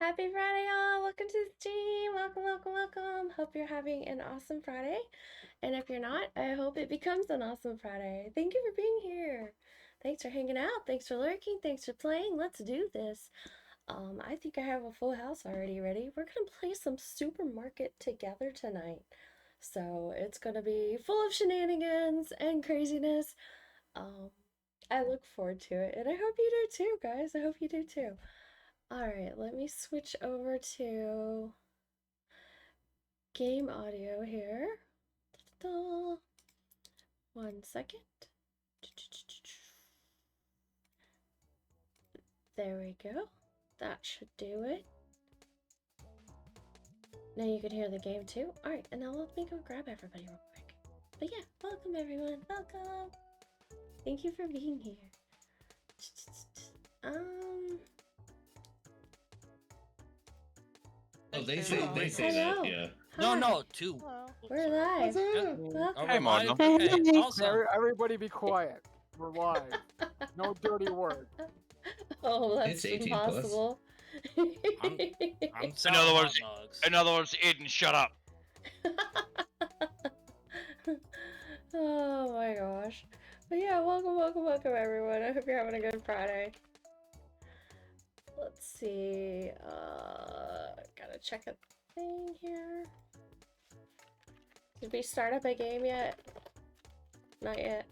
Happy Friday, y'all! Welcome to the stream. Welcome, welcome, welcome. Hope you're having an awesome Friday. And if you're not, I hope it becomes an awesome Friday. Thank you for being here. Thanks for hanging out. Thanks for lurking. Thanks for playing. Let's do this. I think I have a full house already ready. We're gonna play some supermarket together tonight. So it's gonna be full of shenanigans and craziness. I look forward to it, and I hope you do too, guys. I hope you do too. Alright, let me switch over to game audio here. Da-da-da. 1 second. There we go. That should do it. Now you can hear the game too. Alright, and now let me go grab everybody real quick. But yeah, welcome everyone. Welcome. Thank you for being here. Oh, they say Hello. that, yeah. Hi. No, two. We're live. Welcome. Hey, Mono. Okay, awesome. Everybody be quiet. We're live. No dirty word. Oh, that's It's 18 plus. impossible. I'm In selling other hot words, dogs. Aiden, shut up. Oh my gosh. But yeah, welcome, welcome, welcome everyone. I hope you're having a good Friday. Let's see. Gotta check a thing here. Did we start up a game yet? Not yet.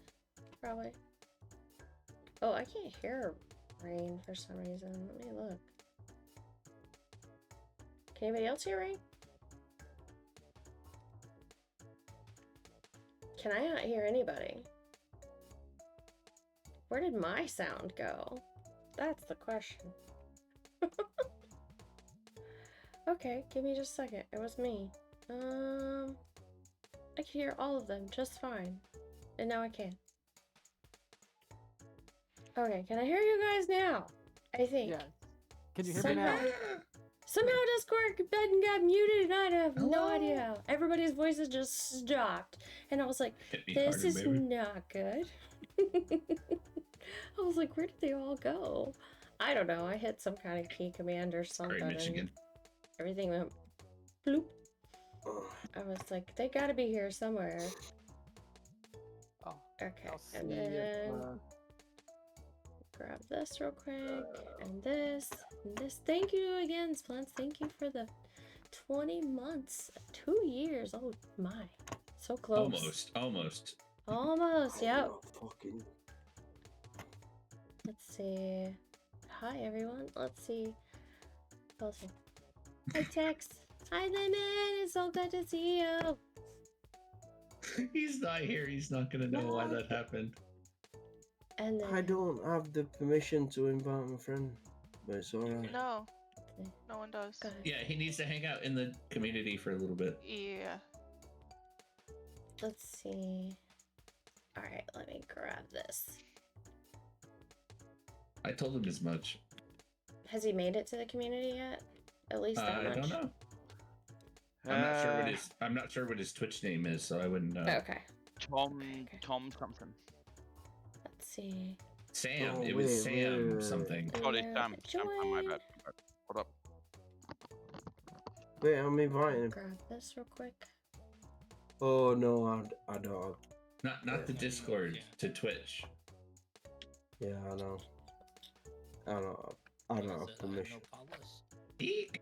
Probably. Oh, I can't hear rain for some reason. Let me look. Can anybody else hear rain? Can I not hear anybody? Where did my sound go? That's the question. Okay, give me just a second. It was me. I can hear all of them just fine. And now I can. Okay, can I hear you guys now? I think. Yeah. Can you hear me now? Somehow Discord button got muted and I have no idea. Everybody's voices just stopped. And I was like, this is not good. I was like, where did they all go? I don't know. I hit some kind of key command or something. Michigan. Everything went bloop. I was like, they gotta be here somewhere. Oh, Okay, I'll and see then grab this real quick, and this, and this. Thank you again, Splints. Thank you for the 20 months, 2 years. Oh my, so close. Almost. Yep. Let's see. Hi everyone. Let's see. Hi Tex. Hi Lemon. It's so good to see you. He's not here. He's not gonna know why that happened. And then, I don't have the permission to invite my friend, but it's alright. No, no one does. Yeah, he needs to hang out in the community for a little bit. Yeah. Let's see. Alright, let me grab this. I told him as much. Has he made it to the community yet? At least that much? I don't know. I'm not sure what his Twitch name is, so I wouldn't know. Okay. Tom something. Let's see. Sam. Oh, It was wait, Sam wait. something. Sorry, Sam. My Join. bad. What up? Wait, I'm inviting him. Grab this real quick. Oh no, I don't have. Not the Discord, to Twitch. Yeah, I know. I don't have permission. Eek.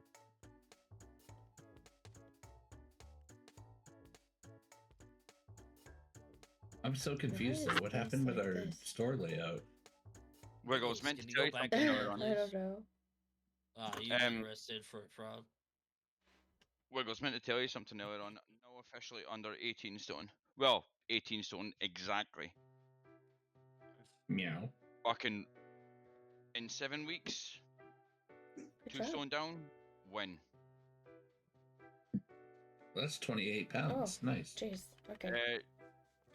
I'm so confused though. What happened with our store layout? Wiggle was meant to Can you tell go you back something to earlier your on. I don't know. You arrested for fraud. Wiggle was meant to tell you something earlier on. Now officially under 18 stone. Well, 18 stone exactly. Meow. Fucking in 7 weeks. Good 2 job. stone down. Win. That's 28 pounds. Nice. Jeez. Okay.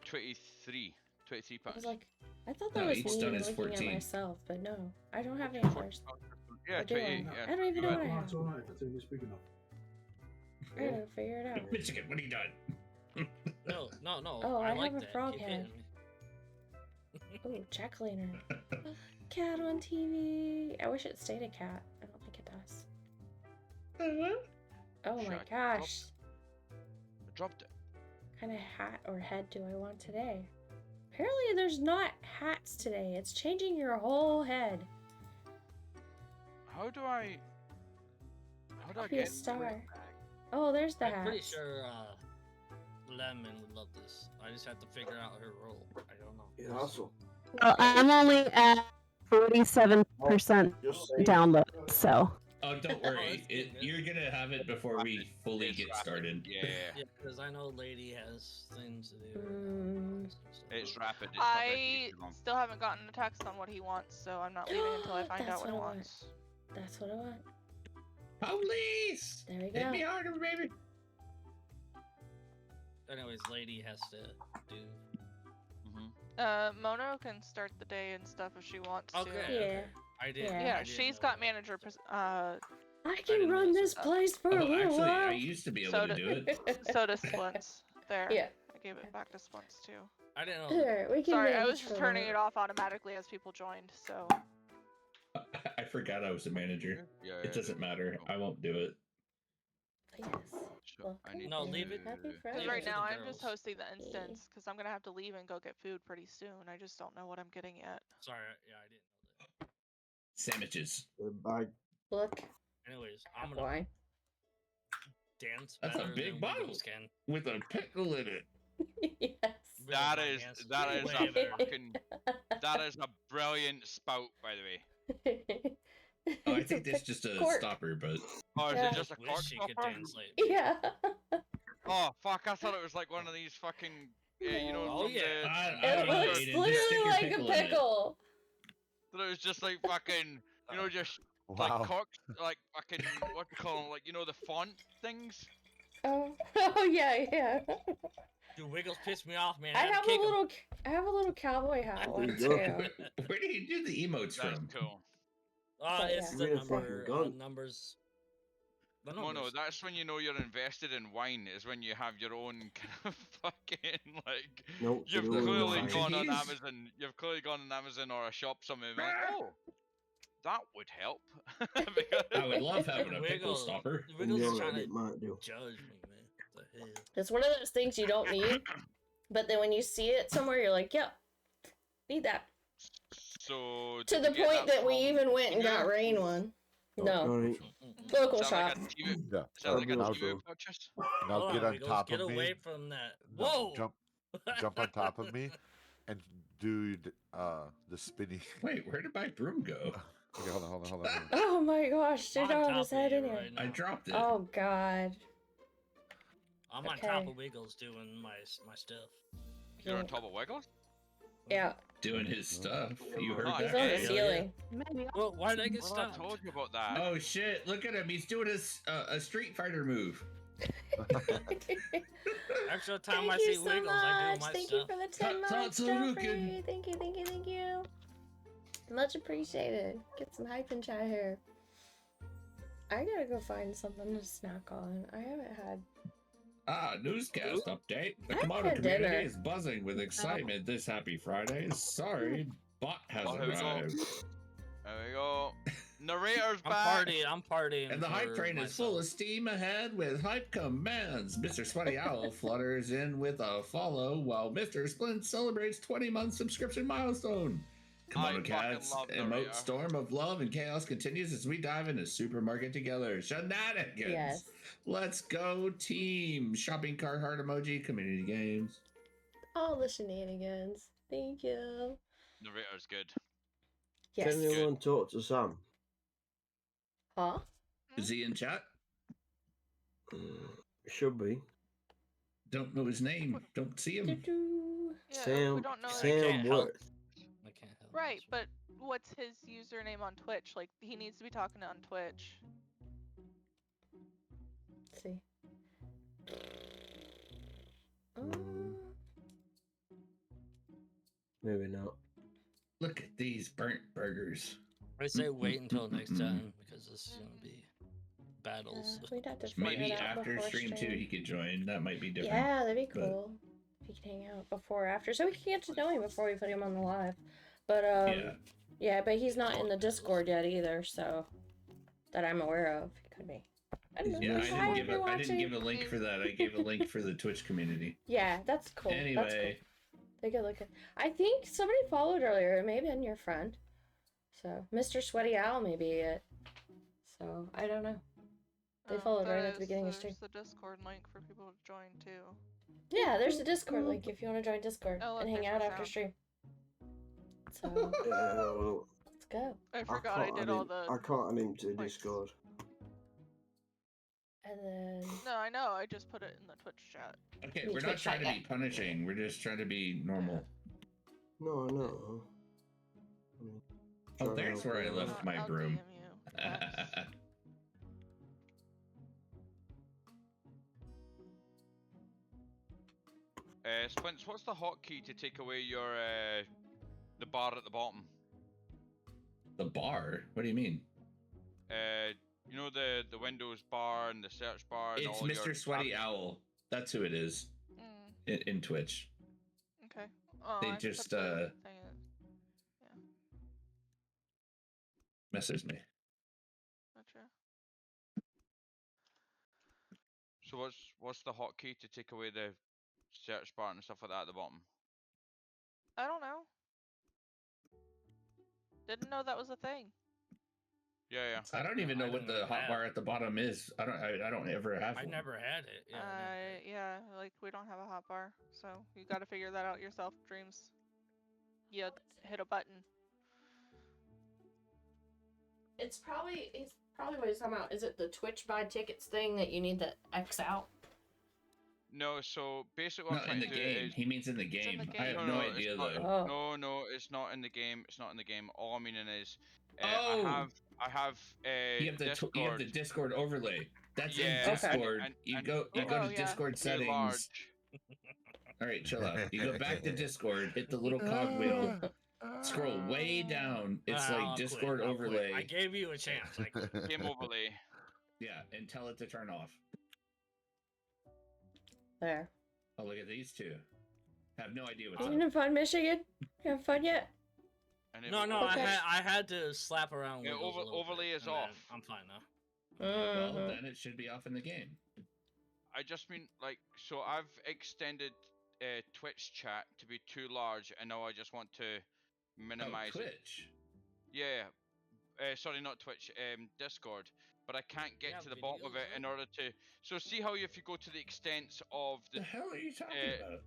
23 I pounds. was like, I thought that No, was each me stone is looking 14. at myself, but no, I don't have antlers. Yeah, Or do I? 28. Yeah. I don't even know what I have. It's alright if it's English speaking of. I gotta figure it out. Michigan, what have you done? No. Oh, I like have a that. frog Keep head. hitting me. Ooh, check cleaner. Cat on TV. I wish it stayed a cat. I don't think it does. Oh my Shit, gosh. I dropped it. What kind of hat or head do I want today? Apparently there's not hats today. It's changing your whole head. How do I Be a get star. Oh, there's the I'm hats. pretty sure Lemon would love this. I just have to figure out her role. I don't know. Yeah, hustle. Well, I'm only at 47% Just say download, so. Oh, don't Oh, worry. it's good. You're gonna have it before we fully It's get rapid. started. Yeah, Yeah, because I know Lady has things to do. it's rapid. It's not gonna take I too long. still haven't gotten a text on what he wants, so I'm not leaving until I find That's out what he what I want. wants. That's what I want. Police! There we Hit go. me harder, baby. Anyways, Lady has to do. Mono can start the day and stuff if she wants Okay. to. Yeah. Okay. I did. Yeah. Yeah, I didn't she's know got that. manager. I didn't can know run that's this what- place for a Oh, little actually, I while. used to be able So to do it. So does Splints. There. Yeah. I gave it back to Splints too. I didn't know. Here, we can Sorry, I manage was just for turning a it off automatically as people joined, so. I forgot I was a manager. Yeah, It doesn't matter. I won't do it. Yes. So I need No, to... leave it. Happy Because Friday. Leave it right to now the I'm just girls. hosting the instance, because I'm gonna have to leave and go get food pretty soon. I just don't know what I'm getting yet. Sorry, yeah, I didn't know that. Sandwiches. Bye. Look. Anyways, I'm gonna Wine. dance That's a better big than bottle. Wiggles can. With a pickle in it. Yes. Wiggles That can is dance a way better. fucking that is a brilliant spout, by the way. Oh, I It's a think that's big just a cork. stopper, but Oh, is Yeah. it just a cork Wish she could stopper? dance like. Yeah. Oh fuck! I thought it was like one of these fucking, you know, Oh, from yeah. the. I It don't know, looks Aiden, just literally stick your like a pickle in it. pickle. That it was just like fucking, you know, just Wow. like corks, like fucking what do you call them? Like, you know, the font things. Oh, oh yeah, yeah. Dude, Wiggles pissed me off, man. I had to have kick him. I have a little cowboy hat one There you go. too. Where do you do the emotes That's from? cool. But It's yeah. the Real fucking gun. numbers. The Mono, numbers. that's when you know you're invested in wine. Is when you have your own kind of fucking like. No, You've you don't clearly lie. gone on Portuguese? Amazon. You've clearly gone on Amazon or a shop somewhere and been like, oh, that would help. I would love having a pickle Wiggles. stopper. Wiggles is Yeah, trying it to might do. judge me, man. What the hell? It's one of those things you don't need, but then when you see it somewhere, you're like, yep, need that. So To did the you get point that we from even went and got Temu? Rain one. Oh, No, alright. local Sound shop. like a Temu, Yeah. sound like a I'll Temu go. purchase? Now Hold get on, on Wiggles, top get of away me. from that. No, Whoa! jump on top of me, and do the spinny. Wait, where did my broom go? Okay, hold on. Oh my gosh, I'm did on all top his of head you in here. right now. I dropped it. Oh god. I'm on Okay. top of Wiggles doing my stuff. You're on top of Wiggles? Yeah, Doing his stuff. You heard Oh, he's that? on the yeah. ceiling. Maybe. Well, why did I get Well, I stopped? told you about that. Oh shit! Look at him. He's doing a Street Fighter move. Extra time Thank I you see so Wiggles, I much. do my Thank stuff. you for the 10 months, Tatsuruken. Joffrey. Thank you. Much appreciated. Get some hype and chat here. I gotta go find something to snack on. I haven't had. Newscast update. The I had Kimono community dinner. is buzzing with excitement this happy Friday. Sorry, bot has Oh, here we go. arrived. There we go. Narrator's I'm back. I'm partying. And the hype for train is full of myself. steam ahead with hype commands. Mr. Sweaty Owl flutters in with a follow while Mr. Splint celebrates 20-month subscription milestone. KimonoKat's fucking love emote Narrator. storm of love and chaos continues as we dive into supermarket together. Shenanigans! Yes. Let's go, team! Shopping cart heart emoji, community games. All the shenanigans. Thank you. Narrator's good. Yes. Can anyone talk to Sam? Huh? Is he in chat? Should be. Don't know his name. Don't see him. Doo-doo. Yeah, we Sam, don't know. I Sam can't help. Worth. I can't help. Right, this. but what's his username on Twitch? Like, he needs to be talking on Twitch. Let's see. Um, Maybe not. Look at these burnt burgers. I say wait until next time because this is gonna be battles. we'd have to figure Maybe it out after before stream 2 he could join. That might be different. Yeah, that'd be but- cool. If he could hang out before or after, so we can get to know him before we put him on the live. But Yeah. but he's not in the Discord yet either, so that I'm aware of. He could be. I don't know. Yeah, Hi, if you're I didn't give watching. a link for that. I gave a link for the Twitch community. Yeah, that's cool. That's cool. Anyway, Take a look at. I think somebody followed earlier. It may have been your friend. So Mr. Sweaty Owl may be it. So I don't know. They followed right at the beginning of the stream. There's the Discord link for people to join too. Yeah, there's a Discord link if you want to join Discord Oh, look, and hang there's out my after sound. stream. So Well, let's go. I forgot I did all the. I can't add him to points. Discord. And then No, I know. I just put it in the Twitch chat. okay, Me we're not Twitch trying to chat, be punishing. We're just trying to be normal. No, no. I mean, Oh, trying to there's help where I you left out. my I'll broom. DM you. Yes. Splints, what's the hotkey to take away your the bar at the bottom? The bar? What do you mean? You know the Windows bar and the search bar. And It's all Mr. your Sweaty Owl. That's who it is in Twitch. Okay. Oh, They I just put the thing in. Yeah. messaged me. Gotcha. So what's the hotkey to take away the search bar and stuff like that at the bottom? I don't know. Didn't know that was a thing. Yeah. I don't even know I what don't the know hot that. bar at the bottom is. I don't ever have I one. never had it. Yeah. I never had it. Yeah, like we don't have a hot bar, so you got to figure that out yourself, Dreams. You hit a button. it's probably what he's talking about. Is it the Twitch buy tickets thing that you need to X out? No, so basically what No, I'm in trying the to do game. is He means in the in game. the I have game. no it's idea not. though. Oh. No, it's not in the game. It's not in the game. All I'm meaning is Oh! I have You have the Discord. you have the Discord overlay. That's Yeah, in Discord. and- you and- go Oh, to yeah. Discord Way settings. large. All right, chill out. You go back to Discord, hit the little cogwheel, scroll way down. It's I'll like quit, Discord I'll quit. overlay. I gave you a chance. I quit. Game overlay. Yeah, and tell it to turn off. There. Oh, look at these two. Have no idea what's You up. having fun, Michigan? You having fun yet? And it No, will- I Okay. had to slap around. Yeah, Wiggles a little overlay bit, is and then off. I'm fine now. Well, Mhm. then it should be off in the game. I just mean like so I've extended Twitch chat to be too large, and now I just want to minimize Oh, it. Twitch. Yeah. Sorry, not Twitch. Discord. But I can't get Yeah, to the bottom of it videos, in order to. So see how if you go to the extents of The the. hell are you talking about?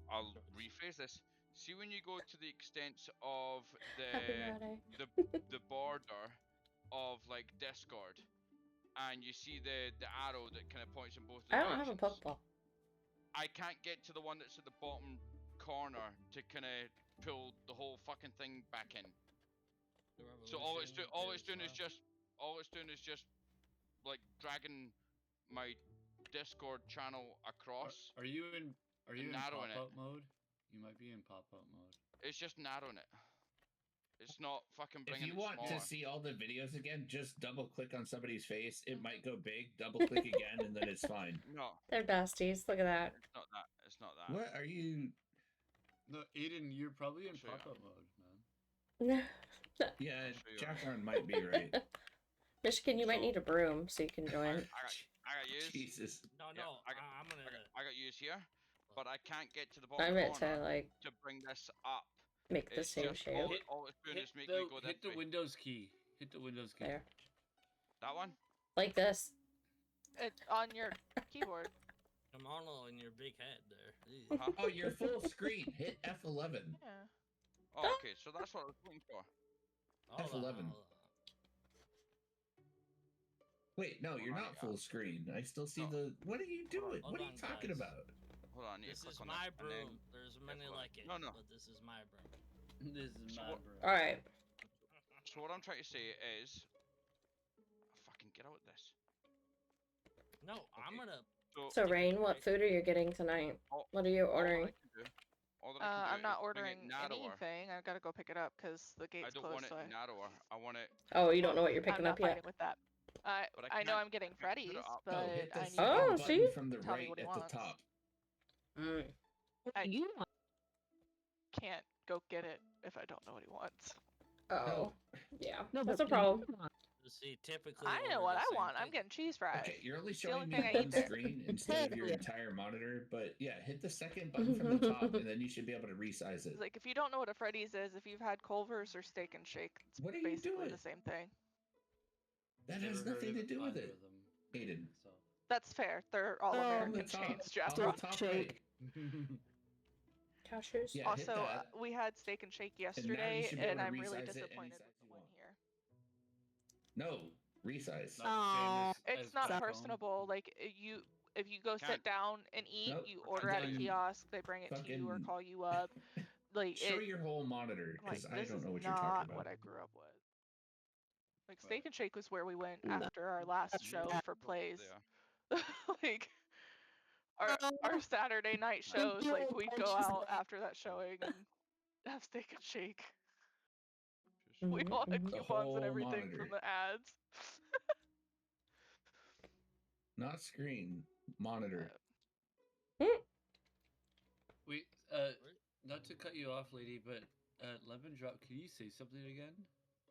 I'll rephrase this. See when you go to the extents of Happy Friday. the border of like Discord, and you see the arrow that kind of points in both I don't have a directions. Pokeball. I can't get to the one that's at the bottom corner to kind of pull the whole fucking thing back in. So all it's doing is just like dragging my Discord channel across. Are you in narrowing it. pop-up mode? You might be in pop-up mode. It's just narrowing it. It's not fucking If bringing you it want smaller. to see all the videos again, just double click on somebody's face. It might go big. Double click again, and then it's fine. No, They're besties. Look at that. it's not that. It's not that. What are you? No, Aiden, you're probably in I'll show you. pop-up mode, man. Yeah, I'll show you. Jackarn might be right. Michigan, you might So- need a broom so you can I join. got used. Jesus. No, Yeah, I'm gonna. I got used here, but I can't get to the bottom I meant corner to like to bring this up. make the It's same just shape. all it's doing is Hit make the, me go hit this the way. Windows key. Hit the Windows key. There. That one? Like this. It's on your keyboard. I'm all in your big head there. Uh-huh. Oh, you're full screen. Hit F11. Yeah. Oh, okay, so that's what I was looking for. Hold on, F11. hold on. Wait, no, you're on, not yeah. full screen. I still see No. the. What are you doing? Hold What are on, you talking guys. about? Hold on, I need This to click is on my this, and then- broom. There's many what- like it. No, no. But this is my broom. This is So my what- bro. All right. So what I'm trying to say is, fucking get out of this. No, I'm Okay. gonna. So Rain, what food are you getting tonight? All- What are you all that ordering? I can do- all that I can do I'm not is bring it ordering narrower. anything. I've got to go pick it up because the I gate's don't closed. want it So narrower. I want it. Oh, you don't know what you're I'm picking not up yet. fighting with that. But I know can't- I'm getting I can't put it Freddy's, up. but Oh, hit the I second need Oh, button see? from the Tell me right what he at the wants. top. Mm. I- You want can't go get it if I don't know what he wants. Oh, yeah. no, That's but a problem. you want- See, typically. I know order what the I same want. I'm thing. getting cheese fries. Okay, you're only It's the only showing me thing I one eat there. screen instead of your entire monitor, but yeah, hit the second button from the top, and then you should be able to resize it. It's like if you don't know what a Freddy's is, if you've had Culver's or Steak and Shake, it's What are you basically doing? the same thing. That Never has heard nothing of to do with either it, of them. Aiden. So. That's fair. They're all On the American top, chains, on the Jasper. top right. Cashews. Yeah, hit Also, that. we had Steak and Shake And now you yesterday, should be able and to I'm really resize it any disappointed size with the you one want. here. No, resize. Not the same as It's not back home. personable. Like if you go sit down and eat, Nope. you order at a Fucking- kiosk, they bring it to you or fucking- call you up. Like Show it, your whole monitor, I'm like, because I this don't is know what you're not talking about. what I grew up with. Like Steak and Shake was where we went after our last show for plays. Like our Saturday night shows, like we'd go out after that showing and have Steak and Shake. We all had The coupons and whole everything monitor. from the ads. Not screen, monitor. Wait, not to cut you off, lady, but Lemon Drop, can you say something again?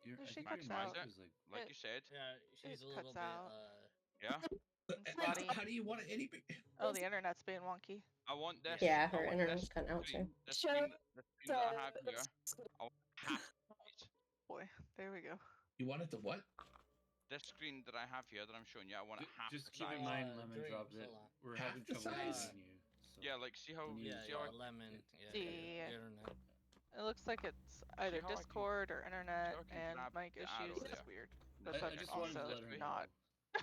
No, I she think cuts your out. mic was Like you said. Yeah, she's It a little cuts bit. out. Yeah. Spotty. How do you want it any Oh, the internet's being wonky. I want this. Yeah, I her want internet this was cutting out too. the screen that I have here. I want half it. Boy, there we go. You want it to what? This screen that I have here that I'm showing you, I want it half Just the keep size. in mind, Lemon Drop, that we're Half having the trouble size? hearing you. So. Yeah, like see how Yeah, see how I, lemon. Yeah, Yeah. internet. It looks like it's either how I can- Discord or internet how I can and grab mic the issues. arrow It's there. weird. I But just wanted to also let her not know.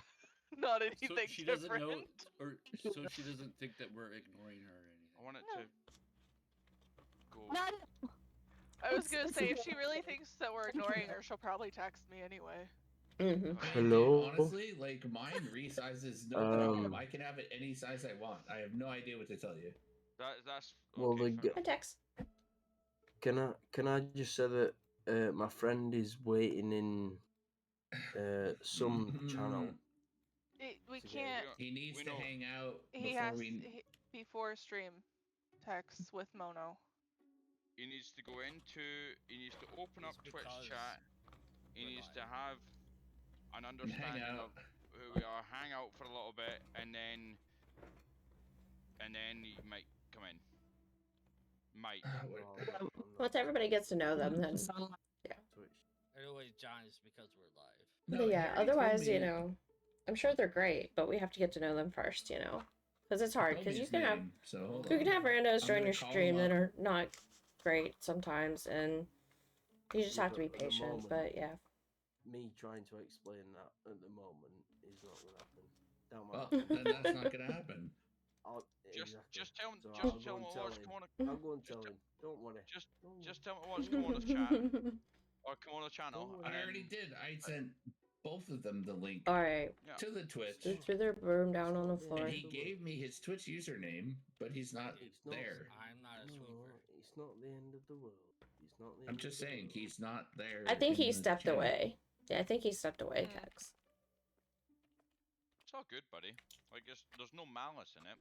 not So anything she different. doesn't know, or so she doesn't think that we're ignoring her or anything. I want it No. to go. I was gonna say if she really thinks that we're ignoring her, she'll probably text me anyway. Hello? Honestly, like mine resizes no problem. I can have it any size I want. I have no idea what to tell you. That's Well, okay. the Hi, Tex. Can I just say that my friend is waiting in some channel. We can't. He needs we to know. hang out He before has we. before stream texts with Mono. He needs to go into. He needs to open up It's Twitch because chat. He we're needs live. to have an understanding out. of who we are, hang out for a little bit, and then he might come in. Might. Once everybody gets to know them, then Anyways, John, it's because we're live. No, but he yeah. already told Otherwise, me you know, I'm sure they're great, but we have to get to know them first, you know, because it's hard. told Because me you his can have name, so hold you on. can have randos I'm join gonna your call stream him that up. are not great sometimes, and you just Yeah, have to be but at the patient. moment- But yeah, Me trying to explain that at the moment is not going to happen. That might Well, happen. then that's not gonna happen. Just tell him. So Just I'll tell go him and tell what's him. Kimono. I'll go and tell him. Don't worry. Just tell him what's Kimono's chat or Kimono channel. Don't And I already did. I sent both of them the link all right. Yeah. to the Twitch, They threw their broom down on the It's not floor. and he gave me his Twitch username, but he's not It's not- there. I'm not a No, sweeper. it's not the end of the world. It's not the I'm end just of the saying world. he's not there. I think in he the stepped channel. away. Yeah, I think he stepped away, Mm. Tex. It's all good, buddy. Like there's no malice in it.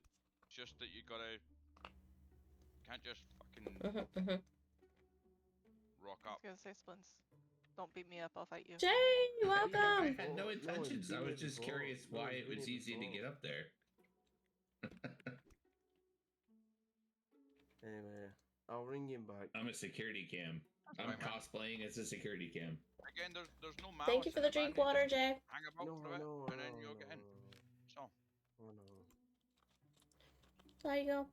It's just that you gotta can't just fucking rock I was up. gonna say Splints. Don't beat me up. I'll fight you. Jay, I welcome. had no No, intentions. it's I been was just before. curious No, why it's it been was here easy to before. get up there. Anyway, I'll ring him back. I'm a security cam. I'm Right, man. cosplaying as a security cam. Again, there's no malice. Thank you for in the it, man. drink You water, just Jay. hang about No, for a bit, no, and then no, you'll no, get in. So Oh no. There you go.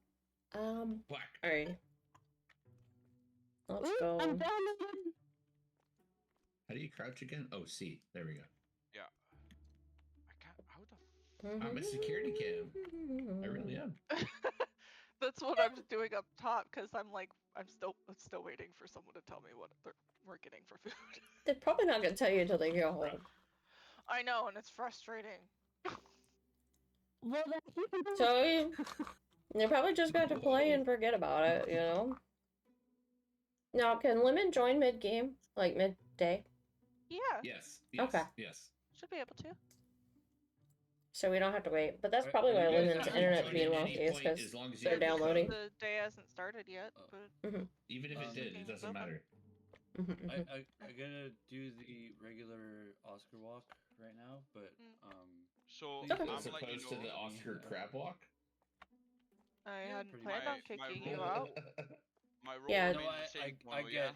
Whack. Alright. Let's Ooh, go. I'm downloaded. How do you crouch again? Oh, C. There we go. yeah. I can't. How the I'm a security cam. I really am. That's what I'm doing up top because I'm still waiting for someone to tell me what we're getting for food. They're probably not gonna tell you until they get home. I know, and it's frustrating. Well, then you can do So they're probably just going to play and forget about it, you know? Now, can Lemon join mid-game? Like midday? Yeah, Yes. Yes. Okay. Yes. should be able to. So we don't have to wait. But that's Are- probably are why you guys Lemon's not internet's joining being at any wonky, is point because as long as you they're have the downloading. code. The day hasn't started yet, Oh. but Even if the it did, game it is doesn't open. matter. I gotta do the regular Oscar walk right now, but So please I'm don't As letting you opposed to know. the Oscar crab walk. I Yeah, hadn't pretty planned much. on kicking My you role- out. My role Yeah. No, remains the same. I Kimono, get.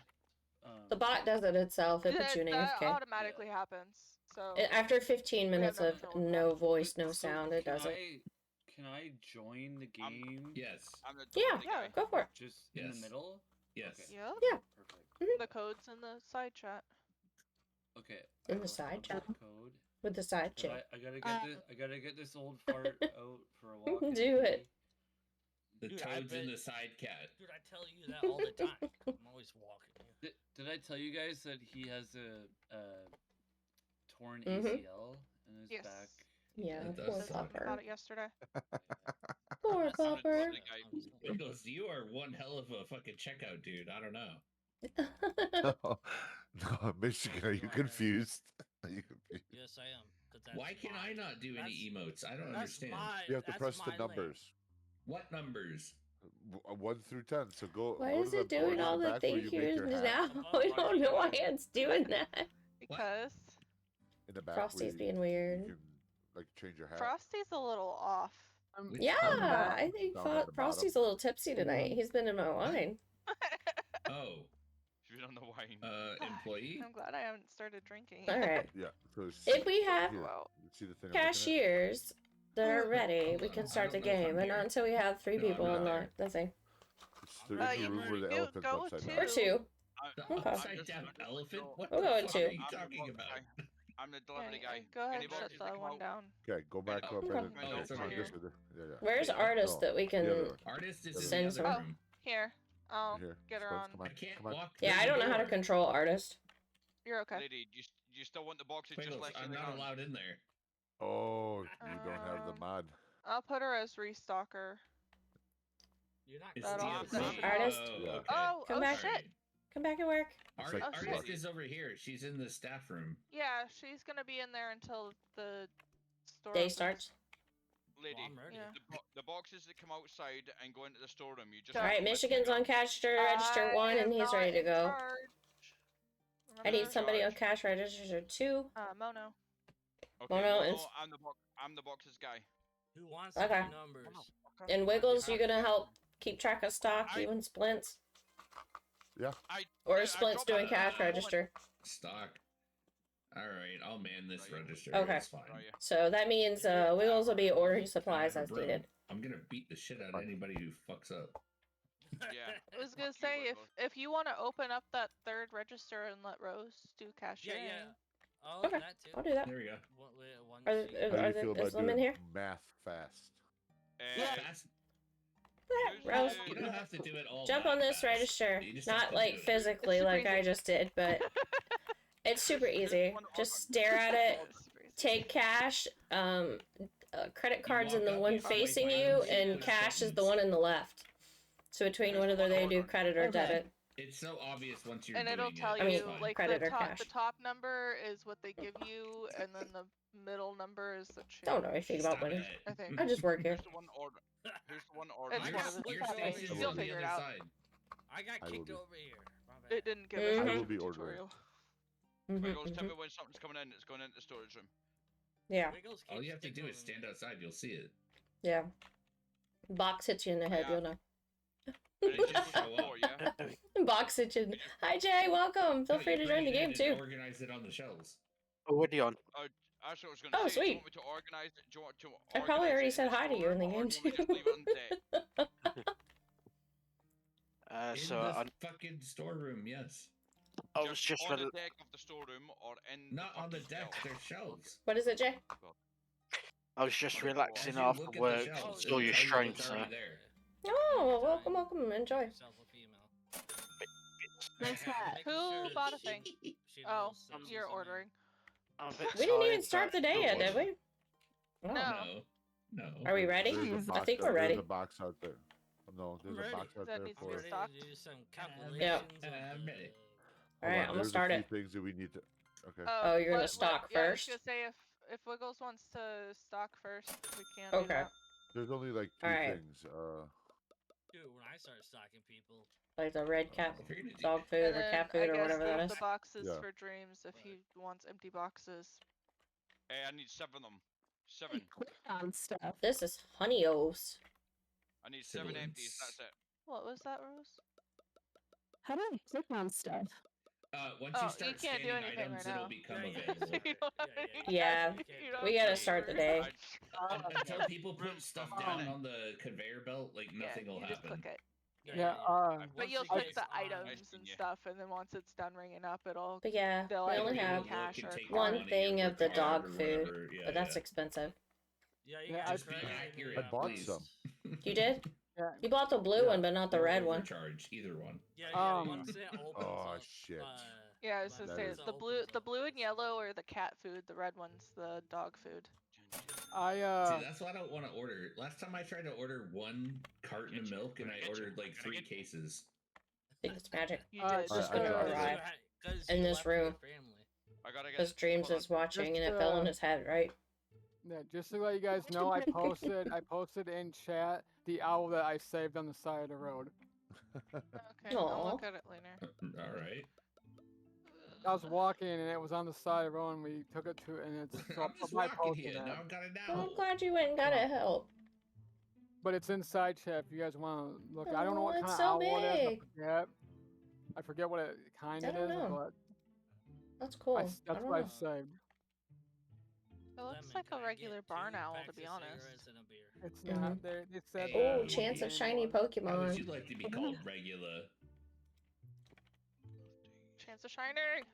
The bot does it itself. It puts you in That AFK. automatically happens. So After 15 minutes no of control of no voice, But- no so sound, it does it. Can I join the game? Yes. I'm the Yeah, delivery guy. go for it. Just in the Yes. middle? Yes. Okay. Yep. Yeah. Perfect. The code's in the side chat. Okay. In I the will side have chat. that code. With the side But chick. I gotta get this. I gotta get this old fart out for a walk. in Do the it. The Dude, toad's in the side cat. Dude, I tell you that all the time. I'm always walking you. Did I tell you guys that he has a torn Mhm. ACL in his Yes. back? Yeah, It poor does Said something about Flopper. it yesterday. Poor That's not a Flopper. delivery guy. Wiggles, you are one hell of a fucking checkout dude. I don't know. No, Michigan, are you confused? Are you confused? Yes, I am. 'Cause that's Why can I not do any emotes? I don't understand. You have to press the numbers. What numbers? 1 through 10. So go. Why go is to the it doing board all in the the back where thank you make yous your hat. now? I don't know why it's doing that. Because In the back Frosty's where being you weird. can like change your hat. Frosty's a little off. Yeah, I think Down at the Frosty's a little tipsy tonight. He's been in my wine. Oh. She's been on the wine. Employee? I'm glad I haven't started drinking. All right. Yeah. So If we have here, you see the thing I'm looking at? cashiers that are ready, Hold we on, can I start the don't know if I'm game, and not here. until we have 3 No, I'm people not in there. the thing. There is a you room where the do elephant's go upside to- down. Or 2. The Okay. upside down elephant? What We'll the go in fuck 2. are you I'm the talking box about? guy. I'm the delivery guy. Go ahead Any and shut boxes that the come one out- down. Okay, go back up. Okay. And, Oh, it's come over on, here. this way. Yeah. Where's Wait, artist no, that we the other can way. Artist is in send the some? other room. Here. I'll Here. get her Spence, on. come on. I can't Come on. walk. Yeah, through I the don't know how to door. control artist. You're okay. Lady, do you still want the boxes just Wiggles, left in I'm the not ground? allowed in there. Oh, you don't have the mod. I'll put her as restocker. You're not Is That Tia all- free? that should Artist? Oh, Yeah. okay. Oh, Come oh back. shit. Come back and work. It's like- Oh, shit. Artist is over here. She's in the staff room. Yeah, she's gonna be in there until the store Day opens. starts. Lady, Well, I'm ready. Yeah. the boxes that come outside and go into the storeroom, you just. All have right, to let Michigan's me on know. cash register 1, and he's ready to go. I need somebody on cash register 2. Mono. Okay, Mono Mono, is- I'm the boxes guy. Who wants Okay. to do numbers? And Wiggles, you gonna help keep track of stock, you and Splints? Yeah. Or is Splints doing cash Uh, register? Stock. All right, I'll man this register. Okay. It's fine. So that means Wiggles will be ordering I supplies have a as broom. needed. I'm gonna beat the shit out of anybody who fucks up. Yeah. I was gonna say if you want to open up that third register and let Rose do cashier. Yeah. Oh, Okay, that too. I'll do that. There we go. One Are, sheet. are, How do are you there, feel is about Lemon doing here? math fast? Fast. Rose, You don't have to do it all. jump that on this fast. register. You just have Not to like do it. physically It's super like I easy. just did, but it's super easy. Just stare at it, take cash. Credit card's in walk the up, one you find facing my you, receipt and and cash is the buttons. one in the left. So between There's whether one they do order. credit or Okay. debit. It's so obvious once you're And doing it'll it. tell I mean, you It's fine. like credit or the cash. top number is what they give you, and then the middle number is the change. Don't know anything about Stop winning. it. I think. I just work here. Here's the one order. Here's the one order. It's You're, one of the you're tutorials. Stacy's You'll on the figure it other out. side. I got I will kicked be. over here. My bad. It didn't give Mhm. us I will a be ordering. tutorial. Wiggles, tell me when something's coming in. It's going into the storage room. Yeah, Wiggles All keeps you have to sticking do is with stand me. outside. You'll see it. yeah. Box hits you in the head, Yeah. you'll know. And it just goes to the floor, yeah? Box hits you. Hi Jay, welcome. Feel No, free you to bring join the it in game and too. Organize it on the shelves. Already on. That's what I was going Oh, to say. Do sweet. you want me to organize it? Do you want to I probably organize already it said hi to you in the storeroom, or game do you want me to just leave it on deck? In So the I fucking storeroom, yes. was just on rel- the deck of the storeroom or in Not on the fucking deck. shelf? There's shelves. What is it, Jay? I was just relaxing As you after look at the work. shelves, Saw it'll your tell you stream, what's so already there. Oh, welcome, welcome. Enjoy. Yourself a female. Nice hat. Making Who sure bought a she- thing? she Oh, knows that she's you're a man. ordering. I'm a bit We didn't even tired, start but the day don't yet, worry. did we? Oh. No. No. Are we ready? There's a I box think out- we're ready. There's a box out there. No, there's ready. a box out That there needs to for be it. Ready stocked. to do some Yeah. calculations. I'm ready. Hold Alright, on, I'm gonna there's start a few it. things that we need to. Okay. Oh, you're gonna stock Yeah, I was first? gonna say if Wiggles wants to stock first, we can't Okay. do that. There's only like two Alright. things. Dude, when I start stocking people, Like the red cat If you're gonna do dog that. food And or then cat I food or guess whatever that there's is. the boxes Yeah. for Dreams if he wants empty boxes. Hey, I need 7 of them. Hey, 7. click on stuff. This is Honeyos. I need 7 empties. Sibilance. That's it. What was that, Rose? How do I click on stuff? Once Oh, you you start can't do scanning anything items, right it'll now. become Yeah, available. You don't have- Yeah, you don't we have gotta to start the worry. day. Until people put Room stuff for down minute. on the conveyor belt, like nothing will you just happen. click it. Yeah, But Once you'll it put gets the on- items Nice and to you. stuff, and then once it's done ringing up, it'll But yeah, they'll we either only give you have cash Look and or take your one money thing or of the card dog or food, whatever. Yeah, but that's yeah. expensive. Yeah, you Yeah, guys Just be try accurate, I bought please. some. You did? Yeah. You bought the blue one, but not the Or red one. overcharge, either one. Yeah, once it opens Oh up. shit. Yeah, I was gonna That say is- the blue and yellow are the cat food. The red one's the dog food. See, that's why I don't want to order. Last time I tried to order 1 carton of milk, and I ordered like 3 cases. I think it's magic. You did. It's just I gonna got it. arrive Because in you this left your room. family. I gotta Because get. Dreams hold on. is watching and it Just, fell on his head, right? Yeah, just to let you guys know, I posted in chat the owl that I saved on the side of the road. Okay, I'll look at it later. All right. I was walking and it was on the side of the road and we took it to and it's so I'm just I walking posted here. that. Now I've got it Well, now. I'm glad you went and got it help. But it's inside chat if you guys want to look. I don't know Oh, what kind it's of so owl it is. big. I forget what kind I it don't is, know. but That's cool. I that's don't what I know. saved. It looks like a regular barn owl, to be honest. It's not. They said. Oh, Hey, chance of shiny How would Pokemon. you like to be called regular? Chance of shining.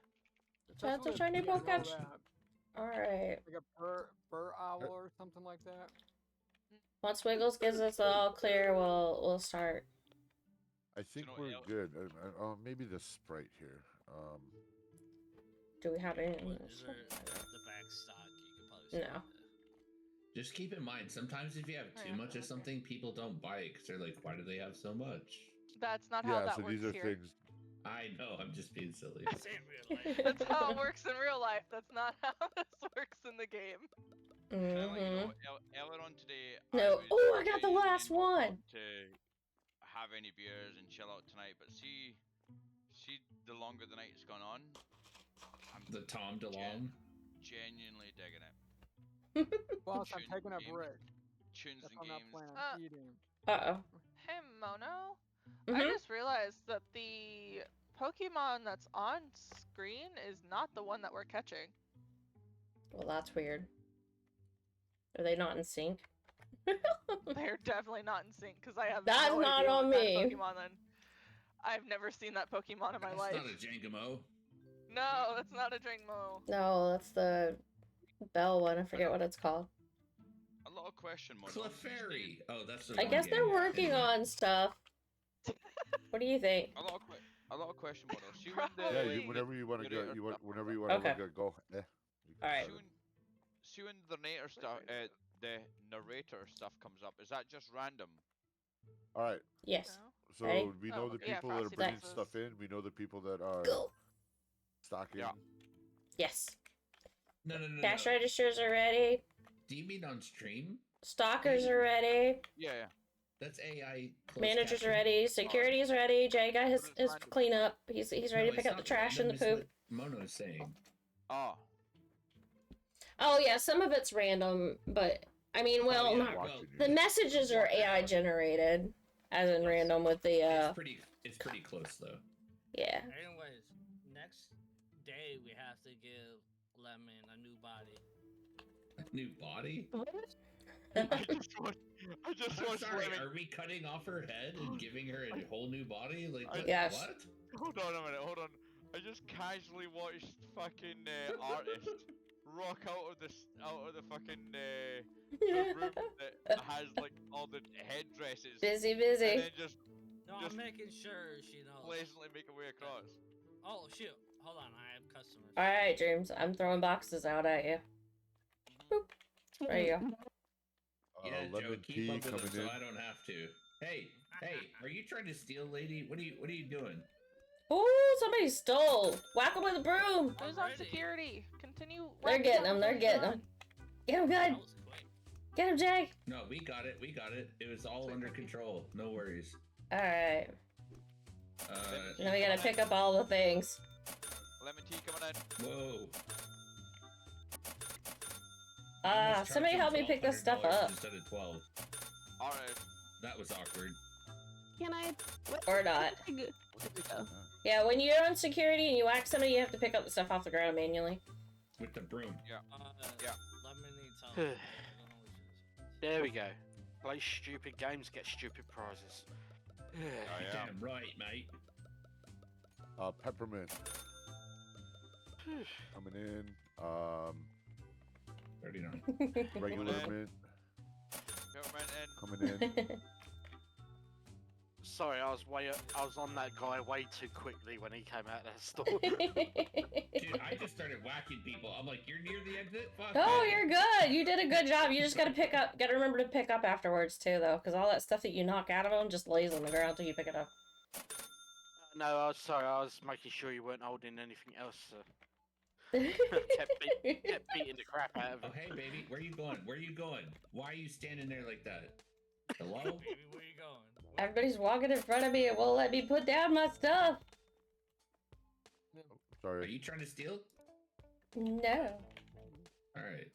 Chance of shiny Pokemon. Alright. Like a burr owl or something like that. Once Wiggles gives us the all clear, we'll start. I think we're good. Maybe the Sprite here. Do we have any? Is there the back stock? You could probably. No. Just keep in mind, sometimes if you have too much of something, people don't buy it because they're like, why do they have so much? That's not how that so works these are here. things. I know, I'm just being silly. That's how it works in real life. That's not how this works in the game. Mm-hmm. Earlier on today. No. Oh, I got the last one. To have any beers and chill out tonight, but see, the longer the night's gone on, The Tom DeLong. Genuinely digging it. Plus, I'm taking a break. Tunes That's and I'm not games. planning on eating. Uh-oh. Hey, Mono. Mhm. I just realized that the Pokemon that's on screen is not the one that we're catching. Well, that's weird. Are they not in sync? They're definitely not in sync because I have That's no not idea on what me. Kind of Pokemon then. I've never seen that Pokemon in my life. That's not a Jangamo. No, that's not a Drangmo. No, that's the Bell one. I forget what it's called. A lot of question, Mono. Clefairy. Oh, that's the I wrong guess they're game. working on stuff. What do you think? A lot of question, Mono. See when the Probably. Whenever you want to go, whenever you want Okay. to go. All right. See when the narrator stuff, the narrator stuff comes up. Is that just random? All right. Yes. So Ready? we know the yeah, people that are Frosty bringing Boxes. stuff in. We know the people that are Go. stocking. Yeah. Yes. No. Cash registers are ready. Do you mean on stream? Stalkers are ready. Yeah. That's AI. Managers are ready. Security is ready. Jay got his cleanup. He's ready to pick up the trash and the poop. Mono is saying. Oh. Oh yeah, some of it's random, but I mean, well, yeah, not. well, The messages are AI generated, as in random with the It's pretty close though. Yeah. Anyways, next day we have to give Lemon a new body. A new body? I just I'm watched sorry, Lemon. are we cutting off her head and giving her a whole new body? Like what? Yes. What? Hold on a minute, hold on. I just casually watched fucking artist rock out of the fucking the room that has like all the headdresses. Busy. And then just No, I'm making sure she knows. pleasantly make her way across. Oh shoot! Hold on, I have customers. All right, Dreams. I'm throwing boxes out at you. Boop. There you go. Yeah, Joe, lemon keep tea up with coming him so in. I don't have to. Hey, are you trying to steal, lady? What are you doing? Ooh, somebody stole. Whack him with a broom. Who's on security? Continue. They're getting him. They're getting him. Get him good. Get him, Jay. No, we got it. It was all under control. No worries. Alright. Uh, Now we gotta pick up all the things. Lemon tea coming in. Whoa. Somebody help me pick this stuff up. Instead of 12. Alright. That was awkward. Can I? Or not. There we go. Yeah, when you're on security and you whack somebody, you have to pick up the stuff off the ground manually. With the broom. Yeah. Yeah. Lemon needs help. I don't know what it is. There we go. Play stupid games, get stupid prizes. Damn right, mate. Peppermint. Coming in. 39. Regular mint. Peppermint Coming in. Sorry, I was on that guy way too quickly when he came out of the store. Dude, I just started whacking people. I'm like, you're near the exit? Fuck. Oh, you're good. You did a good job. You just gotta remember to pick up afterwards too, though, because all that stuff that you knock out of them just lays on the ground till you pick it up. No, I was sorry. I was making sure you weren't holding anything else. Kept beating the crap out of Oh, him. hey, baby, where you going? Where you going? Why are you standing there like that? Hello? Baby, where you going? Everybody's walking in front of me and won't let me put down my stuff. Sorry. Are you trying to steal? No. Alright.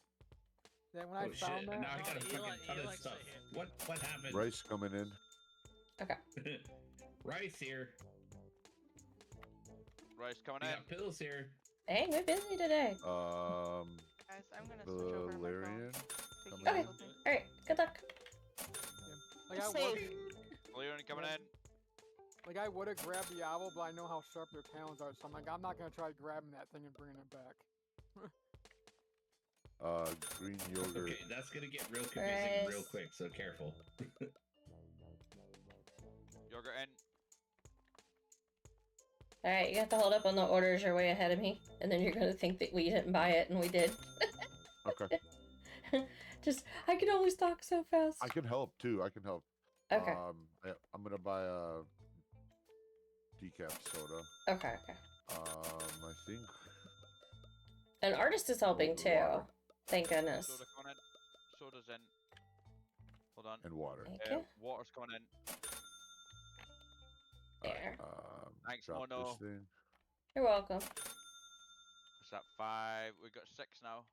Then when I Oh, found shit. that, Now I got a fucking ton of stuff. What happened? Rice coming in. Okay. Rice here. Rice coming We in. got pills here. Hey, we're busy today. Guys, I'm gonna switch over my phone. Valerian. Take you Okay. guys with me. Alright, good luck. like I Safe. would, Leon coming in. like I would have grabbed the owl, but I know how sharp their talons are, so I'm like, I'm not gonna try grabbing that thing and bringing it back. Green yogurt. Okay, that's gonna get real confusing real Rice. quick, so careful. Yogurt in. Alright, you have to hold up on the orders. You're way ahead of me. And then you're gonna think that we didn't buy it, and we did. Okay. Just, I can only stock so fast. I can help too. I can help. Okay. I'm gonna buy a decaf soda. Okay, okay. I think. An artist is helping too. Water. Thank goodness. Soda coming in. Soda's in. Hold on. And water. Thank you. Water's coming in. There. Thanks, drop Mono. this thing. You're welcome. What's that? 5. We got 6 now.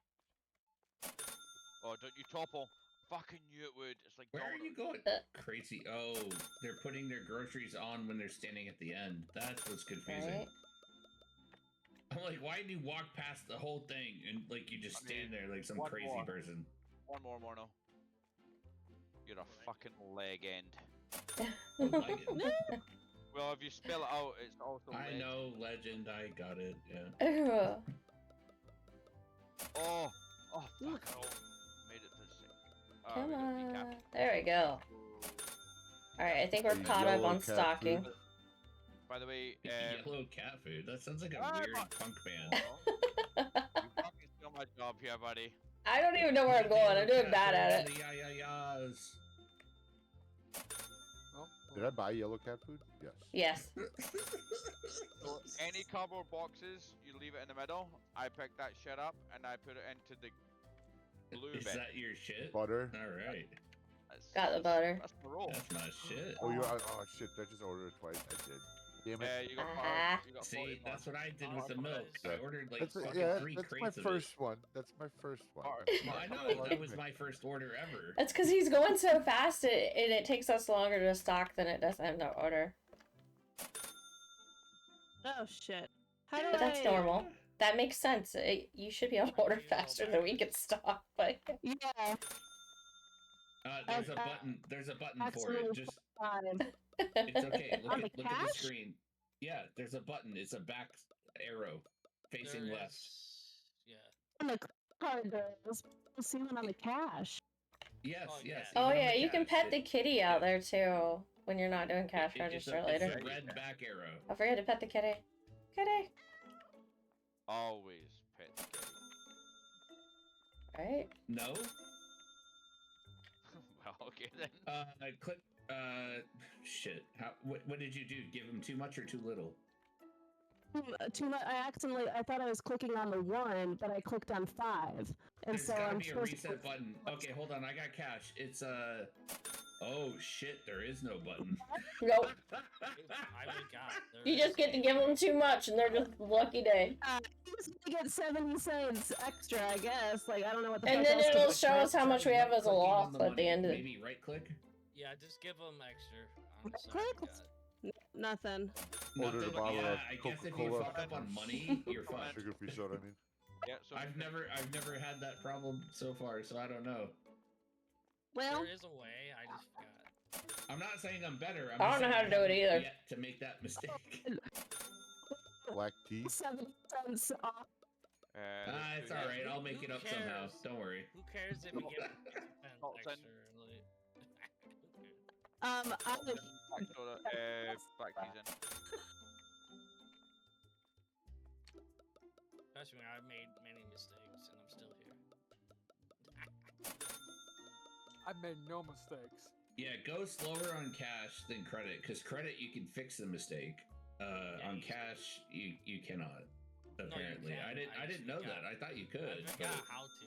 Oh, don't you topple? Fucking knew it would. It's like Where are you going? Crazy. Oh, they're putting their groceries on when they're standing at the end. That's what's confusing. Right. I'm like, why did you walk past the whole thing and like you just stand there like some one crazy more. person? One more, Mono. You're a fucking leg end. Well, if you spell it out, it's also I leg. know, legend. I got it. Yeah. Ugh. Oh, fuck! I made it to 6. Come we got on. decaf. There we go. Alright, I think we're The caught up yellow on cat stocking. food. By the way, Yellow cat food. That sounds like a Ah, weird fuck. punk band. you fucking steal my job here, buddy. I don't even know where I'm going. I'm doing bad at it. Yeah. Did I buy yellow cat food? Yes. Yes. So any cardboard boxes, you leave it in the middle. I pick that shit up and I put it into the blue Is bin. that your shit? Butter. All right. Got the butter. That's the roll. That's my shit. Oh, oh shit! I just ordered it twice. I did. Damn it. You got Ah. you got See, 40 that's more. what I did with the milk. I ordered like That's, fucking yeah, 3 that's crates my of first one. That's my first one. Alright. Well, I know that was my first order ever. That's because he's going so fast and it takes us longer to stock than it does him to order. Oh shit. How do But that's I... normal. That makes sense. You should be able to order faster than we can stock, but Yeah. There's a button. There's a button for Absolutely it. Just fine. it's okay. On Look the at the cash? screen. Yeah, there's a button. It's a back arrow facing There left. is- Yeah. On the card, there's a ceiling on the cash. Yes, Oh, yes. yeah. oh even on yeah, the you can cash. pet the kitty out there too when you're not doing cash It's register a later. red back arrow. I forget to pet the kitty. Kitty. Always pet the kitty. Right? No. Well, okay then. Click. Shit. How? What did you do? Give him too much or too little? Too much. I thought I was clicking on the 1, but I clicked on 5. And There's so gotta I'm be a supposed reset to... button. Okay, hold on. I got cash. It's Oh shit, there is no button. Nope. I forgot. You just get to give them too much, and they're just lucky day. He's gonna get 70 cents extra, I guess. Like, I don't know what the And fuck then else to it'll do. show us how much we have as a Right-clicking loss on the at the money. end of it. Maybe right click. Yeah, just give them extra. On the side, Click. Nothing. Ordered a bottle yeah, of I guess if you Coca-Cola. fuck up on money, you're fucked. Sugar-free soda, I mean. Yeah, so I've never had that problem so far, so I don't know. Well, there is a way. I just forgot. I'm not saying I'm better. I'm I just don't know saying how to do it haven't either. Yet to make that mistake. Black tea. 70 cents off. It's all right. I'll make it up somehow. Don't worry. Who cares if you give 10 extra? Like, I Black tea's in. Trust me, I've made many mistakes and I'm still here. I've made no mistakes. Yeah, go slower on cash than credit, because credit you can fix the mistake. On cash you cannot. Apparently, No, you I didn't know that. I thought you could. I forgot how to.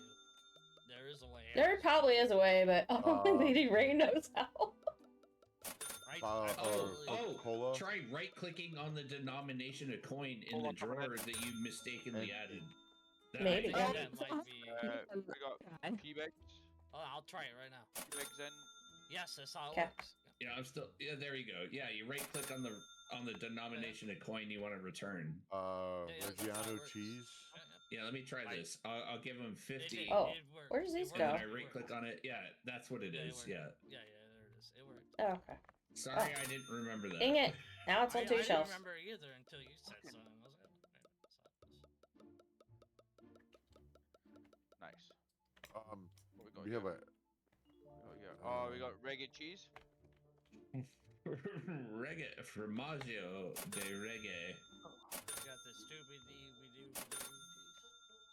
There is a way. There probably is a way, but only Lady Ray knows how. Cola. Try right-clicking on the denomination of coin in the drawer that you mistakenly added. Maybe. That might be. We got P-Bags. Oh, I'll try it right now. P-Bags in. Yes, that's how it Okay. works. Yeah, I'm still. Yeah, there you go. Yeah, you right-click on the denomination of coin you want to return. Reggiano cheese. Yeah, let me try this. I'll give him 50. Oh, where does these And go? then I right-click on it. Yeah, that's what it is. Yeah. Yeah, there it is. It worked. Oh, okay. Sorry, I didn't remember that. Dang it! Now it's on two I shelves. didn't remember either until you said something. I was like, Nice. What we got we have a. Oh, we got reggae cheese. Reggae, formaggio de reggae. We got the stupid we do.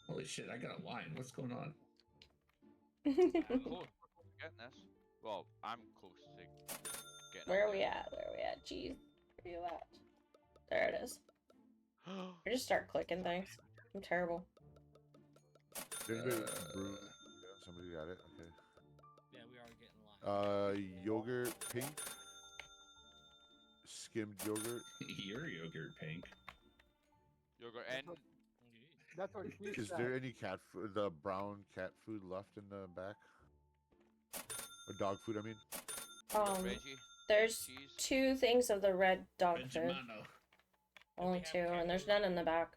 Holy shit, I got a line. What's going on? Close. We're close to getting this. Well, I'm close to getting Where it. are we at? Where are we at? Jeez. Where you at? There it is. I just start clicking things. I'm terrible. Somebody got it. Okay. Yeah, we are getting line. Yogurt pink. Skimmed yogurt. Your yogurt pink. Yogurt N. That's what she Is said. there any cat food, the brown cat food left in the back? Or dog food, I mean? Veggie. There's Cheese. 2 things of the red dog food. Vegemano. Only 2, and there's none in the back.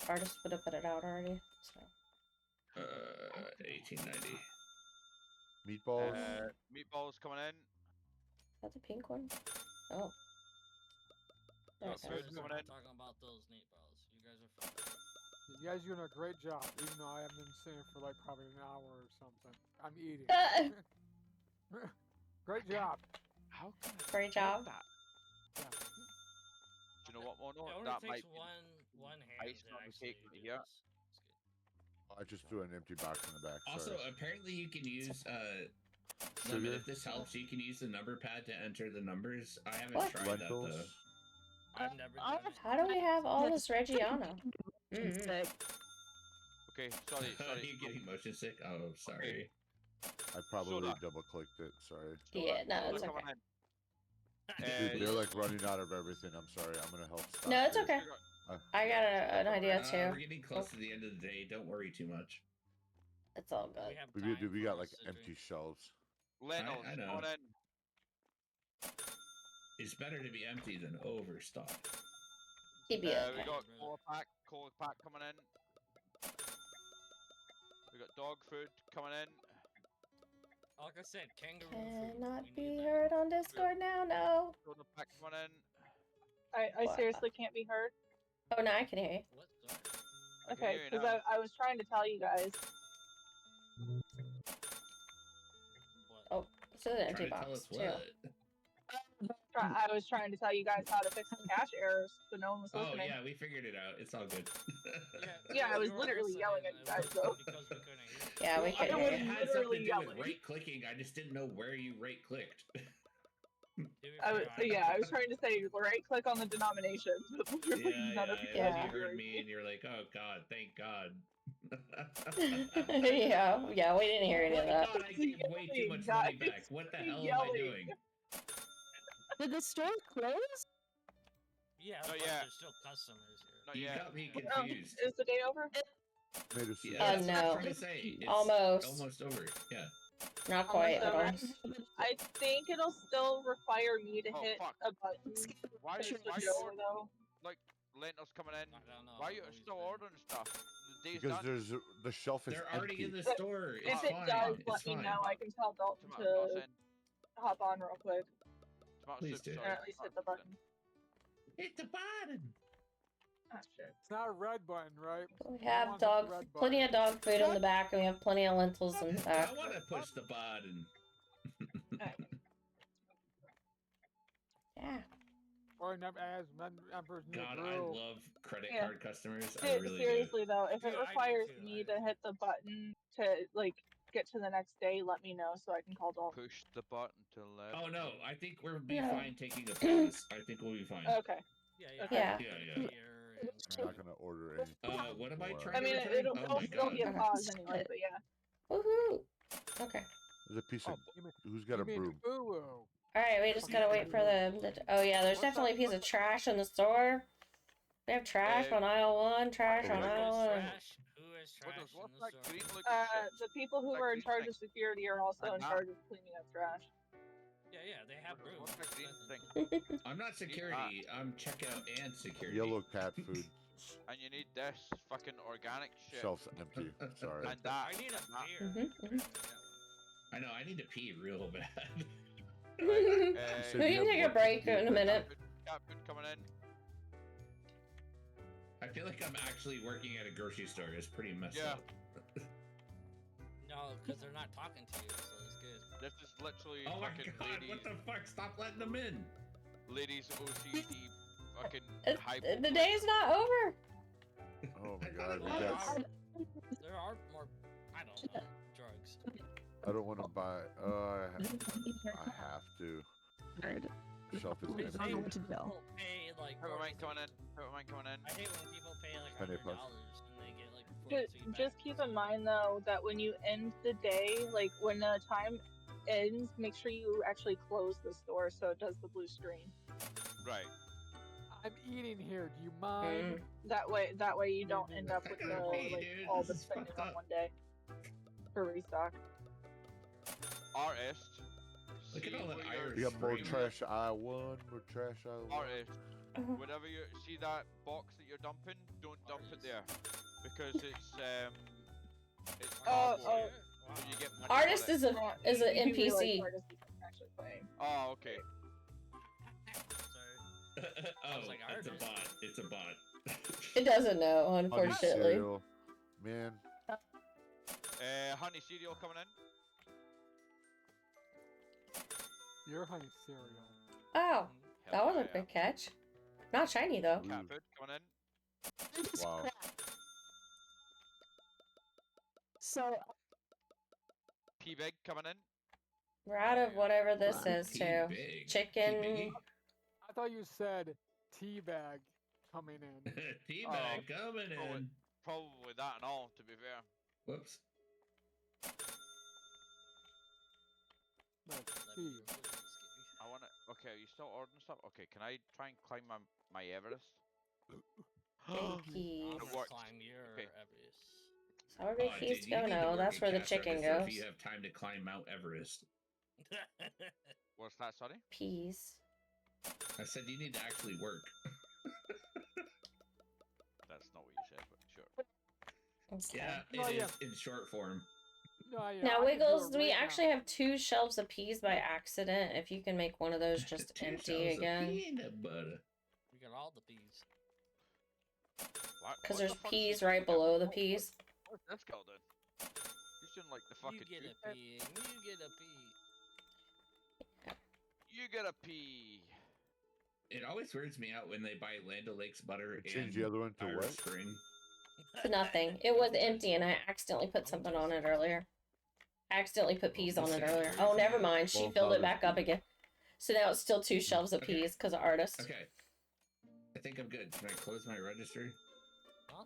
Artist would have put it out already. So. 1890. Meatballs. Meatballs coming in. Is that the pink one? Oh. There Got it food is. We're coming not in. talking about those meatballs. You guys are fine. You guys are doing a great job, even though I haven't been singing for like probably an hour or something. I'm eating. Great job. How can I Great do job. that? Yeah. Do you know what, Mono? It only That takes might be one hand icing to on the actually cake do here. this. I just threw an empty box in the back. Also, Sorry. apparently you can use Sugar? Lemon, if this helps, you can use the number pad to enter the numbers. I haven't What? tried that Lentils. though. I've never done it. How do we have all this Reggiano? Okay, sorry. Are you getting motion sick? Oh, sorry. I probably Soda. double clicked it. Sorry. Yeah, no, Soda it's coming okay. in. Dude, they're like running out of everything. I'm sorry. I'm gonna help stop. No, it's here. okay. I got an idea too. We're getting close to the end of the day. Don't worry too much. It's all good. We got like empty shelves. Lentils I know. coming in. It's better to be empty than overstocked. Keep you We okay. got cola pack coming in. We got dog food coming in. Like I said, kangaroo food. Cannot We need be that. heard on Discord now. No. Soda pack coming in. I What? seriously can't be heard. Oh no, I can hear you. What? Sorry. I can Okay, hear you because now. I was trying to tell you guys. What? Oh, this is an empty Try to tell box us too. what. I was trying to tell you guys how to fix the cache errors, but no one was Oh listening. yeah, we figured it out. It's all good. Yeah, I was you were literally listening, yelling at you it guys, was though. because we couldn't hear you. Yeah, we Well, I couldn't know hear it you. had something Literally to do with yelling. right clicking. I just didn't know where you right clicked. To be I was, fair, yeah, I was trying to say right click on the denominations, but literally Yeah, none of you yeah. guys You were heard hearing me, and you're like, "Oh God, thank God." yeah, we didn't hear any of that. God, I gave way too much money back. What the hell am I doing? Did the store close? Yeah, Not but yet. there's still customers here. Not You yet. got me confused. Is the day over? Made a Yeah, suggest- that's what I'm no. trying to say. It's Almost over. Yeah. Not quite at all. I think it'll still require me to Oh, hit fuck. a button. Why to you switch over, though. like lentils coming in? I don't know. Why you I've always still been- ordering stuff? The day's Because done. there's the shelf is They're already empty. in the store. It's If it fine. does, It's let me fine. know. I can tell Dalton Tomato sauce to in. hop on real quick. Tomato Please soup, do. sorry. Or at least hit the button. Hit the button. Ah, shit. It's not a red button, right? We You have want the dog, red plenty button. of dog food in the back, and we have plenty of lentils in the back. I want to push the button. Yeah. Or as members new God, I brew. love credit Yeah. card customers. I really Seriously though, if it Dude, I do requires too, me I to do. hit the button to like get to the next day, let me know so I can call Dalton. Push the button to do. left. Oh no, I think we'll be No. fine taking a pause. I think we'll be fine. Okay. Yeah. Yeah. Yeah. Beer and I'm not gonna order anything. What am I more. trying I to mean, return? it'll Oh my still God. be a Okay. pause anyway, but yeah. Woohoo! Okay. There's a piece of. You Who's got a mean broom? Boo-boo. All right, we just gotta wait for the. Oh yeah, there's What's definitely a up- piece of trash in the store. We have trash on aisle 1, trash on Okay. aisle 1. Who is trash What's in the that store? green looking shit? The people who That are in green charge thing. of security are also And in that. charge of cleaning up trash. Yeah, they have brooms. What's that green thing? I'm not security. I'm checkout and security. Yellow cat food. And you need this fucking organic shit. Shelf's empty. Sorry. And that. I need a and that. beer. I know. I need to pee real bad. We Said can you have take a one break beer in a per minute. Cat food coming in. I feel like I'm actually working at a grocery store. It's pretty messed Yeah. up. No, because they're not talking to you, so it's good. This is literally Oh my fucking God! ladies. What the fuck? Stop letting them in. Ladies OCD fucking It's- high. the day's not over. Oh my I thought god, it we was. got. There are more, I don't know, drugs. I don't want to buy. I have to. Shelf is I empty. hate when what to do. people pay like. Peppermint coming in. Peppermint coming in. I hate when people pay like Penny $100 plus. and they get like Just keep in mind though that when you end the day, like when the time ends, make sure you actually close the store so it does the blue screen. Right. I'm eating here. Do you mind? That way you don't end up with gotta pee, like dude. all This the is spending fucked on up. one day for restock. Artist. Look at see all that where you're- We got more Screaming. trash I1, more trash I1. Artist. Whenever you see that box that you're dumping, don't dump it there because it's cardboard. So you get money Artist for it. is an You do realize NPC. artists isn't actually playing. Oh, okay. Oh, like, it's a artist. bot. It's a bot. It doesn't know, Honey unfortunately. cereal. Man, Honey cereal coming in. Your honey cereal. Oh, that Hell was a yeah. quick catch. Not shiny though. Cat food coming in. wow. So Pea big coming in. We're out of whatever this is Pea too. big. Chicken. Pea I thought you said teabag coming in. biggie. Teabag coming Oh, in. Probably that and all, to be fair. Whoops. Like tea. I wanna. Okay, are you still ordering stuff? Okay, can I try and climb my Everest? Big peas. I'm It gonna worked. climb your Okay. Everest. So where big Oh, peas dude, go? you need to No, work that's at where the Cat chicken Service goes. If you have time to climb Mount Everest. What's that? Sorry. Peas. I said you need to actually work. That's not what you said, but sure. Okay. Yeah, Oh, it yeah. is in short form. No, yeah, Now, I can do Wiggles, it we right actually have 2 shelves of peas by accident. If you can make one of those just 2 empty shells of again. peanut butter. We got all the peas. What? Because What there's the fuck's peas he right doing? below the peas. What's this girl doing? He's doing like the fucking. You get a toothpick. pea, and you get a pea. You get a pea. It always weirds me out when they buy Land O'Lakes butter Change and the other one to Irish what? Spring. It's nothing. It was empty and I accidentally put something on it earlier. I accidentally put peas on it earlier. Oh, never mind. She Well, filled how it back does up again. So now it's still 2 shelves of Okay. peas because of artist. Okay. I think I'm good. Can I close my register? Huh?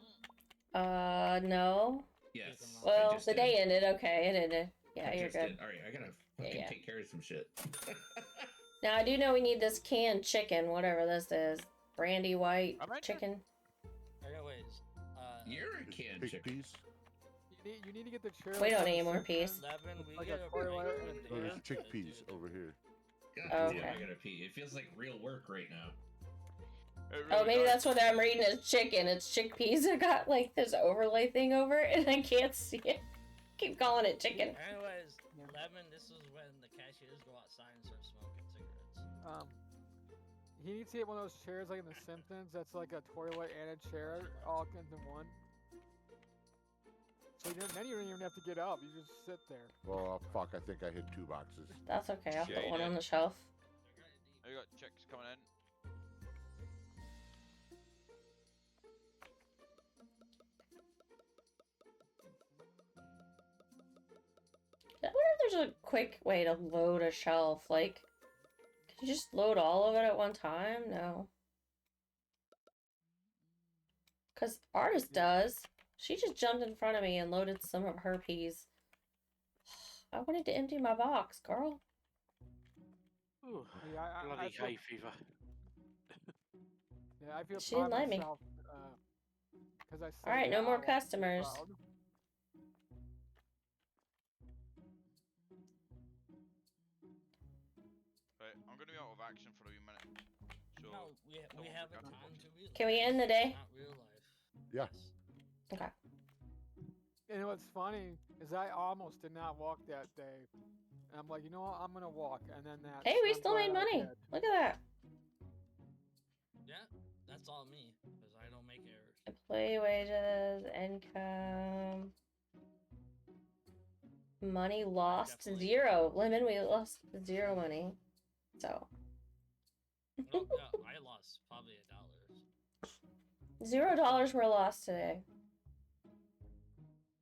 No. Yes. Well, just the did. day ended. Okay, it ended. Yeah, I you're just good. did. All right, I gotta fucking take care of some shit. Now I do know we need this canned chicken, whatever this is, brandy white chicken. Anyways, you're a canned chicken. You need to get the chair. We don't on the need more center. peas. We Like get a a toilet break and in No, chair. there's chickpeas over here. God Oh, damn, okay. I gotta pee. It feels like real work right now. Oh, maybe that's what I'm reading as chicken. It's chickpeas. I got like this overlay thing over it and I can't see it. Keep calling it chicken. Anyways, Lemon, this is when the cashiers go outside and start smoking cigarettes. He needs to get one of those chairs like in The Simpsons. That's like a toilet and a chair all into one. So then you don't even have to get up. You just sit there. Well, fuck, I think I hit 2 boxes. That's okay. I'll Yeah, put you one did. on the shelf. I got chicks coming in. I wonder if there's a quick way to load a shelf. Like, could you just load all of it at one time? No. Because Artist does. She just jumped in front of me and loaded some of her peas. I wanted to empty my box, girl. Ooh, Yeah, bloody hay fever. Yeah, I feel She didn't proud let me. myself. Because I said Alright, that no more I was customers. proud. Right, I'm gonna be out of action for a wee minute. So No, we have a time to realize. Can we end the day? Not real life. Yeah. Okay. And what's funny is I almost did not walk that day. And I'm like, you know what? I'm gonna walk. And then that. Hey, we I'm still glad made I money. did. Look at that. Yeah, that's all me, because I don't make errors. Employee wages, income, money lost, zero. Lemon, we lost zero money. So. No, yeah, I lost probably $1. $0 were lost today.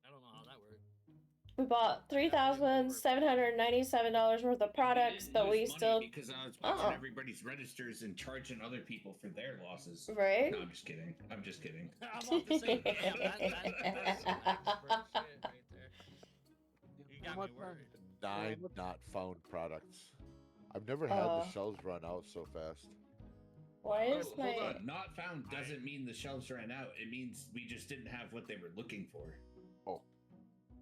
I don't know how that worked. We bought $3,797 worth of products, but we still. Because I was watching everybody's registers and charging other people for their losses. Right? No, I'm just kidding. I'm just kidding. I'm about to say, damn, that's some expert shit right there. You got me worried. 9 not found products. I've never had the shelves run out so fast. Why is Hold on. Not found doesn't mean the shelves ran out. It means we just didn't have what they were looking for. Oh.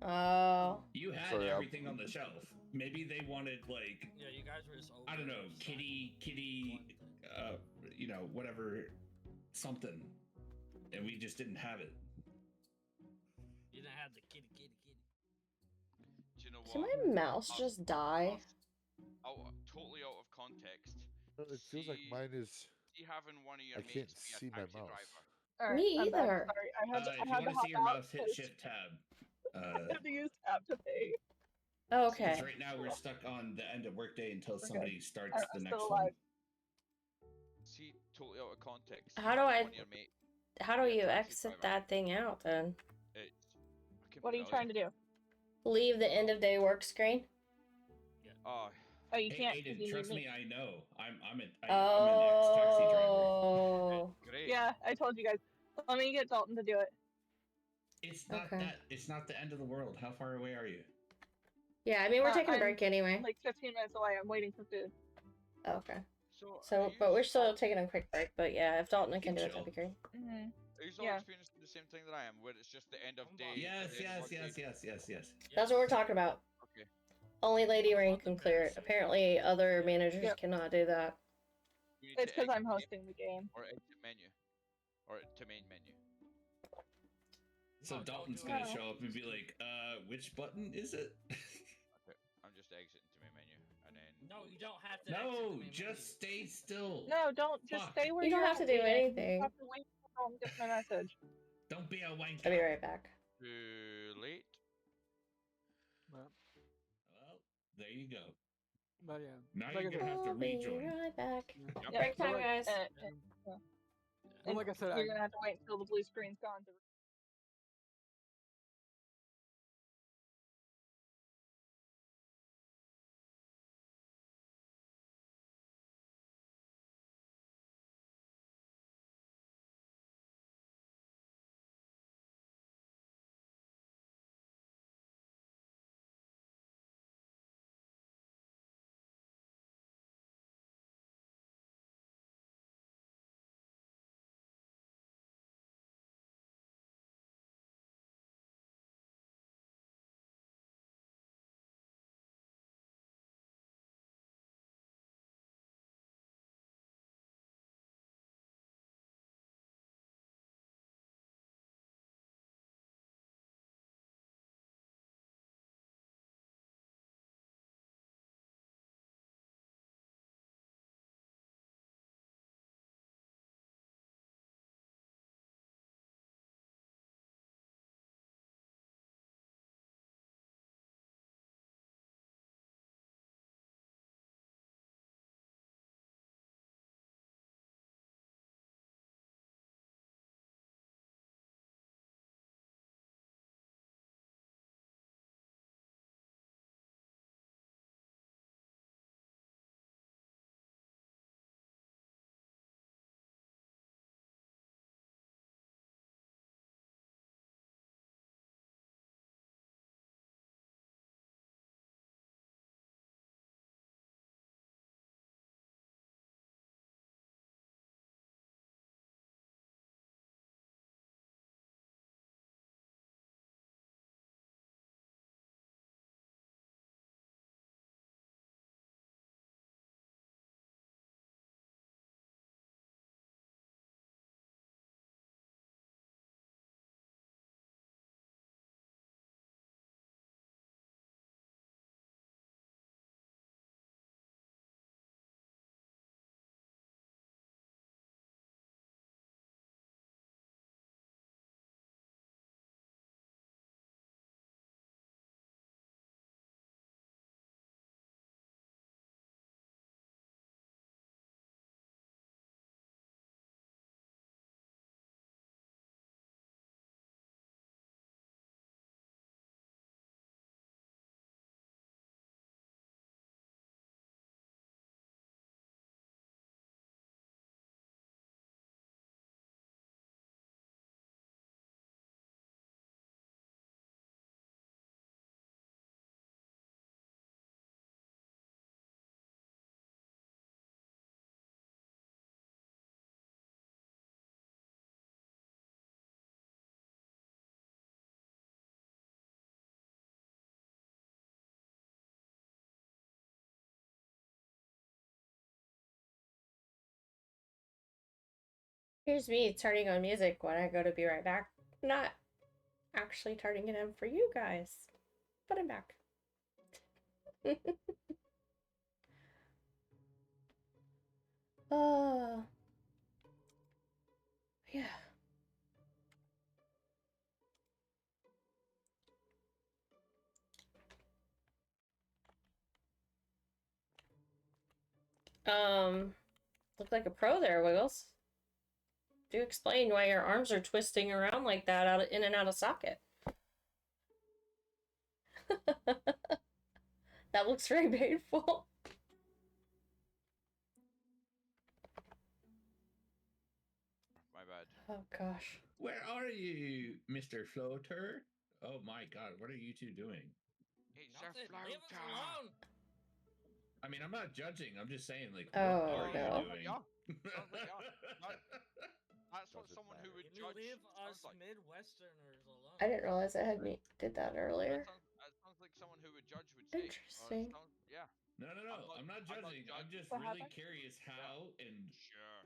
Oh. You had everything on the shelf. Maybe they wanted like. Yeah, you guys were just over. I don't know, kitty, you know, whatever, something, and we just didn't have it. You didn't have the kitty. do you know Did what? my mouse just die? Totally out of context. It feels like mine is. See having one of your I can't mates be a see my taxi mouse. driver. All right, Me I'm back. either. Sorry, I had to If you hop want to see your out mouse, hit because Shift Tab. I had to use tab to pay. Okay. Because right now we're stuck on the end of workday until somebody starts the I'm next still one. alive. See, totally out of context. How do How do you exit that thing out then? What are you trying to do? Leave the end of day work screen? Oh, you can't. Aiden, trust me, I know. I'm an ex-taxi driver. Great. Yeah, I told you guys. Let me get Dalton to do it. It's not that. It's not the end of the world. How far away are you? Yeah, I mean we're taking a I'm break anyway. Like 15 minutes away. I'm waiting for food. Okay. So, but we're still taking a quick break. But yeah, if Dalton can do it, that'd be great. Mm-hmm. Are you all experiencing the same thing that I am, where it's just the end of day? Yes. That's what we're talking about. Okay. Only Lady Rain can clear it. Apparently, other managers cannot do that. It's because I'm hosting the game. Or exit menu. Or to main menu. So Dalton's gonna show up and be like, which button is it? Okay, I'm just exiting to main menu, and then. No, you don't have to. No, just stay still. No, don't. Just stay where you don't you're have to at, do Ian. anything. You have to wait until Dalton gets my message. Don't be a wanker. I'll be right back. Too late. Well, there you go. But yeah. Now like you're gonna have to rejoin. Be right back. Yeah. Break time, guys. Well, like I said, you're gonna have to wait until the blue screen's gone to Here's me turning on music when I go to be right back. Not actually turning it on for you guys. But I'm back. Yeah. Look like a pro there, Wiggles. Do explain why your arms are twisting around like that, in and out of socket. That looks very painful. My bad. Oh gosh. Where are you, Mr. Floater? Oh my god, what are you two doing? It's Nothing. a floater. Leave us alone. I mean, I'm not judging. I'm just saying, like, Oh, what are no. you doing? That's what someone who would Can you judge leave us sounds like. Midwesterners alone? I didn't realize I had did that earlier. That sounds like someone who would judge would say. Interesting. Yeah. No. I'm not judging. I'm just What really happened? curious how and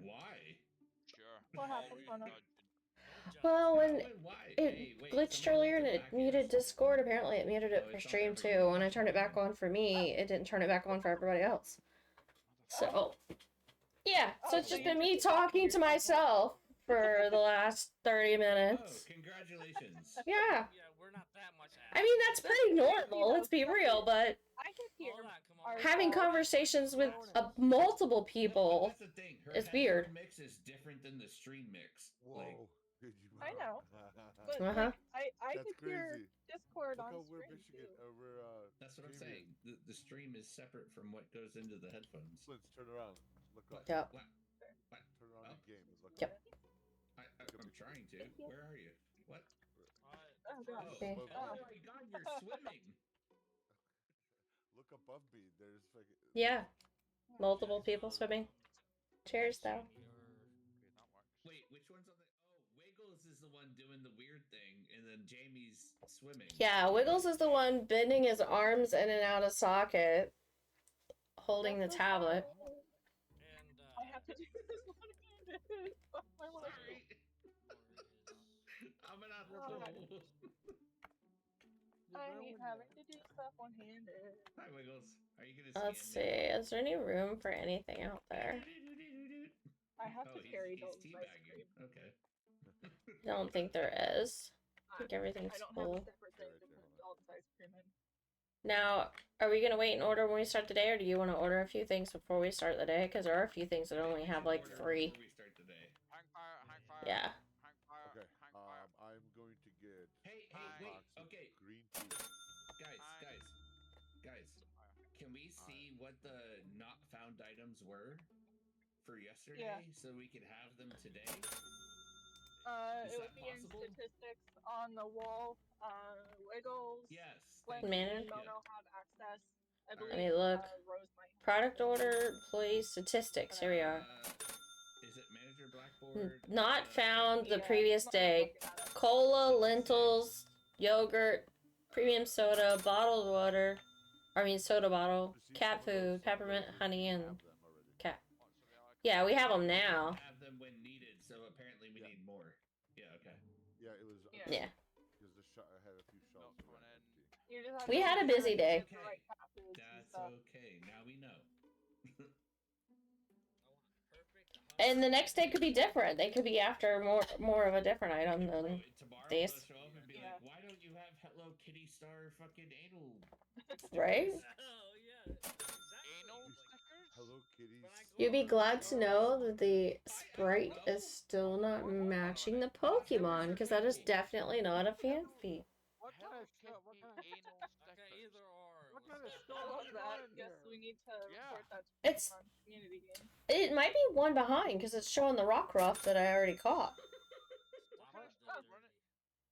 why. Sure. What happened, Mona? Well, when How and why? it Wait, glitched someone earlier and needs a it back muted answer. Discord, apparently it muted it Oh, for it's on stream too. everyone. When I turned it back on for me, it didn't turn it back on for everybody else. So, yeah. So it's just been me talking to myself for the last 30 minutes. Oh, congratulations. Yeah. Yeah, we're not that much. I mean, that's pretty normal, let's be real, but I could hear having conversations with multiple people That's the thing. Her is headphone weird. mix is different than the stream mix. Whoa. I know. But Uh-huh. like, I That's could hear crazy. Discord Look on how we're stream Michigan too. over. That's what I'm Damien. saying. The stream is separate from what goes into the headphones. Let's turn around. Look up. Yep. What? Turn around in game. Look Yep. up. I'm trying to. Where are you? What? Oh, God. Okay. Oh my god, you're swimming. Look above me. There's fucking. Yeah. Multiple people swimming. Cheers, though. Wait, which one's on the? Oh, Wiggles is the one doing the weird thing, and then Jamie's swimming. Yeah, Wiggles is the one bending his arms in and out of socket, holding the tablet. I have to do this one-handed. Sorry. I'm an asshole. I hate having to do stuff one-handed. Hi, Wiggles. Are you gonna Let's see. Is there any room for anything out there? I have to carry he's those ice teabagging. cream. Okay. I don't think there is. I think everything's I don't full. have a separate thing to put all this ice cream in. Now, are we going to wait and order when we start the day, or do you want to order a few things before we start the day? Because there are a few things that only have like 3. Before we start the day. Hang fire, hang fire. Yeah. Hang fire, Okay. hang fire. I'm going to get. Hey, wait. Okay. Green tea. Guys. Can we see what the not found items were for yesterday, so we could have them today? Is It that would be in possible? statistics on the wall. Wiggles. Yes. When Man. Kimono have access. I Let believe me look. Rose might have Product order, employee statistics. Here we are. Is it manager blackboard? Not found the previous day. Cola, lentils, yogurt, premium soda, bottled water. Soda bottle, cat food, peppermint, honey, and cat. Yeah, we have them now. Have them when needed, so apparently we need more. Yeah, okay. Yeah, it was. Yeah. Because I had a few shelves that were empty. We had a busy day. That's okay. Now we know. And the next day could be different. They could be after more of a different item than these. Show up and be like, why don't you have Hello Kitty star fucking anal? Right? Oh yeah. Anal stickers? Hello Kitty. You'd be glad to know that the sprite is still not matching the Pokemon, because that is definitely not a fan feed. What kind of stuff? What kind of Either or. What kind of I stuff love is that. in Guess here? we need to report that to It's- Pokemon community game. It might be one behind, because it's showing the rock ruff that I already caught.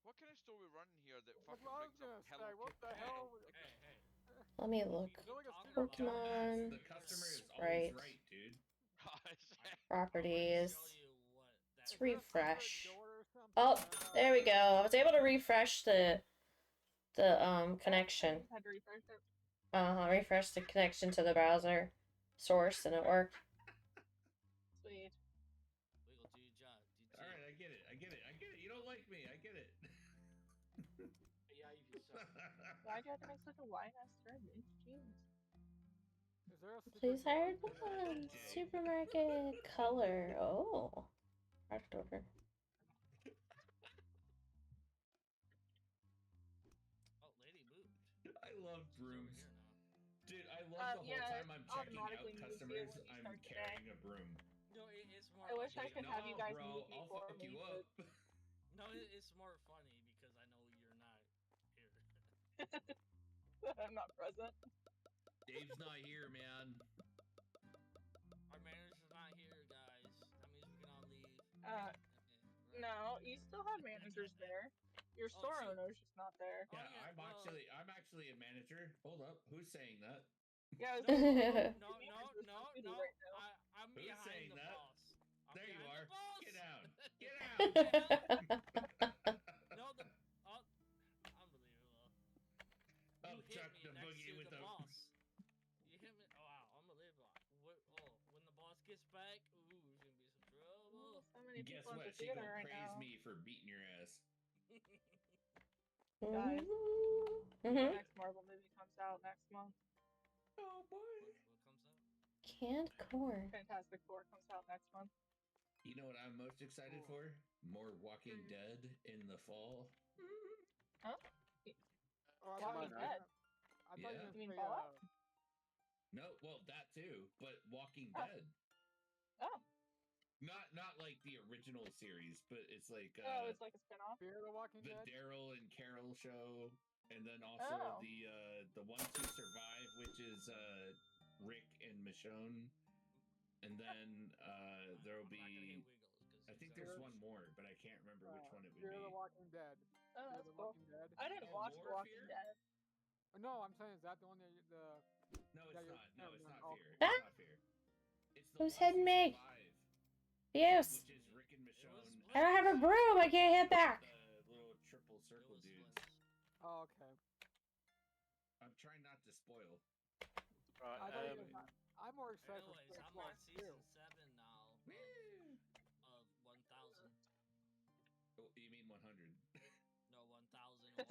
What kind of store we running here that What fucking I was brings gonna up say, Hello what the Kitty hell? Hey. Let me look. Pokemon The customer is Sprite always right, dude. properties. Let's refresh. Oh, there we go. I was able to refresh the connection. Had to refresh it. Refresh the connection to the browser source, and it worked. Sweet. Wiggle, do your job. Why do you have to make such a wide ass turn, dude? Jeez. Is there a secret Please door hire in there? one. Supermarket color. Oh. Product order. Oh, lady moved. I love She's over brooms. here now. Dude, I love the whole Yeah, time I'm checking out automatically moves you customers, when you I'm start the day. carrying a broom. No, it's more. I wish I funny. could have you No, guys bro, move me I'll for fuck me, you but up. No, it's more funny because I know you're not here. I'm not present. Dave's not here, man. Our manager's not here, guys. That means we can all leave. Uh, no, you still have managers there. Your store true. owner's just not there. Yeah, yeah, I'm actually a manager. Hold up, who's saying that? Yeah, No, no, right now. I'm Who's behind saying the that? boss. I'm There you behind are. the boss. Get down. Get No, unbelievable. Oh, You hit Chuck me the next boogie to with the the boss. You hit me. Oh, wow, unbelievable. When the boss gets back, ooh, there's gonna be some trouble. So many Guess people at what? the She theater gonna right praise now. me for beating your ass. Guys, Mm-hmm. the next Marvel movie comes out next month. Oh boy. What comes out? Canned corn. Fantastic Four comes out next month. You know what I'm most excited for? More Walking Dead in the fall. Huh? Oh, I thought Walking you Dead. I thought Yeah. you You mean were gonna say, Fallout? No, well that too, but Walking Oh. Dead. Oh. Not like the original series, but it's like it's like a spinoff. Fear the Walking the Dead. Daryl and Carol show, and then also the ones who survive, which is Rick and Michonne, and then there'll be. I think there's one more, but I can't remember which one it would Fear be. the Walking Dead. Oh, Fear that's the cool. Walking Dead. I didn't watch The Walking Dead. No, I'm saying, is that the one that No, it's not. No, it's not Fear. It's Ah! not Fear. It's the Who's ones hitting who me? survive, Yes. which is Rick and Michonne. I don't have a broom. I can't hit back. The little triple circle dudes. Oh, okay. I'm trying not to spoil. Right. I thought I'm more excited for Anyways, Star I'm on Wars season 2. 7 now. Of 1,000. Oh, you mean 100? No, 1,001.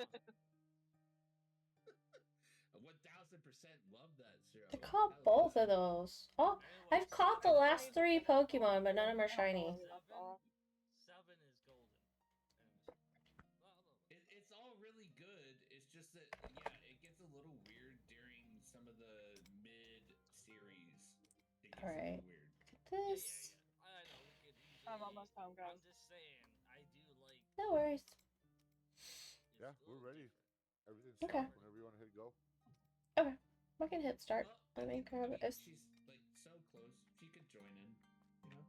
1,000% love that show. I caught both of those. Oh, I've caught the last 3 Pokemon, but none of them are shiny. 7 is golden. It's all really good. It's just that, yeah, it gets a little weird during some of the mid-series. It gets a Alright. little weird. This. I know we could easily. I'm almost home, guys. I'm just saying, I do like. No worries. Yeah, we're ready. Everything's Okay. set whenever you want to hit go. Okay. I can hit start. Let me grab it. She's like so close. She could join in, you know?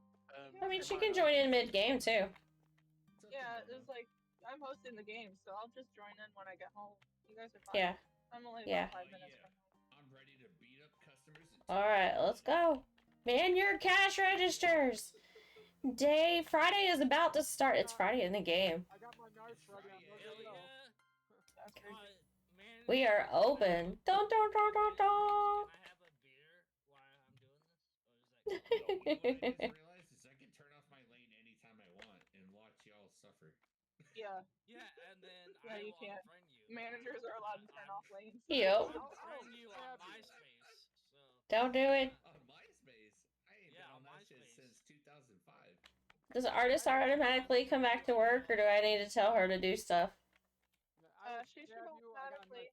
I mean, she can join in mid-game too. Yeah, it's like I'm hosting the game, so I'll just join in when I get home. You guys are fine. Yeah. I'm only Yeah. about 5 minutes from home. I'm ready to beat up customers. Alright, let's go. Man, your cash registers. Friday is about to start. It's Friday in the game. I got my knife ready. I'm ready to go. That's crazy. We are open. Dun, dun, dun, dun, dun. Can I have a beer while I'm doing this? Or is that No, what I just realized is I can turn off my lane anytime I want and watch y'all suffer. Yeah. Yeah, and then Yeah, I you will can't. unfriend you. Managers are allowed to turn off lanes. Yep. I'll unfriend you on MySpace. So. Don't do it. On MySpace? I ain't been on that shit since 2005. Does the artist automatically come back to work, or do I need to tell her to do stuff? She should automatically.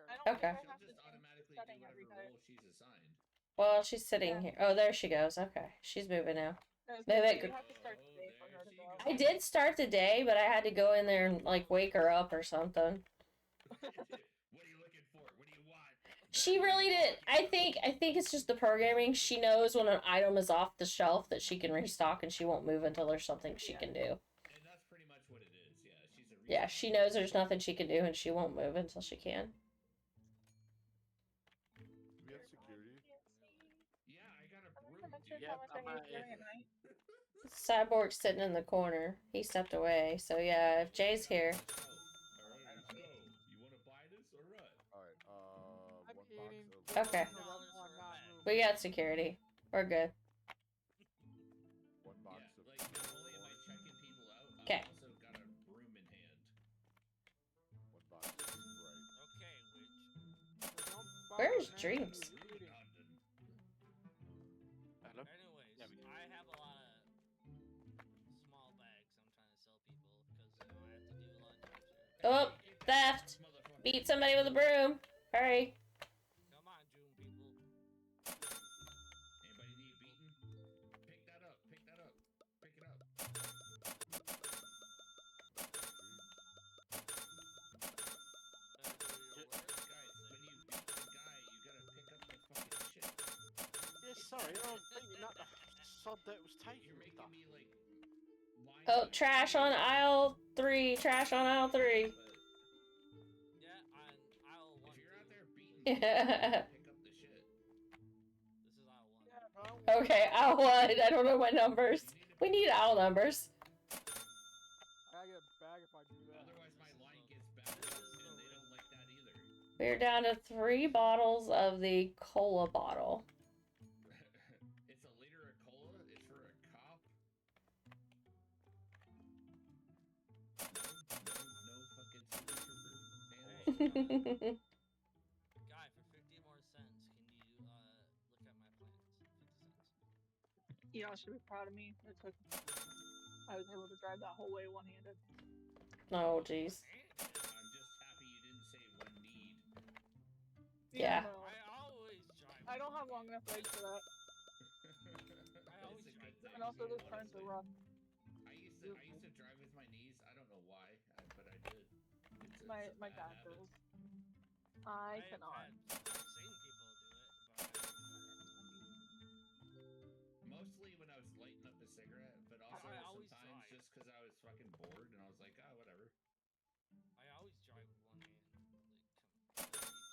I don't Okay. think I have to She'll just automatically setting do every whatever day. role she's assigned. Well, she's sitting here. Oh, there she goes. Okay. She's moving now. You Move it. have to start the day for her to go. I did start the day, but I had to go in there and, like, wake her up or something. What are you looking for? What do you want? She really did. I think it's just the programming. She knows when an item is off the shelf that she can restock, and she won't move until there's something she can do. And that's pretty much what it is. Yeah, she's a Yeah, she knows there's nothing she can do, and she won't move until she can. We have security. Yeah, I got a broom, Cyborg's sitting in the corner. He stepped away. So yeah, if Jay's here. Alright, let's go. You want to buy this or what? Alright, I'm one eating. box of... Okay. We got security. We're good. One box of... Like, not only am I checking people out, Okay. I've also got a broom in hand. One box of Sprite. Okay, Where's Dreams? Hello? Anyways, There we go. I have a lot of small bags I'm trying to sell people because I have to do a lot of jobs here. Oh, theft! Beat somebody with a broom. Hurry. Come on, June people. Anybody need beaten? Pick that up. Pick that up. Pick it up. Guys, when you beat the guy, you gotta pick up the fucking shit. Yeah, sorry, I'm thinking that sod that was taking You're stuff. making me like. Oh, trash on aisle 3. Trash on aisle 3. Yeah, on aisle 1. If you're out there beating people, pick up the shit. This is aisle 1. Yeah, bro. Okay, aisle 1. I don't know my numbers. We need aisle numbers. I get a bag if I do that. Otherwise, my line gets backed up, and they don't like that either. We're down to 3 bottles of the cola bottle. It's a liter of cola. It's for a cop. No fucking super trooper fans. Guy, for 50 more cents, can you look at my plans? 50 cents. Y'all should be proud of me. It took. I was able to drive that whole way one-handed. Oh, jeez. I'm just happy you didn't say one need. Yeah. No, I always drive. I don't have long enough legs for that. I always drive. And also, those turns are rough. I used to drive with my knees. I don't know why, but I did. It's My a bad dad habit. does. I cannot. I've seen people do it, but Mostly when I was lighting up a cigarette, but also I always sometimes drive. just because I was fucking bored and I was like, ah, whatever. I always drive with one hand.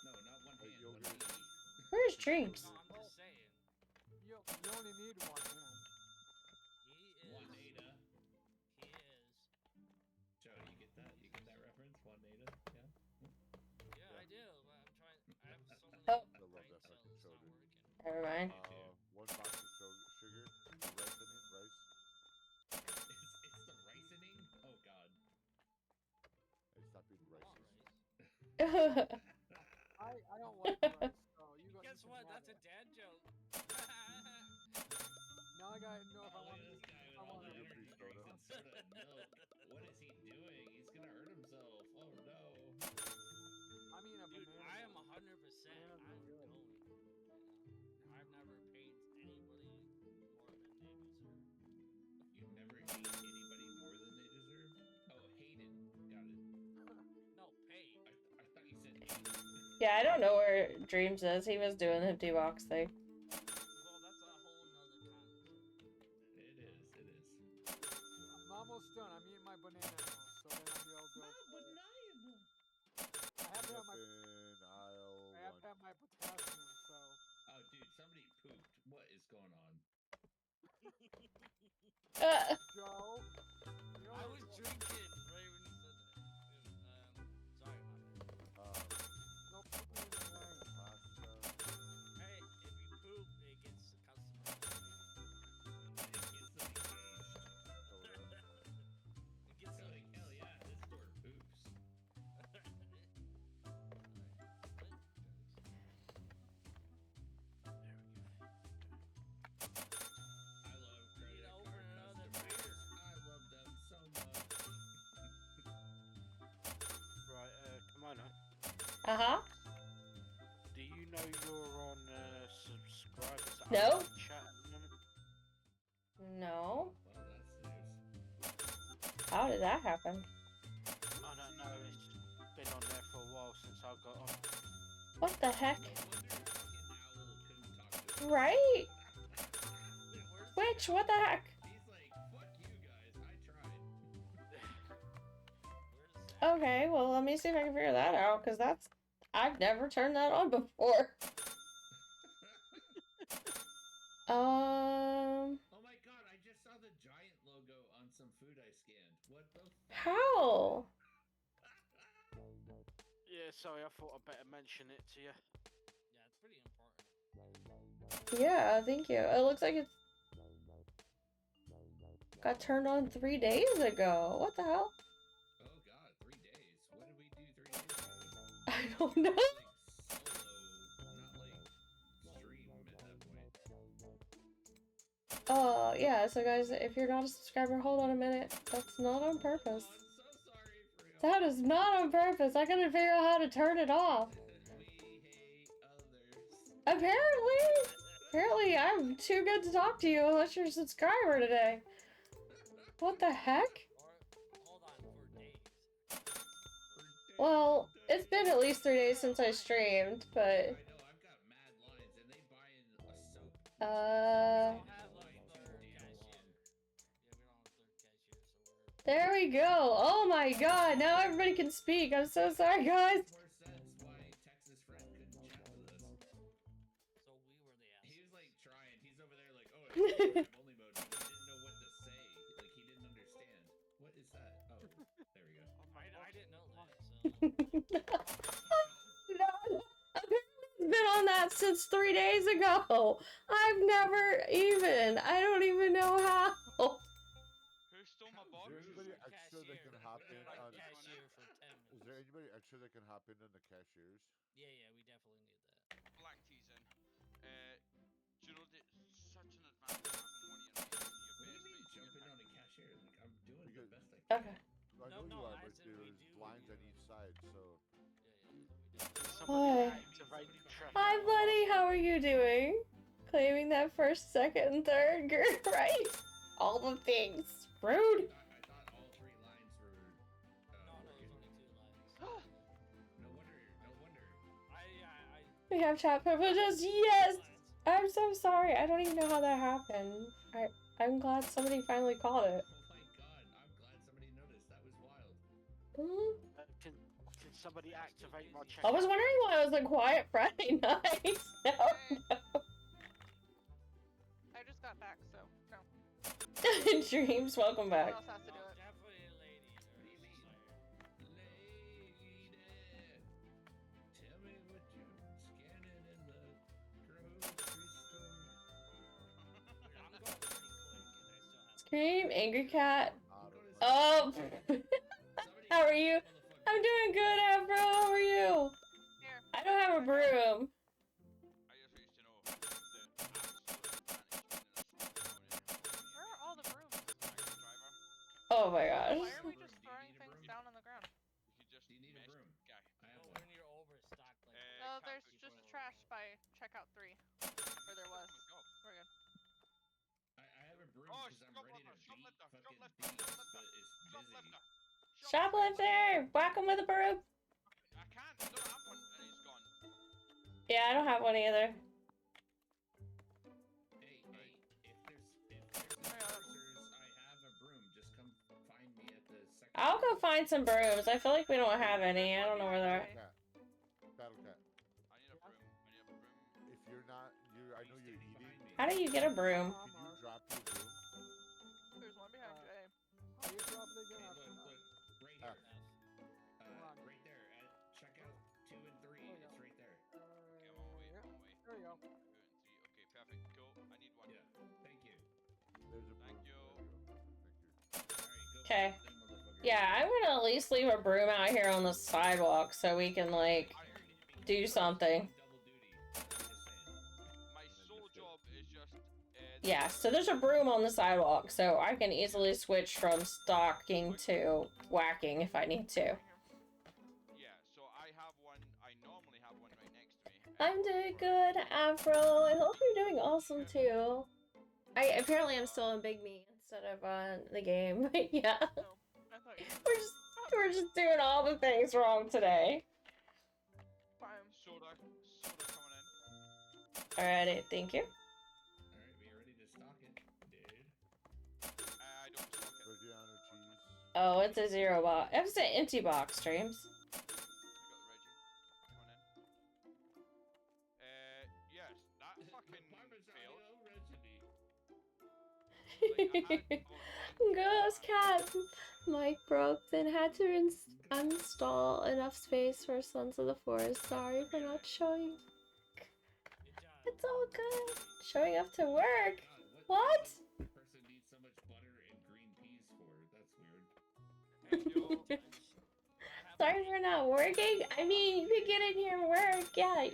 No, not one hand, you'll one get- knee. Where's Dreams? No, I'm just saying. You only need one hand. He is. Juanita. He is. Joe, you get that? You get that reference? Juanita? Yeah? Yeah, I do, but I'm trying. I have so many Oh. I love that brain fucking cells show, not dude. working. Never mind. One box of sugar, rice, rice. It's the ricening? Oh, God. Hey, stop being I want racist. rice. I don't like rice, so you got. Guess you can what? have That's a it. dad joke. Now I gotta know if I Oh, want look at this to. guy with I all want the to. energy drinks and soda and milk. What is he doing? He's gonna hurt himself. Oh, no. I mean a Dude, banana. I am 100%. Bananas I'm are good. going. I've never paid anybody more than they deserve. You've never hate anybody more than they deserve? Oh, hated. Got it. No, paid. I thought you said hate. Yeah, I don't know where Dreams is. He was doing the empty box thing. Well, that's a whole nother concept. It is. I'm almost done. I'm eating my banana now, so then I'll be able to. Banana. I have to have my. In aisle I have to one. have my potassium, so. Oh, dude, somebody pooped. What is going on? Joe. You know I what- was drinking right when you said that. Sorry, Mom. No, put me in the bag. Pasta. Hey, if you poop, it gets the customer. It gets them engaged. Soda. It gets They're them. like, hell yeah, this store poops. I love credit to card open another customers. beer. I love them so much. Right, Kimono, Uh-huh. do you know you're on subscribers No. only chat at the moment? No. Well, that's news. How did that happen? I don't know, it's been on there for a while since I got on. What the heck? No wonder fucking Owl couldn't talk to us. Right? Where's Which? What the heck? He's like, fuck you guys, I tried. Where's Zach? Okay, well, let me see if I can figure that out, because that's... I've never turned that on before. Oh my god, I just saw the giant logo on some food I scanned. What the How? Yeah, sorry, I thought I'd better mention it to you. Yeah, it's pretty important. Yeah, thank you. It looks like it's got turned on 3 days ago. What the hell? Oh god, 3 days. What did we do 3 days ago? I don't know. Like solo, not Yeah, so guys, if you're not a subscriber, hold on a minute. That's not on purpose. I'm so sorry for y'all. That is not on purpose. I couldn't figure out how to turn it off. We hate others. Apparently I'm too good to talk to you unless you're a subscriber today. What the heck? Hold on, for days. Well, it's been at least 3 days since I streamed, but... I know, I've got mad lines, and they buy in a soap. We don't have a third cashier. Yeah, we don't have a third cashier, so we're... There we go. Oh my god, now everybody can speak. I'm so sorry, guys. More sense why Texas friend couldn't chat with us. So we were the assholes. He was like trying. He's over there like, oh, it's only mode. But he didn't know what to say. Like he didn't understand. What is that? Oh, there we go. I didn't know that, so... No, I've been on that since 3 days ago. I've never even. I don't even know how. Who stole my box? Is there anybody extra that can hop in on? Cashier for 10 minutes. Is there anybody extra that can hop in on the cashiers? Yeah, we definitely need that. Black tea's in. Do you know that such an advantage having one of your What do you best mean mates jumping here? on a cashier? Like I'm doing the best I can. Okay. I know No, you are, I but said we there's do lines need on each side, so. Somebody Hi. activate the trap. Hi, buddy. How are you doing? Claiming that first, second, and third, girl, right? All the things. Rude. I thought all 3 lines were. No, working. there's only 2 lines. No wonder. We have chat privileges. Yes. I'm so sorry. I don't even know how that happened. I'm glad somebody finally caught it. Oh my god, I'm glad somebody noticed. That was wild. Hmm? Can somebody activate my check? I was wondering why it was a quiet Friday night. No. I just got back, so no. Dreams, welcome Someone back. else has to do it. Definitely a lady. What do you mean? Lady, tell me what you're scanning in the grocery store. I'm going pretty quick, and I still have... Scream, angry cat. Out of Oh. How are you? I'm doing good, Afro. How are you? Here. I don't have a broom. I just used to know the absolute advantage Where are all the brooms? driver. Oh my gosh. Why are we just throwing things down on the ground? You could just Do you need a mesh broom? guy. I have Well, one. when you're overstocked like No, Cat there's food. just trash by checkout 3. Or there was. Oh my god. We're good. I have a broom Oh, because I'm ready to beat fucking beats, but it's busy. Shoplifter! Whack him with a broom. I can't. I don't have one, and he's gone. Yeah, I don't have one either. Hey, if there's enforcers, I have a broom. Just come find me at the second. I'll go find some brooms. I feel like we don't have any. I don't know where they're at. Cat. Battle cat. I need a broom. I need a broom. If you're not, I know you're eating. How do you get a broom? Can you drop your broom? There's one behind you, eh? How you drop it again? Hey, look, right here. Right there at checkout 2 and 3. It's right there. Okay, I'm on my way. I'm on my way. There you go. 2 and 3. Okay, perfect. Cool. I need one. Yeah. Thank you. There's a broom. Thank you. There you go. Thank you. All right, go. Okay. find them motherfuckers. Yeah, I'm gonna at least leave a broom out here on the sidewalk so we can, like, do something. Double duty. I'm just saying. My sole job is just. Yeah, so there's a broom on the sidewalk, so I can easily switch from stalking to whacking if I need to. Yeah, so I have one. I normally have one right next to me. I'm doing good, Afro. I hope you're doing awesome too. Apparently I'm still in Big Me instead of the game. But yeah, No. I thought you we're just doing all the things wrong today. Fine. Soda coming in. Alrighty, thank you. All right, we ready to stock it, dude? I don't stock it. Reggiano cheese. Oh, it's a 0 box. It's an empty box, streams. I got the Reggie. Coming in. Yes, that fucking failed. Ghost cat. Mic broke, then had to uninstall enough space for Sons of the Forest. Sorry for not showing. It's all good. Showing up to work. What? Person needs so much butter and green peas for. That's weird. Sorry for not working. I mean, you could get in here and work. Yeah.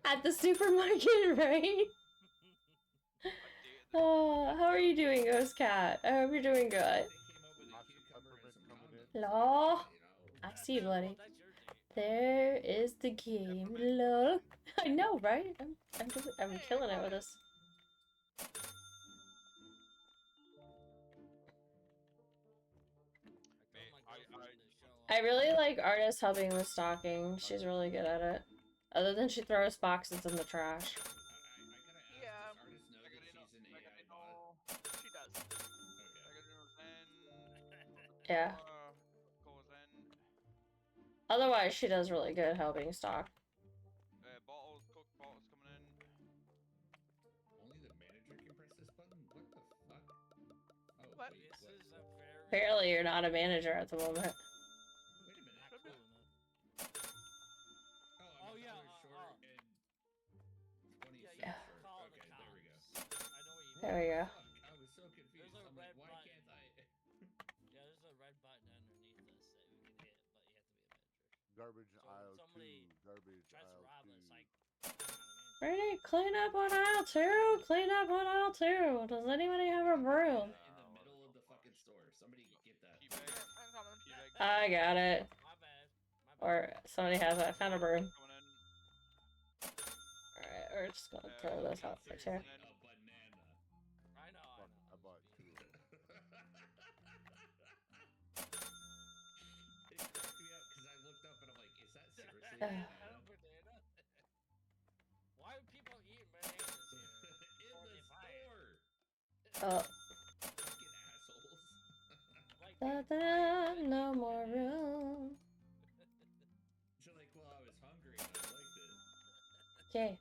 At the supermarket, right? How are you doing, Ghost Cat? I hope you're doing good. Law. I see you, buddy. There is the game. Look. I know, right? I'm killing it with this. I really like Artist helping with stocking. She's really good at it. Other than she throws boxes in the trash. Yeah. She does. Yeah. Otherwise, she does really good helping stock. Bottles, Coke bottles coming in. Only the manager can press this button? What the fuck? Oh, what? wait, this is a very... Apparently, you're not a manager at the moment. Wait a minute. Not cool enough. Oh, yeah. Short and 20 yeah, cents you short. call Okay, the there we go. I know what you mean. There we go. Fuck, I was so confused. There's a I'm red like, why button. can't I? Yeah, there's a red button underneath this that we can hit, but you have to be a manager. Garbage So aisle somebody 2. Garbage tries to aisle rob 2. us, like, I'm not a manager. Ready? Clean up on aisle 2. Clean up on aisle 2. Does anybody have a broom? In the middle of the fucking store. Somebody get that. I'm coming. I got it. My bad. Or somebody has it. I found a broom. Alright, we're just gonna throw this out for two. A banana. I know, I know. I bought 2 of them. It cracked me up because I looked up and I'm like, is that seriously a banana? Banana? Why do people eat bananas here? In the store! Oh. Fucking assholes. Da-da, no more room. So like, well, I was hungry and I liked it. Okay.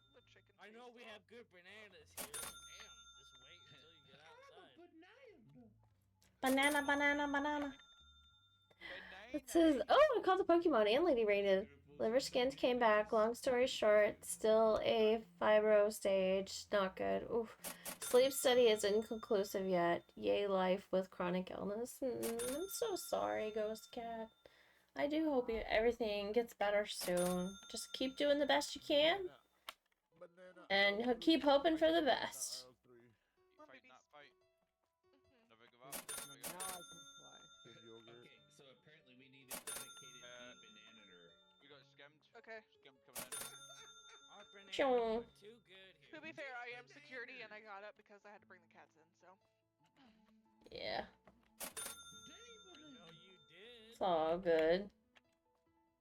I know we have good bananas here. Damn, just wait until you get outside. Banana, banana, banana. It says, oh, I called the Pokemon and Lady Rated. Liver skins came back. Long story short, still a fibro stage. Not good. Oof. Sleep study is inconclusive yet. Yay life with chronic illness. I'm so sorry, Ghost Cat. I do hope everything gets better soon. Just keep doing the best you can. And keep hoping for the best. Fight that fight. Never give up. Now I can fly. Okay, so apparently we need a dedicated bananator. We got skimmed. Okay. Skimmed coming in. Our bananas are too good here. To be fair, I am security and I got up because I had to bring the cats in, so. Yeah. I know you did. It's all good.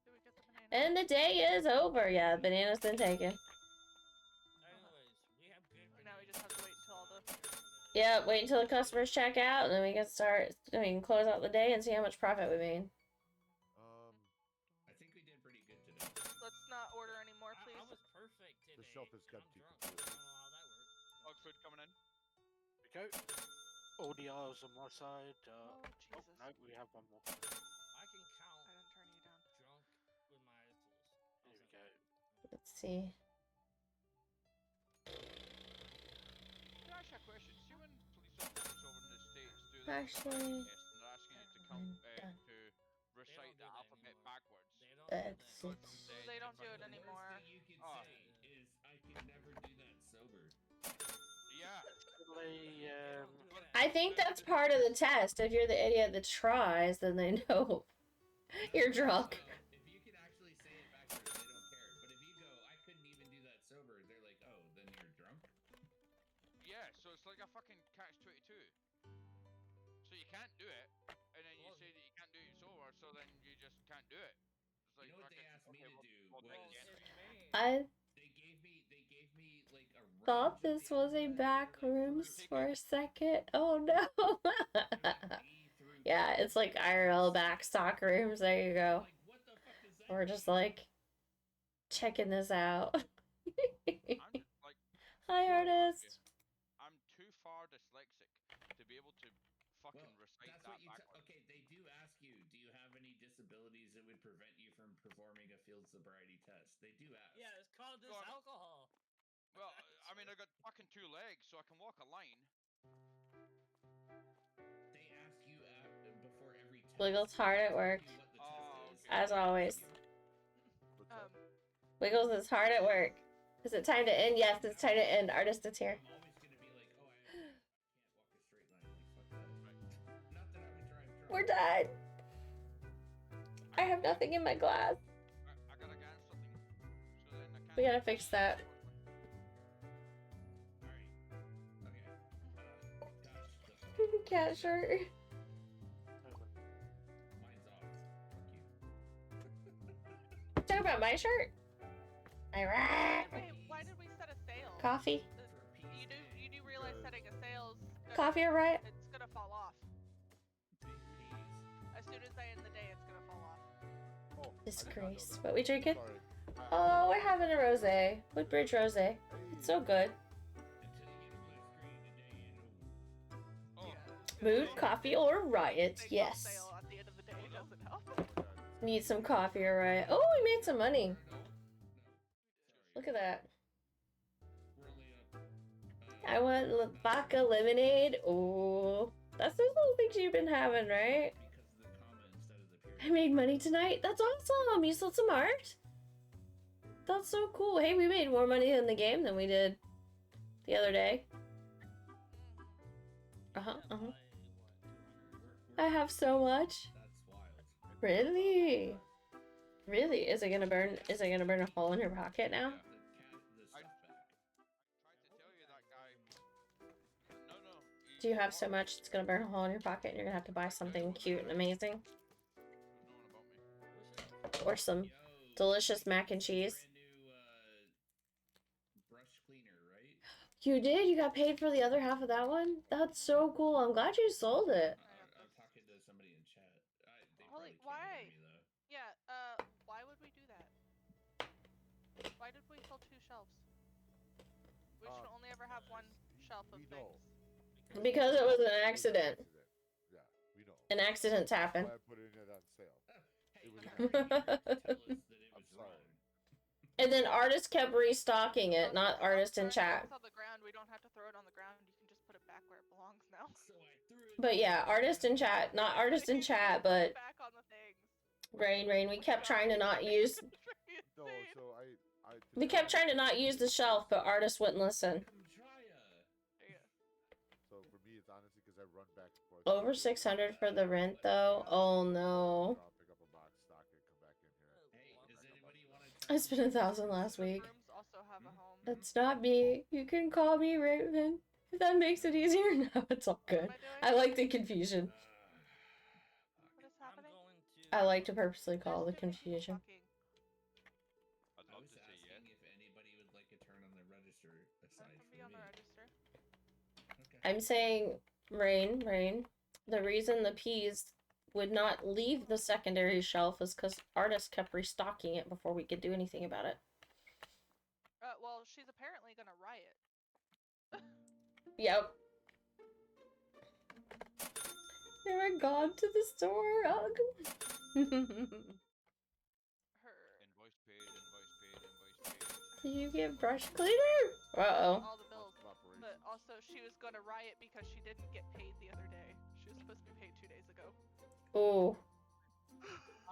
Did we get the banana? And the day is over. Yeah, the banana's been taken. Anyways, we have good bananas. Now we just have to wait until all the... Yeah, wait until the customers check out, and then we can start. We can close out the day and see how much profit we made. I think we did pretty good today. Let's not order any more, please. I was perfect today. The shelf is I'm empty. drunk. I don't know how that worked. Dog food coming in. There we go. All the aisles on my side. Oh, Jesus. No, we have one more. I can count I didn't turn you down. drunk with my eyes closed. There we go. Let's see. Can I ask you a question? See when police officers over in the States do that Actually, test and they're asking you to count, to recite the alphabet backwards. They don't do that. They don't do it anymore. You can Oh. say is I can never do that sober. Yeah. I think that's part of the test. If you're the idiot that tries, then they know you're drunk. If you can actually say it backwards, they don't care. But if you go, I couldn't even do that sober, they're like, oh, then you're drunk? Yeah, so it's like a fucking catch-22. So you can't do it, and then you say that you can't do it sober, so then you just can't do it. It's like, You know what they asked me to do was I they gave me like a thought this was a back rooms for a second. Oh no. Yeah, it's like IRL back stock rooms. There you go. We're just like checking this out. Hi, artist. I'm too far dyslexic to be able to fucking recite That's that what you backwards. okay, they do ask you, do you have any disabilities that would prevent you from performing a field sobriety test? They do ask. Yeah, it's called this alcohol. Well, I mean, I got fucking 2 legs, so I can walk a line. They ask you before every test. Wiggles hard at work. Oh, okay. As always. Wiggles is hard at work. Is it time to end? Yes, it's time to end. Artist, it's here. I'm always gonna be like, oh, I can't walk a straight line. Like, fuck that. Not that I would drive drunk. We're done. I have nothing in my glass. I gotta get something. So then I can't. We gotta fix that. Okay. Cat shirt. Mine's off. Talk about my shirt. Alright. Why did we set a sale? Coffee. You do realize setting a sale's Coffee, alright? It's gonna fall off. As soon as I end the day, it's gonna fall off. Disgrace. What we drinking? Oh, we're having a rosé. Woodbridge rosé. It's so good. Mood, coffee, or riot? Yes. At the end of the day, doesn't help. Need some coffee, alright? Oh, we made some money. Look at that. I want vodka lemonade. Oh, that's those little things you've been having, right? I made money tonight. That's awesome. You sold some art? That's so cool. Hey, we made more money in the game than we did the other day. I have so much. Really? Really? Is it gonna burn? Is it gonna burn a hole in your pocket now? Do you have so much it's gonna burn a hole in your pocket and you're gonna have to buy something cute and amazing? Or some delicious mac and cheese? Brush cleaner, right? You did? You got paid for the other half of that one? That's so cool. I'm glad you sold it. I'm talking to somebody in chat. They Holy, probably why? can't hear me though. Yeah, why would we do that? Why did we fill 2 shelves? We should only ever have 1 shelf of things. Because it was an accident. Yeah, we know. And accidents happen. That's why I put it on sale. It was I'm sorry. And then artists kept restocking it, not artist in chat. It's on the ground. We don't have to throw it on the ground. You can just put it back where it belongs now. But yeah, artist in chat, not artist in chat, but back on the things. Rain, we kept trying to not use. No, so We kept trying to not use the shelf, but artists wouldn't listen. So for me, it's honestly because I run back and forth. Over 600 for the rent, though. Oh no. I'll pick up a box, stock it, come back in here. Hey, does anybody want to? I spent 1,000 last week. Brooms also have a home. That's not me. You can call me Raven. If that makes it easier, no, it's all good. I like the confusion. What is happening? I like to purposely call the confusion. I was asking if anybody would like a turn on the register aside from me. On the register. I'm saying, Rain, the reason the peas would not leave the secondary shelf is because artists kept restocking it before we could do anything about it. Well, she's apparently gonna riot. Yep. Never gone to the store. Ugh. Invoice paid. Did you get brush cleaner? Uh-oh. All the bills. But also, she was gonna riot because she didn't get paid the other day. She was supposed to be paid 2 days ago. Oh.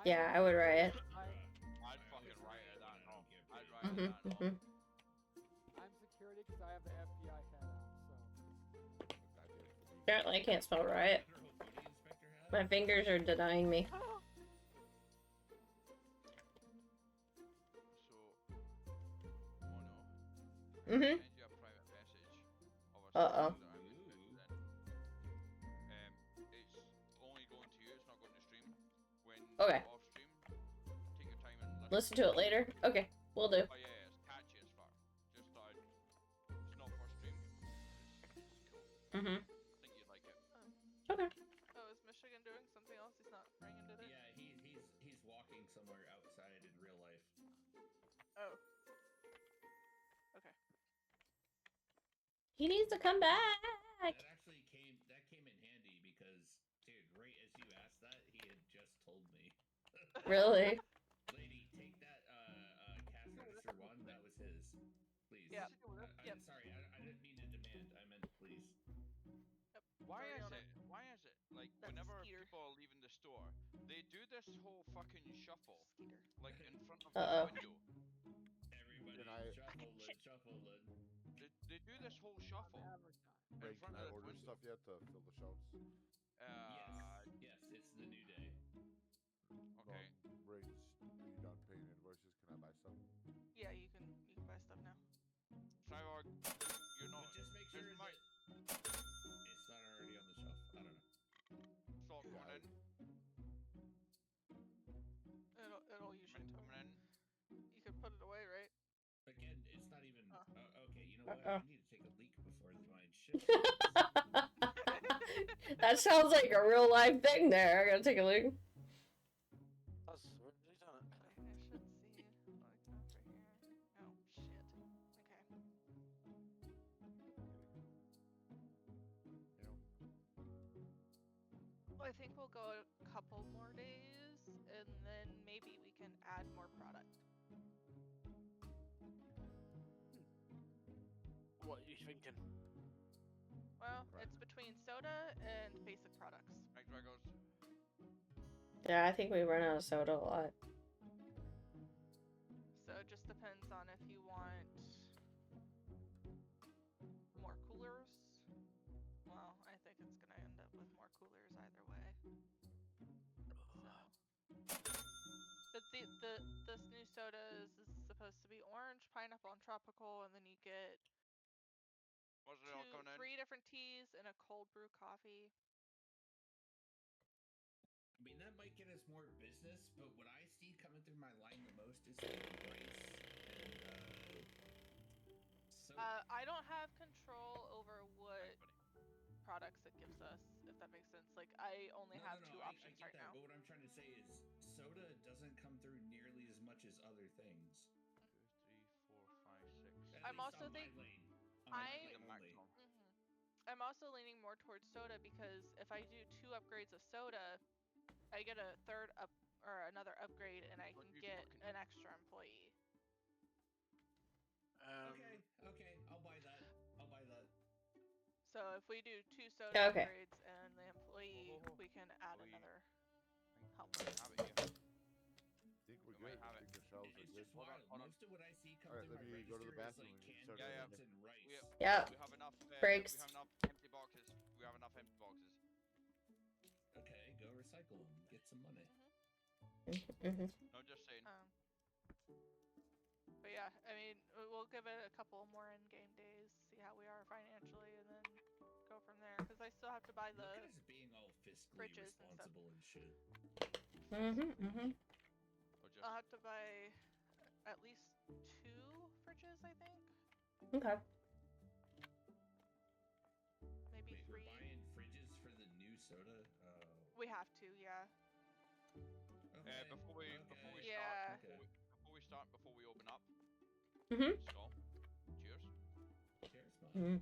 Yeah, I would riot. I'd fucking riot at that. No, I'd riot at that. I'm security because I have the FBI hat on, so. Apparently I can't spell riot. My fingers are denying me. Mm-hmm. Uh-oh. It's only going to you, it's not going to stream. When Okay. off stream, take your time and Listen to it later? Okay, will do. Oh yeah, it's catchy as fuck. Just it's not for stream. It's cool. Mm-hmm. I think you'd like it. Okay. Oh, is Michigan doing something else? He's not ringing, did it? Yeah, he's walking somewhere outside in real life. Oh. Okay. He needs to come back. That came in handy because, dude, right as you asked that, he had just told me. Really? Lady, take that cash register one. That was his. Please. Yeah. I'm sorry. I didn't mean to demand. I meant please. Yep. Why is it? Like, That's whenever Skeeter. people are leaving the store, they do this whole fucking shuffle, Skeeter. like in front of Uh-oh. the window. Everybody's shuffle. Let's shuffle, Lud. They do this whole shuffle in Ray, front can I of the order window. stuff yet to fill the shelves? Yes, it's the new day. Okay. Ray, are you done paying invoices? Can I buy stuff? Yeah, you can buy stuff now. Cyborg, you're not. But just make sure that it's not already on the shelf. I don't know. Stop coming in. It'll usually Coming in. You can put it away, right? Again, it's not even. Okay, you know what? Uh-oh. I need to take a leak before mine ships. That sounds like a real life thing there. I gotta take a look. That's really done it. I should see what I got for here. Oh shit. Okay. I think we'll go a couple more days, and then maybe we can add more product. What are you thinking? Well, it's between soda and basic products. Right, Dragos. Yeah, I think we run out of soda a lot. So it just depends on if you want more coolers. Well, I think it's gonna end up with more coolers either way. So, but this new soda is supposed to be orange, pineapple, and tropical, and then you get What's it all coming in? 3 different teas and a cold brew coffee. I mean, that might get us more business, but what I see coming through my line the most is like rice and I don't have control over what products it gives us, if that makes sense. Like, I only have 2 options I get right that, now. but what I'm trying to say is soda doesn't come through nearly as much as other things. 2, 3, 4, 5, 6. I'm also thinking. I'm also leaning more towards soda because if I do 2 upgrades of soda, I get a third up or another upgrade, and I can get an extra employee. Okay, I'll buy that. So if we do 2 soda Okay. upgrades and the employee, we can add another helper. Have it here. I think we're good. I think the shelves are It's good. just wild. Most of what I see come Alright, through let my me go to the register bathroom is like and canned start goods and rice. Yep. We have enough. Breaks. We have enough empty boxes. We have enough empty boxes. Okay, go recycle them. Get some money. No, just saying. But yeah, I mean, we'll give it a couple more in-game days, see how we are financially, and then go from there. Because I still have to buy the Look at us being all fiscally fridges and stuff. responsible and shit. I'll have to buy at least 2 fridges, I think. Okay. Maybe Wait, 3. we're buying fridges for the new soda? We have to, yeah. Okay. Before we start, before we open up. Stop. Cheers. Cheers, man.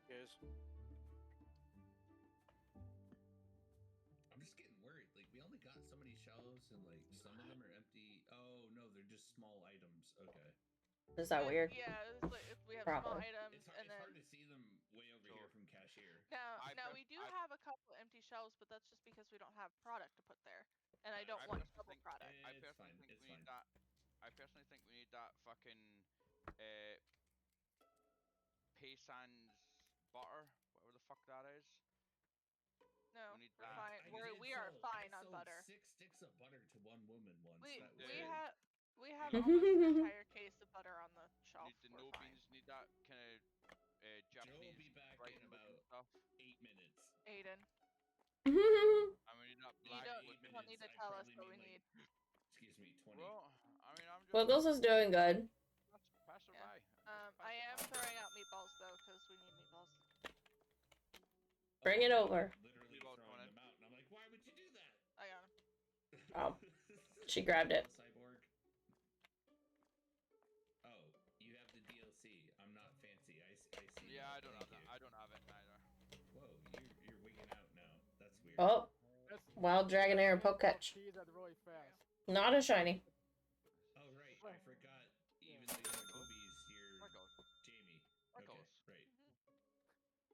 Cheers. I'm just getting worried. Like, we only got so many shelves, and like some of them are empty. Oh no, they're just small items. Okay. Is that weird? Yeah, it's like if we have Proper. small items, It's hard to see them way over here from cashier. Now we do have a couple empty shelves, but that's just because we don't have product to put there, and I don't want double product. I personally think we need that. I personally think we need that fucking Paysans butter, whatever the fuck that is. No, we need we're that. fine. We are fine on butter. 6 sticks of butter to one woman once. We we have almost an entire case of butter on the shelf. Need the no beans. Need that kind of Japanese. Joe will be back in about 8 minutes. Aiden. I mean, that black. You don't need to tell us what we need. Excuse me, 20. Well, I mean, I'm just. Wiggles is doing good. Pass her by. I am throwing out meatballs though, because we need meatballs. Bring it over. Literally throwing them out, and I'm like, why would you do that? I got him. Oh, she grabbed it. Cyborg. Oh, you have the DLC. I'm not fancy. I see. Yeah, I don't have that. I don't have it either. Whoa, you're wigging out now. That's weird. Oh, wild dragon air poke catch. Really fast. Not a shiny. Oh right, I forgot. Even the Kobe's here. Jamie. Wiggles. Okay, right.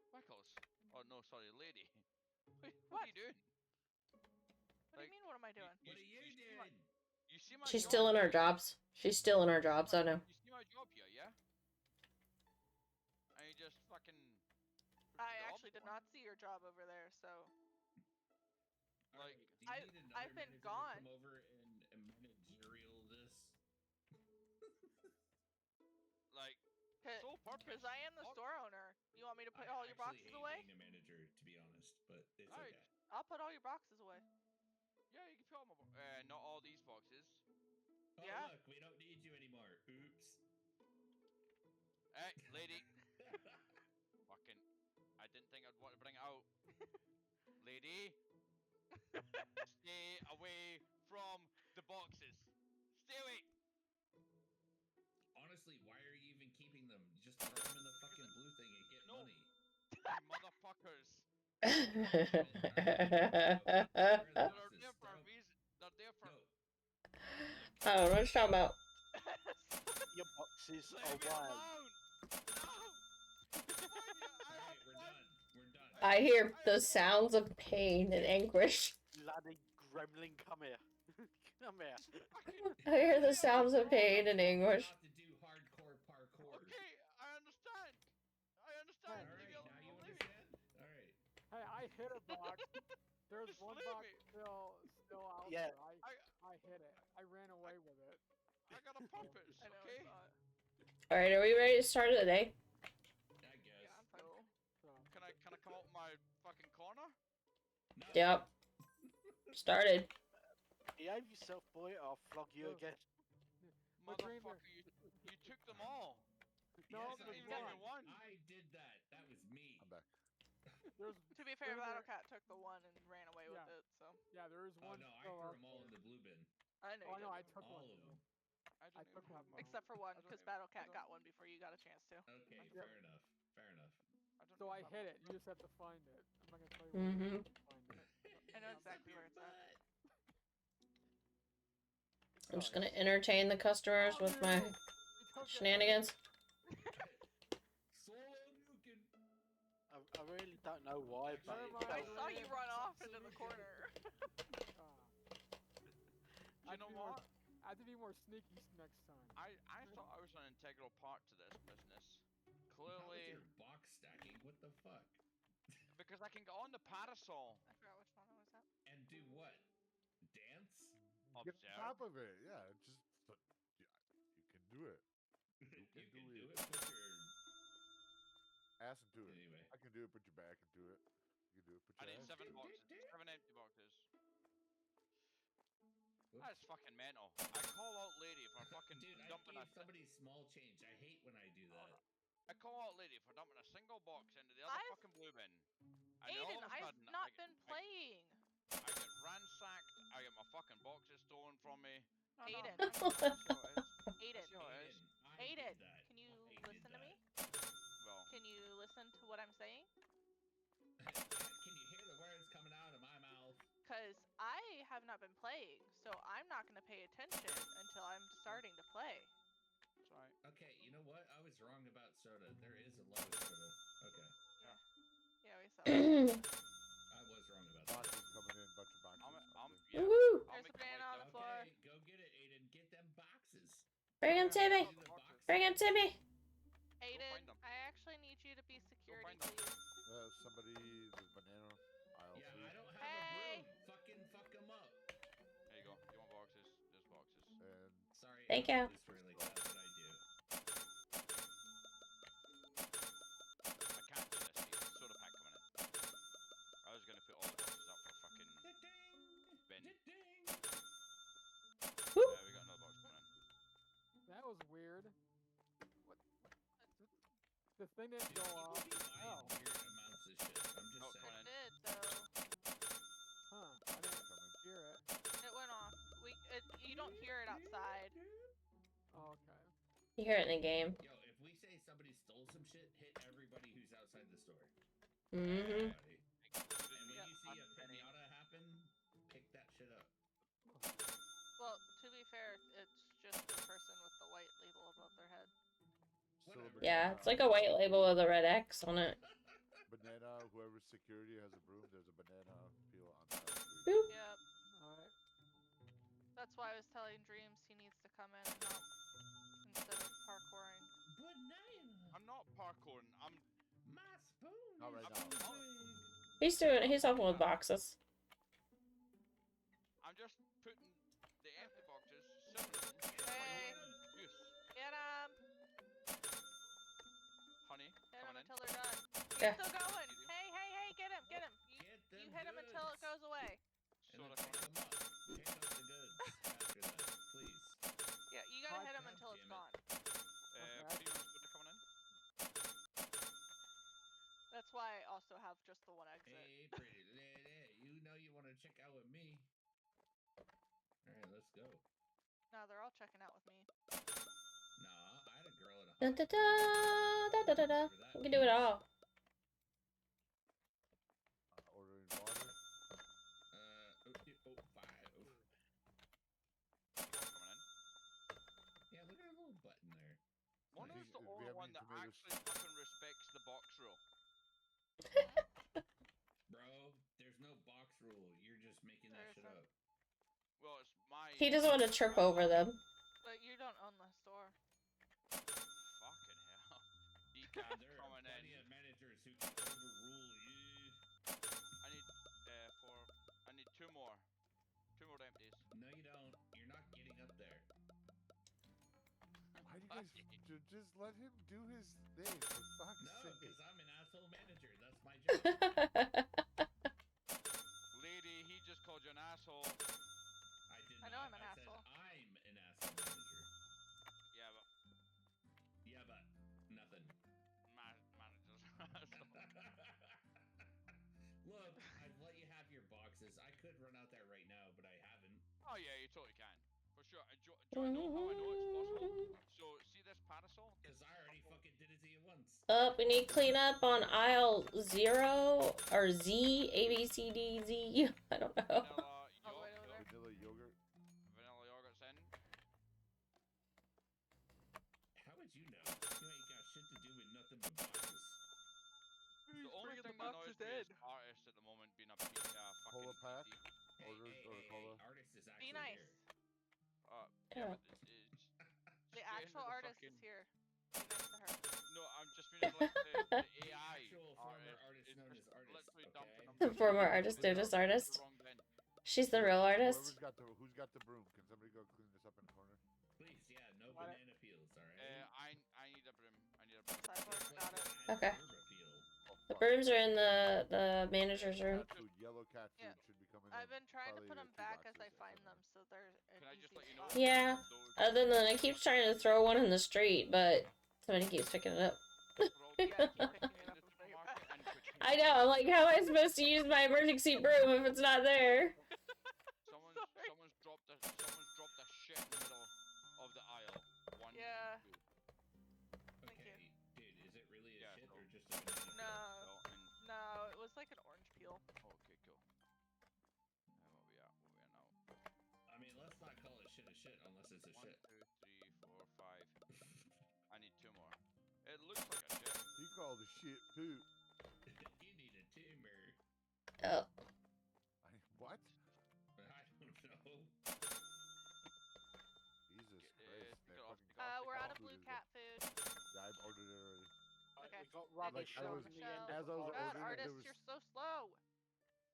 Wiggles. Oh no, sorry, lady. What? What are you doing? What do you mean? What am I doing? What are you doing? You see my She's job? still in her jobs. She's still in her jobs. I know. You see my actually did not see your job over there, so. Like, do you need another I've been manager gone. to come over and managerial this? Like, sole purpose. Because I am the store owner. You want me to put all your boxes hate away? being a manager, to be honest, but it's okay. I'll put all your boxes away. Yeah, you can put all my not all these boxes. Oh, yeah. Look, we don't need you anymore. Oops. Hey, lady. Fucking, I didn't think I'd want to bring it out. Lady. Stay away from the boxes. Stay away. Honestly, why are you even keeping them? Just throw them in the fucking blue thing and get money. Motherfuckers. They're there for a reason. They're there for... I don't know what you're talking about. Your boxes Leave me away. alone. No. Alright, we're done. We're done. I hear the sounds of pain and anguish. Bloody gremlin, come here. Come here. I hear the sounds of pain and anguish. Not to do hardcore parkour. Okay, I understand. Alright, now you understand? Alright. Hey, I hit a box. There's Just one leave box me. still out Yeah. there. I hit it. I ran away with it. I got a purpose, okay? Alright, are we ready to start the day? I guess. Yeah, I'm fine. Can I come out my fucking corner? No. Yep. Started. Behave yourself, boy, or I'll flog you again. Motherfucker, you took them all. Yes, I didn't give me one. I did that. That was me. I'm back. To be fair, BattleCat took the one and ran away with it, so. Yeah, there is one. Oh no, I still threw out them all in there. the blue bin. I know Oh you no, did. I took All one. of them. I took one. Except for one, because BattleCat got one before you got a chance to. Okay, fair enough. Fair enough. So I hit it. You just have to find it. I'm not gonna tell you where to find it. I know exactly where it's at. I'm just gonna entertain the customers with my shenanigans. Solo nuking. I really don't know why, but I saw you run off into the corner. You know what? I have to be more sneaky next time. I thought I was an integral part to this business. Clearly. You're box stacking. What the fuck? Because I can go on the parasol. I forgot which one was that. And do what? Dance? Get on top of it. Yeah, just yeah, you can do it. You can do it. Put your ass into it. Anyway. I can do it. Put your back into it. You can do it. Put your I need ass 7 into boxes. it. 7 empty boxes. That's fucking mental. I call out lady for fucking dumping I gave somebody small change. I hate when I do that. I call out lady for dumping a single box into the other fucking blue bin. And Aiden, all of a I've sudden, not been playing. I get ransacked. I get my fucking boxes stolen from me. Aiden. Aiden, can you listen to me? Well, can you listen to what I'm saying? Can you hear the words coming out of my mouth? Because I have not been playing, so I'm not going to pay attention until I'm starting to play. Sorry. Okay, you know what? I was wrong about soda. There is a low soda. Okay. Yeah, we saw I was wrong about that. Boxes coming in, bunch of boxes. Woohoo! There's a banana on the floor. Okay, go get it, Aiden. Get them boxes. Bring him to me. Bring him to me. Aiden, I actually need you to be security, please. Somebody, the banana aisle. Yeah, please. I don't have a broom. Fucking fuck them up. There you go. You want boxes? There's boxes. And sorry. Thank you. Like that's what I do. I can't do this. It's a soda pack coming in. I was gonna put all the boxes up for fucking bin. Yeah, we got another box coming in. That was weird. What? The thing didn't go off. Oh. Weird amounts of shit. I'm just saying. It did, though. Huh. I didn't hear it. It went off. You don't hear it outside. Oh, okay. You hear it in the game. Yo, if we say somebody stole some shit, hit everybody who's outside the store. Mm-hmm. And when you see a pinata happen, pick that shit up. Well, to be fair, it's just the person with the white label above their head. Yeah, it's like a white label with a red X on it. Banana, whoever's security has a broom, there's a banana peel on that. Boop. Yep. Alright. That's why I was telling Dreams he needs to come in and help instead of parkouring. Banana. I'm not parkouring. I'm my spoon. Not right I'm now. He's helping with boxes. I'm just putting the empty boxes, selling them. Hey, Use. get him! Honey, Hit him coming in. until they're done. He's Yeah. still going. Hey, get him, get him. You hit him until it goes away. And then pick them up. Pick up the goods after that, please. Yeah, you gotta hit him until it's gone. Premium's good coming in. That's why I also have just the one exit. Hey, pretty lady, you know you want to check out with me. Alright, let's go. No, they're all checking out with me. Nah, I had a girl at a Da, da, da, da, da, da. You can do it all. Ordering water. Five. Coming in. Yeah, look at that little button there. Mono's the only one that actually fucking respects the box rule. Bro, there's no box rule. You're just making that shit up. Well, it's my... He doesn't want to trip over them. But you don't own the store. Fucking hell. Decaf There are coming in. plenty of managers who can overrule you. I need I need two more. Two more empties. No, you don't. You're not getting up there. Why do you guys just let him do his thing? For fuck's No, sake. because I'm an asshole manager. That's my job. Lady, he just called you an asshole. I did I know not. I'm an asshole. Said I'm an asshole manager. Yeah, but nothing. Manager's asshole. Look, I've let you have your boxes. I could run out there right now, but I haven't. Oh yeah, you totally can. For sure. Do I know how I know it's possible? So, see this parasol? Because I already fucking did it to you once. We need cleanup on aisle 0 or Z, A, B, C, D, Z. I don't know. Vanilla yogurt. Vanilla yogurt's in. How would you know? You ain't got shit to do with nothing but boxes. The only thing that annoys me is artist at the moment being a fucking Cola pack. Hey, cola. artist is Be actually nice. here. Yeah, but it's The actual artist is here. Be nice to her. No, I'm just meaning like the AI Actual former artist known as artist. literally dumping them. The former artist, notice artist. Wrong bin. She's the real artist. Who's got the broom? Can somebody go clean this up in the corner? Please, yeah, no banana peels, alright? I need a broom. I need a broom. Cyborg got it. Okay. The brooms are in the manager's room. Cat food, yellow cat food should be coming in. I've been trying to put them back as I boxes. find them, so they're an Can I just let you easy know? spot. Yeah. Other than I keep trying to throw one in the street, but somebody keeps picking it up. You gotta keep picking it up and putting it back. I know. I'm like, how am I supposed to use my emergency broom if it's not there? Someone's dropped a shit in the middle of the aisle. One. Yeah. Two. Thank you. Dude, is it really a shit cool. or just a banana No. No, it was like an orange peel. Okay, cool. What we at now? I mean, let's not call it shit a shit unless it's a 1, shit. 2, 3, 4, 5. I need two more. It looks like a shit. He called the shit poop. You need a tumor. Oh. What? I don't know. Jesus Christ. We're out of blue cat food. Yeah, I've ordered it already. We Okay. got rubbish Like, I on was- the end as I was of the God, ordering it, artist, there was- you're so slow.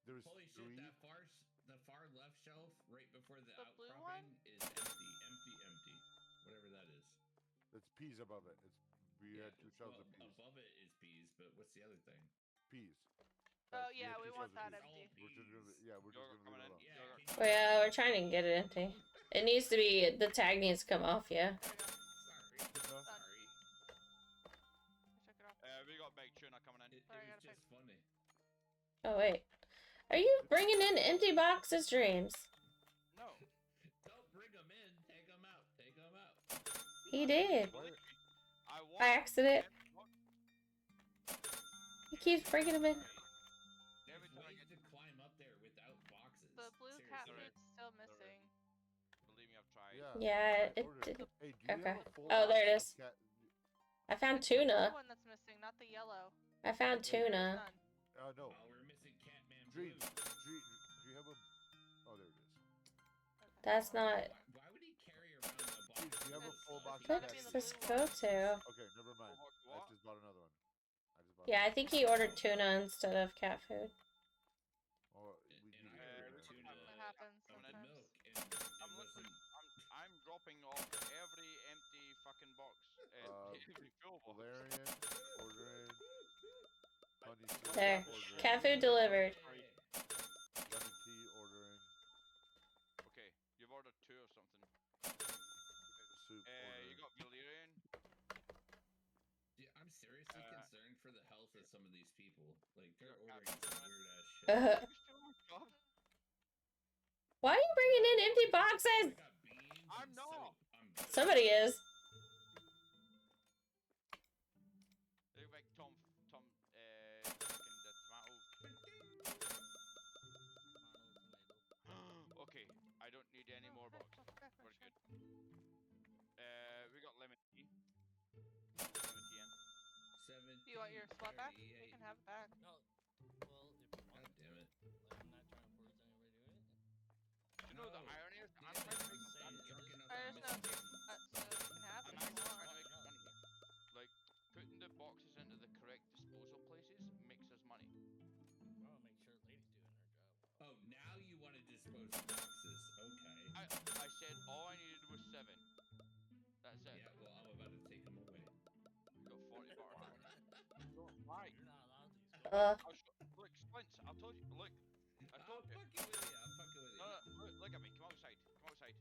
There was Holy three. shit, the far left shelf right before the blue outcropping one? is empty. Whatever that is. It's peas above it. We had two shelves of peas. Above it is peas, but what's the other thing? Peas. Oh We had yeah, two we shelves want of that peas. empty. We're just gonna, we're just gonna leave it alone. Yeah, Well, yeah, we're trying to get it empty. It needs to be, the tag needs to come off, yeah. Sorry. Check it off. We got big tuna coming in. It was just funny. Oh, wait. Are you bringing in empty boxes, Dreams? No. Don't bring them in. Take them out. Take them out. He did. I By accident. He keeps bringing them in. There's ways to climb up there without boxes. The blue cat Seriously. food's still missing. Believe me, I've tried. Yeah, I it ordered did. Hey, do you Okay. have a full Oh, there it box is. of cat- I found The tuna. blue one that's missing, not the yellow. I found tuna. None. No. Oh, we're missing Catman Dream, Blue. do you have a... Oh, there it is. That's not. Why would he carry around a box? Dream, do you have a full box of What cat does food? this go to? Okay, never mind. I just bought another one. Yeah, I think he ordered tuna instead of cat food. every empty fucking box. Every full box. Valerian ordering. Honey There. ordering. Cat food delivered. Lemon tea ordering. Okay, you've ordered 2 or something. Tomato soup You got Valerian. Dude, I'm seriously concerned for the health of some of these people. Like, they're ordering some weird ass shit. You still on job? Why are you bringing in empty boxes? I got beans. I'm not. Somebody is. Look like Tom, fucking the tomato. Okay, I don't need any more boxes. We're good. We got lemon tea. 17. Do you want your slot back? You can have it back. No. Well, if you want. God damn it. Like, I'm not trying to force anybody to do it. Do you know the irony is I'm trying to make I'm drunk enough. There's no so you can have I'm it if you actually want. trying to make money. Like, putting the boxes into the correct disposal places makes us money. I want to make sure Lady's doing her job. Oh, now you want to dispose of boxes. Okay. I said all I needed was 7. That's it. Yeah, well, I'm about to take them away. Got 40 bucks. Why? You're not allowed these. Look, Splints, I told you. Look, I told you. I'm fucking with you. I'm fucking with you. No, look at me. Come outside. Come outside.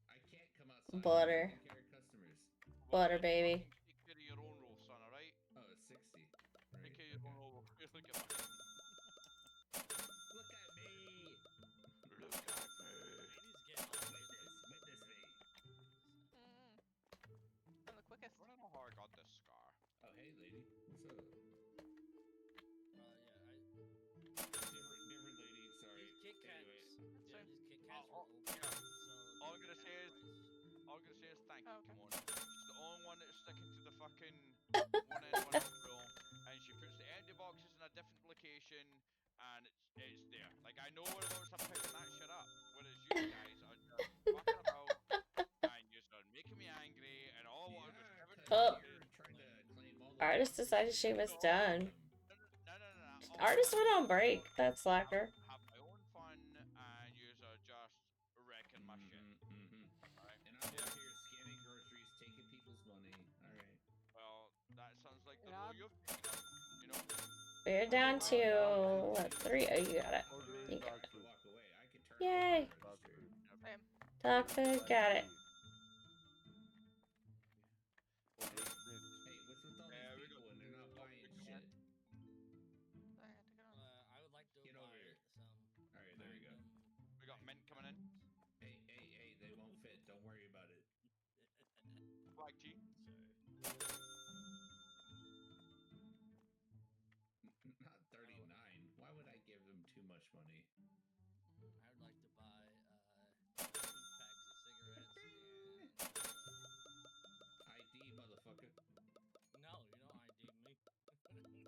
I can't come outside. Butter. I'm taking care of customers. Butter, baby. Take care of your own roll, son, alright? Oh, it's 60. Right. Take care of your own roll. Look at me. Look at me. Look at me. Ladies get all Witness me. I'm the quickest. I don't know how I got this scar. Oh, hey, lady. What's up? Different lady. Sorry. These Kit Kats. Anyway. Yeah, these Kit Kats were open. All I'm gonna say is, thank you, Kimona. She's the only one that's sticking to the fucking one in, one out rule, and she puts the empty boxes in a different location, and it's there. Like, I know where I'm picking that shit up, whereas you guys are just fucking about, and you're making me angry, and all I wanted was 7 Oh. You're trying to claim all the Artist decided she was done. No. Artist went on break. That slacker. Have my own fun, and you're just wrecking my shit. Alright. And I'm out here scanning groceries, taking people's money. Alright. Well, that sounds like the role you've taken up, you know? We're down to what, 3? Oh, you got it. You got it. Walk away. I can turn Yay. Same. Dog food, got it. Hey, what's with all these people and they're not buying shit? I would like to Get buy over here. some. Alright, there we go. We got mint coming in. Hey, they won't fit. Don't worry about it. Black tea. Not 39. Why would I give them too much money? I would like to buy 2 packs of cigarettes and. ID, motherfucker. No, you don't ID me.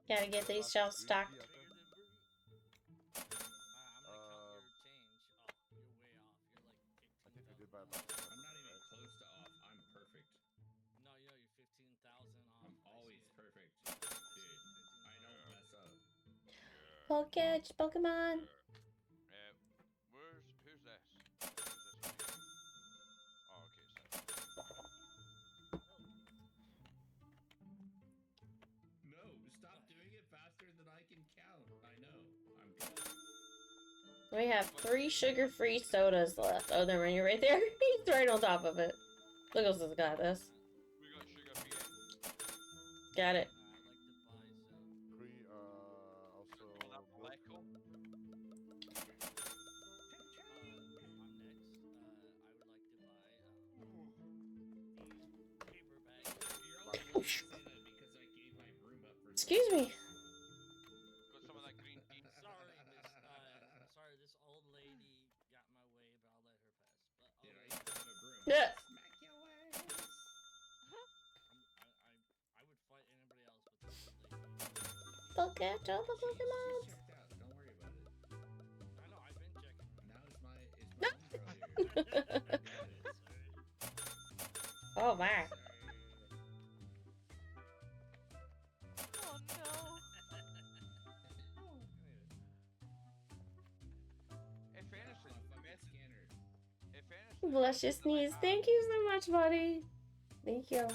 Gotta get these shelves stocked. I'm gonna count your change. Oh, you're way off. You're like 15,000. I think I did by about I'm not even close to off. I'm perfect. No, you're 15,000 off. I'm always perfect. Dude, I don't mess up. Poketch, Pokemon. Who's this? Oh, okay, so. No, stop doing it faster than I can count. I know. I'm good. We have 3 sugar-free sodas left. Oh, they're right there. He's right on top of it. Look who's got this. We got sugar free. Got it. also Echo. I'm next. I would like to buy these paper bags. You're only allowed to say that because I gave my room up for. Excuse me. Got some of that green tea. Sorry, this old lady got in my way, but I'll let her pass. But Dude, I used to have a broom. Yeah. Smack your ass. I would fight anybody else, but this old lady. Poketch, all the Pokemon. She's checked out. Don't worry about it. I know, I've been checking. Now it's my homegirl here. Oh my. Oh no. In fairness, fucking scanner. in fairness, Bless your sneeze. Thank you so much, buddy. Thank you.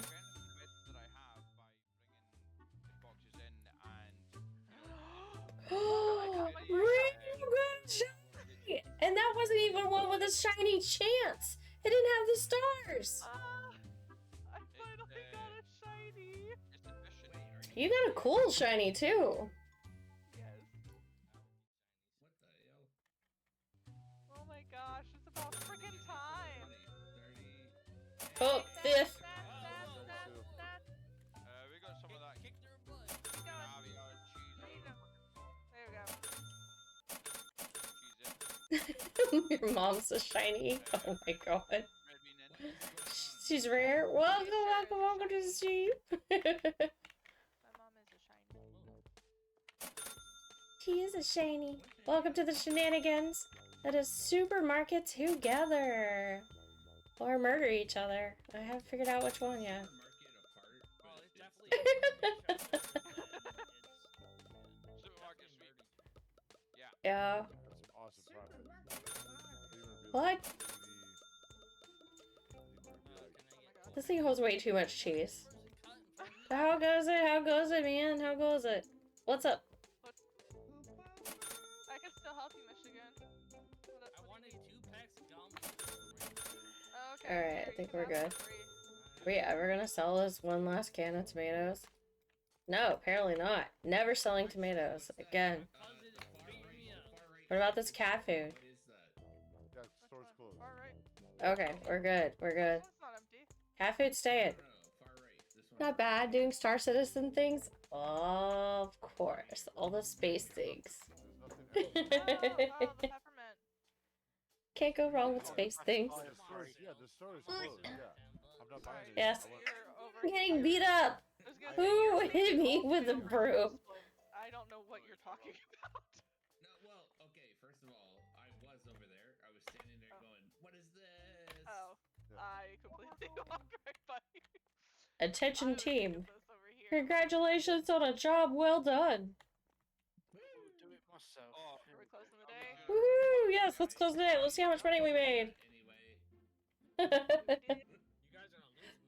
Oh, real good shiny! And that wasn't even one with a shiny chance. It didn't have the stars. I finally got a shiny. You got a cool shiny too. Yes. Oh my gosh, it's about freaking time. Oh, fifth. We got some of that. Kick their butt. Caviar, cheese. There you go. Your mom's a shiny. Oh my god. She's rare. Welcome to the stream. My mom is a shiny. She is a shiny. Welcome to the shenanigans. Let us supermarket together. Or murder each other. I haven't figured out which one yet. Yeah. Awesome profit. What? This thing holds way too much cheese. How goes it? How goes it, man? How goes it? What's up? I can still help you, Michigan. I wanted 2 packs of gum. Okay. Alright, I think we're good. Are we ever gonna sell this one last can of tomatoes? No, apparently not. Never selling tomatoes. Again. What about this cat food? Yeah, store's closed. Okay, we're good. We're good. It's not empty. Cat food staying. Not bad. Doing Star Citizen things? Of course. All the space things. The peppermint. Can't go wrong with space things. Yeah, the store is closed. Yeah. I'm not buying it. Yes. You're I'm getting beat up. Who hit me with a broom? I don't know what you're talking about. No, well, okay, first of all, I was over there. I was standing there going, what is this? Oh, I completely walked right by you. Attention team. Congratulations on a job well done. Do it myself. Are we closing the day? Woo! Yes, let's close the day. Let's see how much money we made.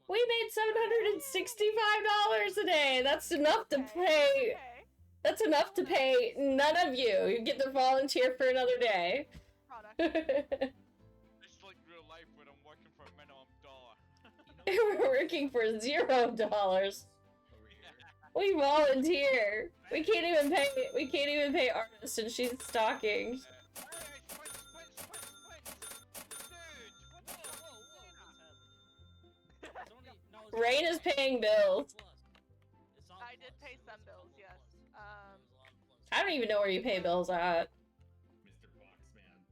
We made $765 a day. That's enough to pay. That's enough to pay none of you. You get to volunteer for another day. It's like real life when I'm working for a minimum dollar. We're working for $0. We volunteer. We can't even pay. We can't even pay artists, and she's stalking. Rain is paying bills. I did pay some bills, yes. I don't even know where you pay bills at. Mr. Boxman.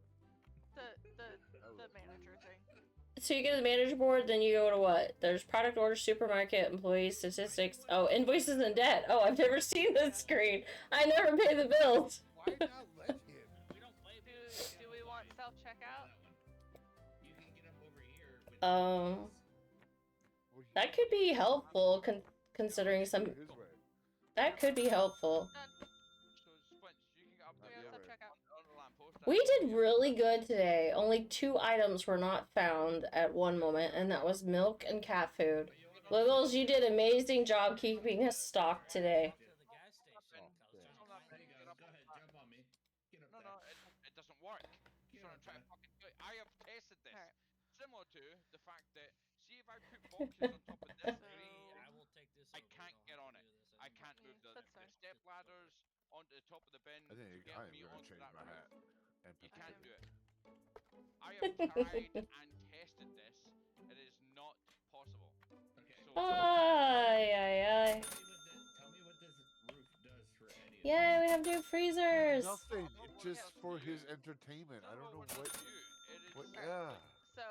The manager thing. So you get the manager board, then you go to what? There's product order, supermarket, employees, statistics. Oh, invoices and debt. Oh, I've never seen this screen. I never pay the bills. Do we want self-checkout? That could be helpful, considering some. That could be helpful. We did really good today. Only 2 items were not found at one moment, and that was milk and cat food. Wiggles, you did an amazing job keeping us stocked today. No, it doesn't work. So I'm trying to fucking do it. I have tested this. Similar to the fact that, see if I put boxes on top of this tree, I can't get on it. I can't move the step ladders onto the top of the bin I to think get I am me going to onto change that my roof. hat. You can't do it. I have tried and tested this. It is not possible. Ay, ay, ay. Tell me what this roof does for any of Yay, we have new freezers. Nothing. It's just for his entertainment. I don't know what. Yeah. So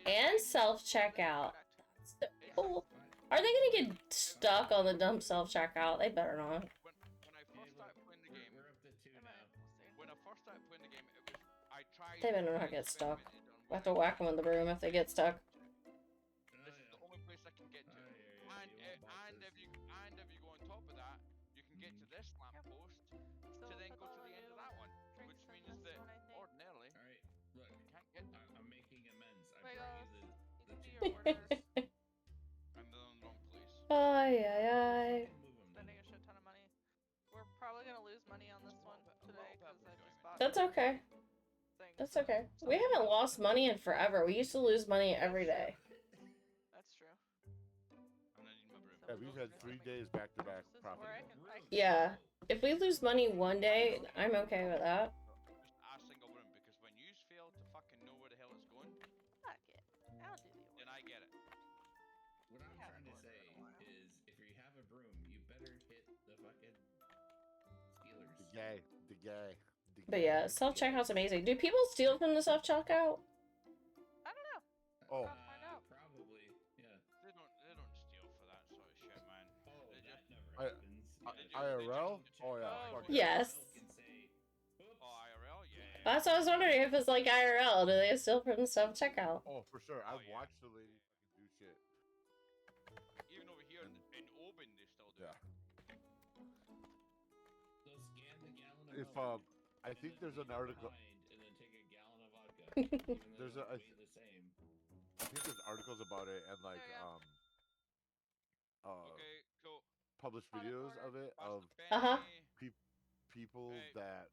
And self-checkout. Oh, are they gonna get stuck on the dumb self-checkout? They better not. When I first started playing the game, it was I tried. They better not get stuck. We'll have to whack them with the broom if they get stuck. This is the only place I can get to. And if you go on top of that, you can get to this lamppost to then go to the end of that one, which means that ordinarily Alright, look, you can't get. I'm making amends. Wiggles, bring you can do the your orders. I'm in the wrong place. Ay, ay, ay. Spending a shit ton of money. We're probably gonna lose money on this one today because I just bought. That's okay. Things. That's okay. We haven't lost money in forever. We used to lose money every day. That's true. Yeah, we've had 3 days back-to-back profit. Yeah. If we lose money one day, I'm okay with that. Just ask single room because when you fail to fucking know where the hell it's going, fuck it. I'll do the order. Then I get it. What I'm trying to say is, if you have a broom, you better hit the fucking Steelers. The guy. But yeah, self-checkout's amazing. Do people steal from the self-checkout? I don't know. Oh. Find out. Probably, yeah. They don't steal for that sort of shit, man. Oh, they that just, never happens. IRL? Oh yeah. Yes. Oh, IRL? Yeah. That's what I was wondering if it's like IRL. Do they steal from the self-checkout? Oh, for sure. I've watched the lady do shit. Even over here in Oban, they still do. Yeah. They'll scan the gallon of If milk. I think there's an article. And then take a gallon of vodka. There's the I same. think there's articles about it and like Okay, cool. published videos of it of people that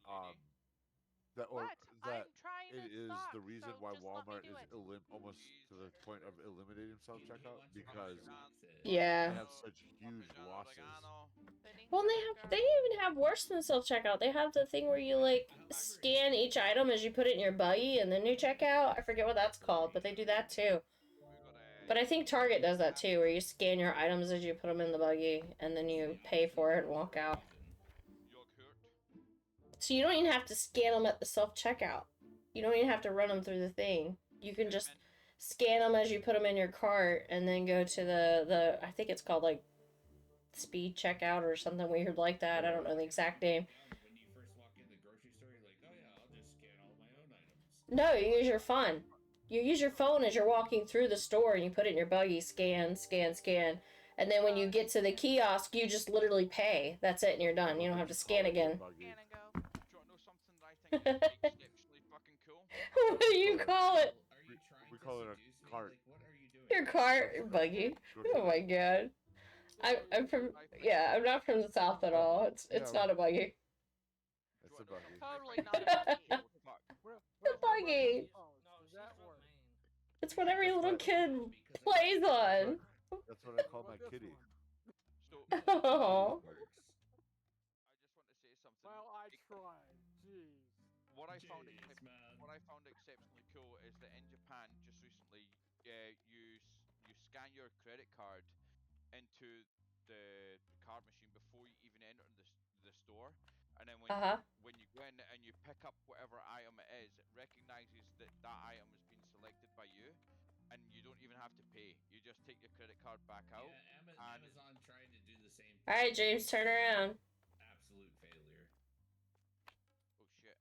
that or that it is the reason why Walmart is almost to the point of eliminating self-checkout because Yeah. they have such huge losses. Well, they even have worse than self-checkout. They have the thing where you like scan each item as you put it in your buggy and then you check out. I forget what that's called, but they do that too. But I think Target does that too, where you scan your items as you put them in the buggy and then you pay for it and walk out. So you don't even have to scan them at the self-checkout. You don't even have to run them through the thing. You can just scan them as you put them in your cart and then go to the I think it's called like speed checkout or something weird like that. I don't know the exact name. When you first walk in the grocery store, you're like, oh yeah, I'll just scan all my own items. No, you use your phone. You use your phone as you're walking through the store and you put it in your buggy, scan, scan, scan. And then when you get to the kiosk, you just literally pay. That's it and you're done. You don't have to scan again. Scan and go. Do you want to know something that I think is exceptionally fucking cool? What do you call it? We call it a cart. Your cart, your buggy. Oh my god. I'm from I'm not from the South at all. It's not a buggy. It's a buggy. Totally not a buggy. The buggy. It's what every little kid plays on. That's what I call my kitty. Oh. I just want to say something. Well, I tried. Jeez. What I found exceptionally cool is that in Japan, just recently, you scan your credit card into the card machine before you even enter the store, and then when you go in and you pick up whatever item it is, it recognizes that item has been selected by you, and you don't even have to pay. You just take your credit card back out. Amazon tried to do the same thing. All right, James, turn around. Absolute failure. Oh shit.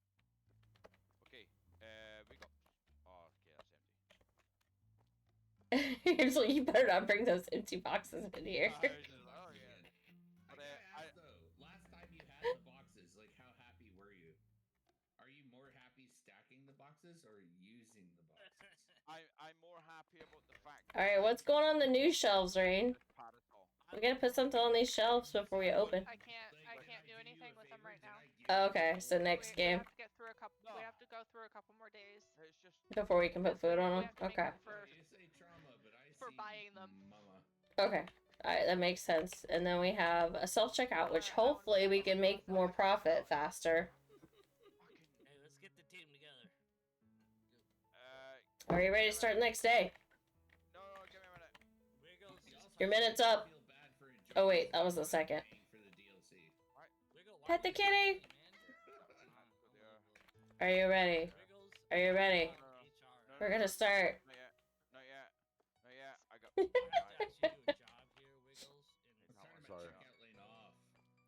Okay, we got. Oh, okay, that's empty. He's like, you better not bring those empty boxes in here. I gotta ask though, last time you had the boxes, like how happy were you? Are you more happy stacking the boxes or using the boxes? I'm more happy about the fact. All right, what's going on the new shelves, Rain? We gotta put something on these shelves before we open. I can't do anything with them right now. Oh, okay, so next game. We have to get through a couple. We have to go through a couple more days. Before we can put food on them? Okay. For buying them. Okay. Alright, that makes sense. And then we have a self-checkout, which hopefully we can make more profit faster. Hey, let's get the team together. Are you ready to start the next day? No, give me a minute. Your minute's up. Oh wait, that was the second. Pet the kitty! Are you ready? Are you ready? We're gonna start. Not yet. I got. Sorry.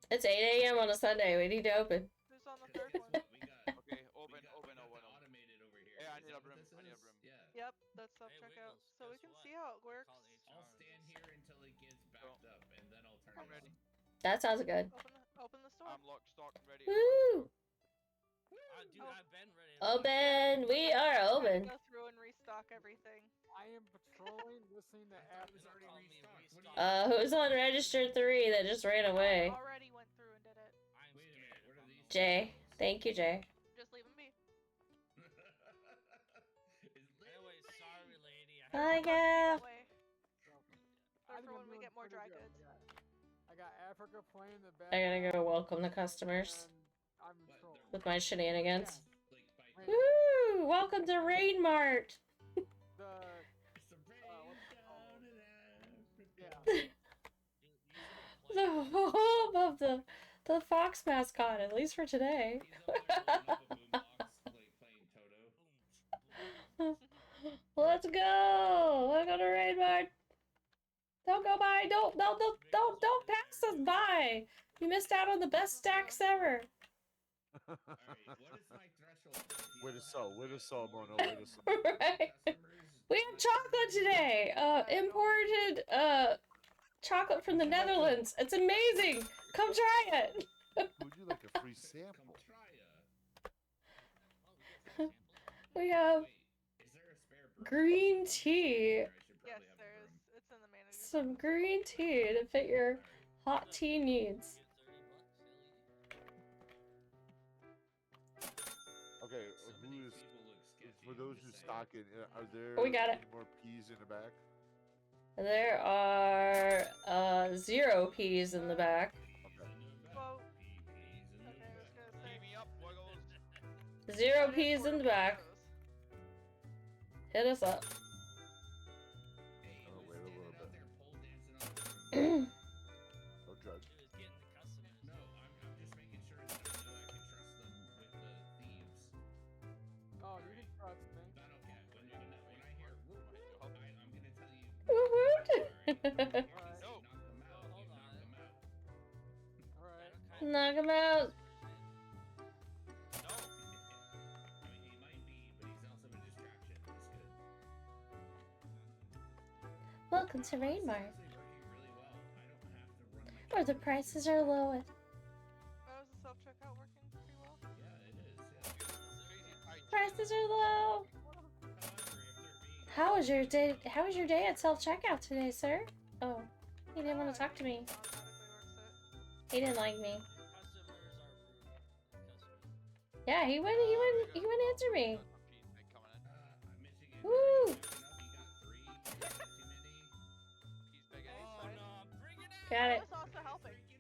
It's 8 a.m. on a Sunday. We need to open. Who's on the third one? Okay, open. Automated over here. Yeah, I Is need that a broom. what this I need a is? broom. Yeah. Yep, that's self-checkout. So we can see how it works. I'll stand here until it gets backed up, and then I'll turn it ready. on. That sounds good. Open the store. I'm locked, stocked, and ready. Woo! Dude, I've been ready. Open! We are open. Go through and restock everything. I am patrolling, listening to Who's on register 3 that just ran away? I already went through and did it. Wait a minute, what are these? Jay. Thank you, Jay. Just leave them be. Anyway, sorry, lady. Bye, Gav. They're for when we get more dry goods. I got Africa playing the back. I gotta go welcome the customers I'm trolling. with my shenanigans. Woo! Welcome to Rain Mart. The home of the fox mascot, at least for today. Let's go! Let's go to Rain Mart. Don't go by. Don't pass us by. You missed out on the best stacks ever. Way to sell, Mono, way to sell. Right. We have chocolate today. Imported chocolate from the Netherlands. It's amazing. Come try it. Would you like a free sample? We have green tea. Yes, there is. It's in the manager. Some green tea to fit your hot tea needs. Okay, for those who stock it, are there We got it. any more peas in the back? There are 0 peas in the back. Well, 0 peas in the back. Hit us up. Oh, wait a little bit. Oh, drug. No, I'm just making sure that I know I can trust them with the thieves. Oh, you can trust me. Okay, when I hear whoop, I'm gonna tell you. Woo-hoot. Knock him out. Welcome to Rain Mart, where the prices are lowest. Oh, is the self-checkout working pretty well? Yeah, it is. Prices are low. How was your day? How was your day at self-checkout today, sir? Oh, he didn't want to talk to me. He didn't like me. Yeah, he wouldn't answer me. Woo! Got it. That's also helping. You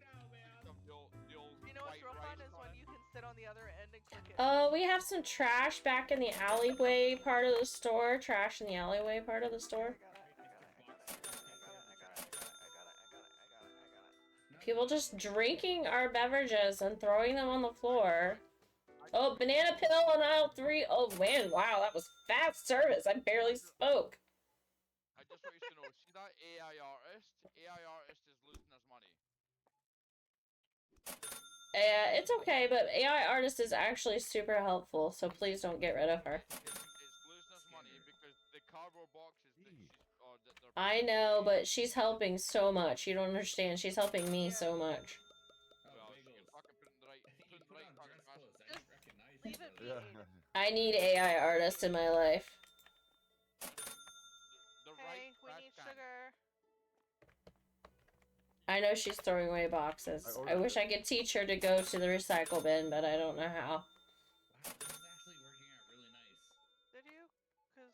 know what's real fun is when you can sit on the other end and click it. Oh, we have some trash back in the alleyway part of the store. Trash in the alleyway part of the store. People just drinking our beverages and throwing them on the floor. Oh, banana pill on aisle 3. Oh man, wow, that was fast service. I barely spoke. I just want you to know, see that AI artist? AI artist is losing his money. It's okay, but AI artist is actually super helpful, so please don't get rid of her. It's losing his money because the cardboard boxes that she's... I know, but she's helping so much. You don't understand. She's helping me so much. Leave it be. I need AI artists in my life. Hey, we need sugar. I know she's throwing away boxes. I wish I could teach her to go to the recycle bin, but I don't know how. This is actually working out really nice. Did you? Cause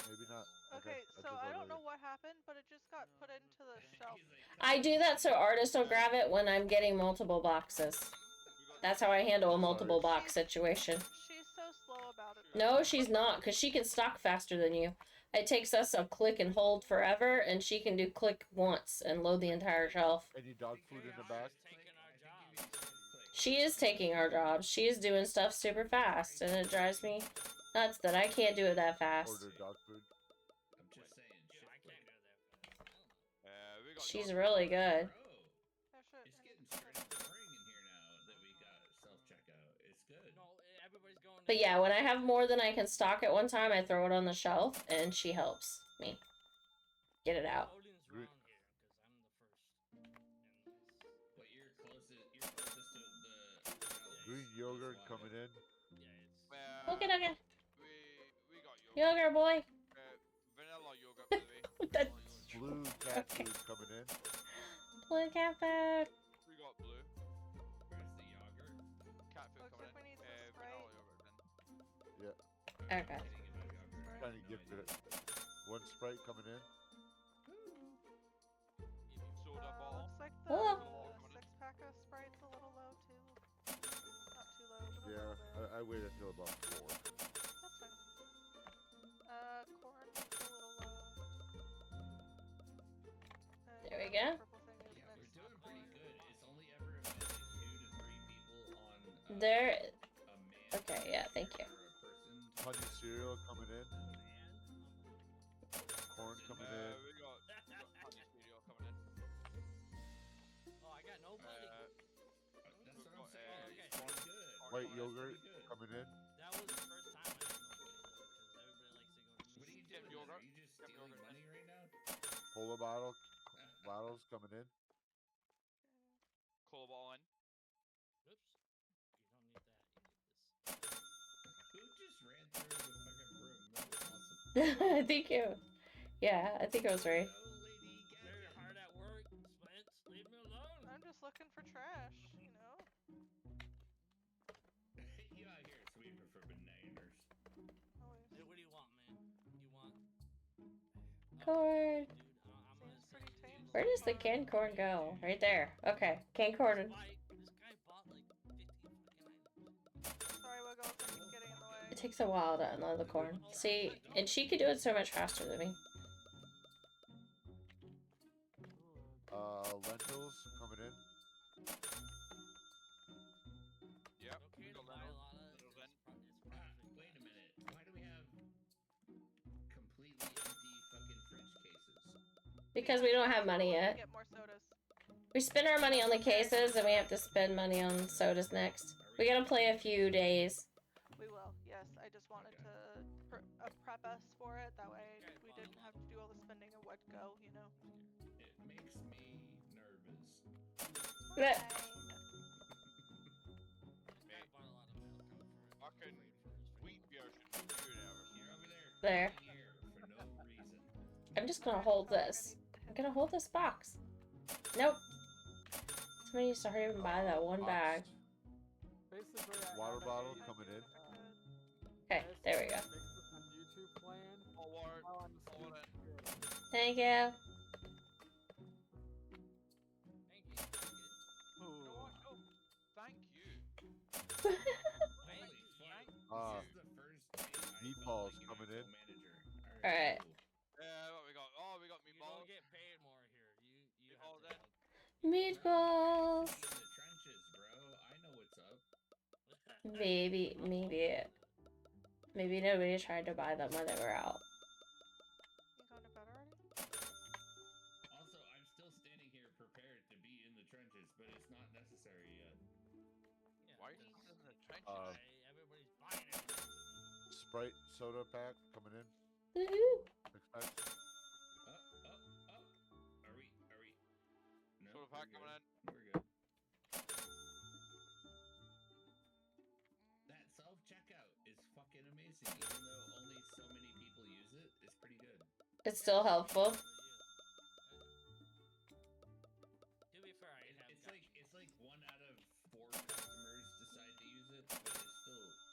maybe not. Okay, so I don't know what happened, but it just got put into the shelf. I do that so artists will grab it when I'm getting multiple boxes. That's how I handle a multiple box situation. She's so slow about it. No, she's not, because she can stock faster than you. It takes us a click and hold forever, and she can do click once and load the entire shelf. Any dog food in the back? She is taking our jobs. She is doing stuff super fast, and it drives me nuts that I can't do it that fast. Order dog food. I'm just saying. She's really good. It's getting started boring in here now that we got self-checkout. It's good. But yeah, when I have more than I can stock at one time, I throw it on the shelf, and she helps me get it out. But you're closest to the Green yogurt coming in. Look at it. We got yogurt. Yogurt boy. Vanilla yogurt. Blue cat food coming in. Blue cat food. We got blue. Where's the yogurt? Cat food Looks coming like we need in. some Vanilla Sprite. yogurt then. Yeah. Okay. Trying to get it. One Sprite coming in. Soda bottle. Looks like Hello. the 6-pack of Sprite's a little low too. Not too low, but a Yeah, little bit. I waited until about 4. That's fine. Corn is a little low. There we go. Purple thing is Yeah, we're next. doing pretty good. It's only ever about like 2 to 3 people on There. a man. Okay, yeah, thank you. Or a person. Honey cereal coming in. Corn coming in. We got honey cereal coming in. Oh, I got no money. That's what I'm got, saying. okay. It's pretty good. White It's yogurt pretty good. coming in. That was the first time I had no money though, because everybody likes to go to What are you me. doing? yogurt. Are you just stealing money right now? Cola bottles coming in. Cola bottle in. Oops. You don't need that. You need this. Who just ran through with a fucking broom? That was awesome. I think you. Yeah, I think it was right. Hello, Lady Gaga. Very hard at work, Spence. Leave me alone. I'm just looking for trash, you know. You out here sweeping for bananas. Always. Hey, what do you want, man? You want? Corn. Dude, I'm gonna Seems say, pretty tame. dude, Where does the canned corn go? Right there. Okay, canned corn. This guy bought like 50 fucking items. Sorry, Wiggles, I keep getting in the way. It takes a while to unload the corn. See, and she could do it so much faster than me. Lentils coming in. Yep. Okay We to got buy a lentils. lot of Lentils in. Wait a minute. Why do we have completely empty fucking fridge cases? Because we don't have money yet. Get more sodas. We spend our money on the cases, and we have to spend money on sodas next. We gotta play a few days. We will, yes. I just wanted to prep us for it. That way we didn't have to do all the spending of what go, you know. It makes me nervous. But This guy bought a lot of milk for it. Fucking wheat beer should be 2 hours. You're over there. There. Here for no reason. I'm just gonna hold this. I'm gonna hold this box. Nope. Somebody needs to hurry up and buy that one bag. Basically, I Water have a bottle game, coming in. Okay, there we go. Facebook and YouTube playing. All water. While I'm All water. asleep. Thank you. Thank you. You know what? Oh, thank you. Holy fuck. This is the first day I felt Meatballs like an coming actual in. manager. Alright. cool. What we got? Oh, we got You meatballs. don't get paid more here. You have Meatballs to in. Meatballs. In the trenches, bro. I know what's up. Maybe nobody tried to buy them when they were out. You going to bed already? Also, I'm still standing here prepared to be in the trenches, but it's not necessary yet. Yeah, Why is this this is in the trenches? why everybody's buying everything. Sprite soda pack coming in. Woohoo! 6 packs. Are we? No, Soda we're pack good. coming in. We're good. That self-checkout is fucking amazing, even though only so many people use it. It's pretty good. It's still helpful. To be fair, I have It's like 1 out of 4 customers decide to use it, but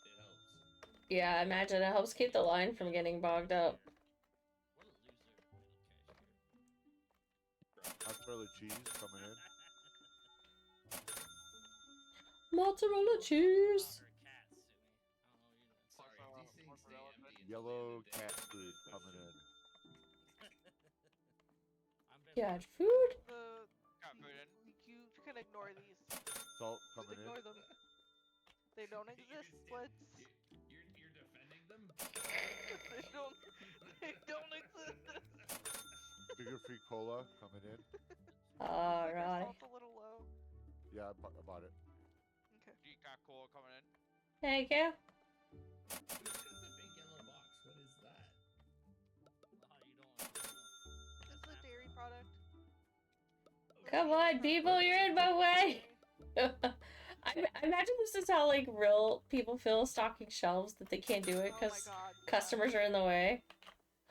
it helps. Yeah, I imagine it helps keep the line from getting bogged up. What a loser, little cashier. Mozzarella cheese coming in. Mozzarella cheese. Or cats, Sumi. I don't know what you're doing. Sorry, these things stay empty until Yellow the end of the day. cat food coming in. I've been Cat food. Cat food in. You can ignore these. Salt Just coming in. ignore them. They don't exist, Blitz. You're defending them? They don't exist. Sugar-free cola coming in. Alright. Salt's a little low. Yeah, I bought it. Okay. Decaf cola coming in. Thank you. Who's got the big yellow box? What is that? you don't want to know. This is a dairy product. Come on, people, you're in my way. I imagine this is how like real people feel stocking shelves that they can't do it Oh my because God, yeah. customers are in the way.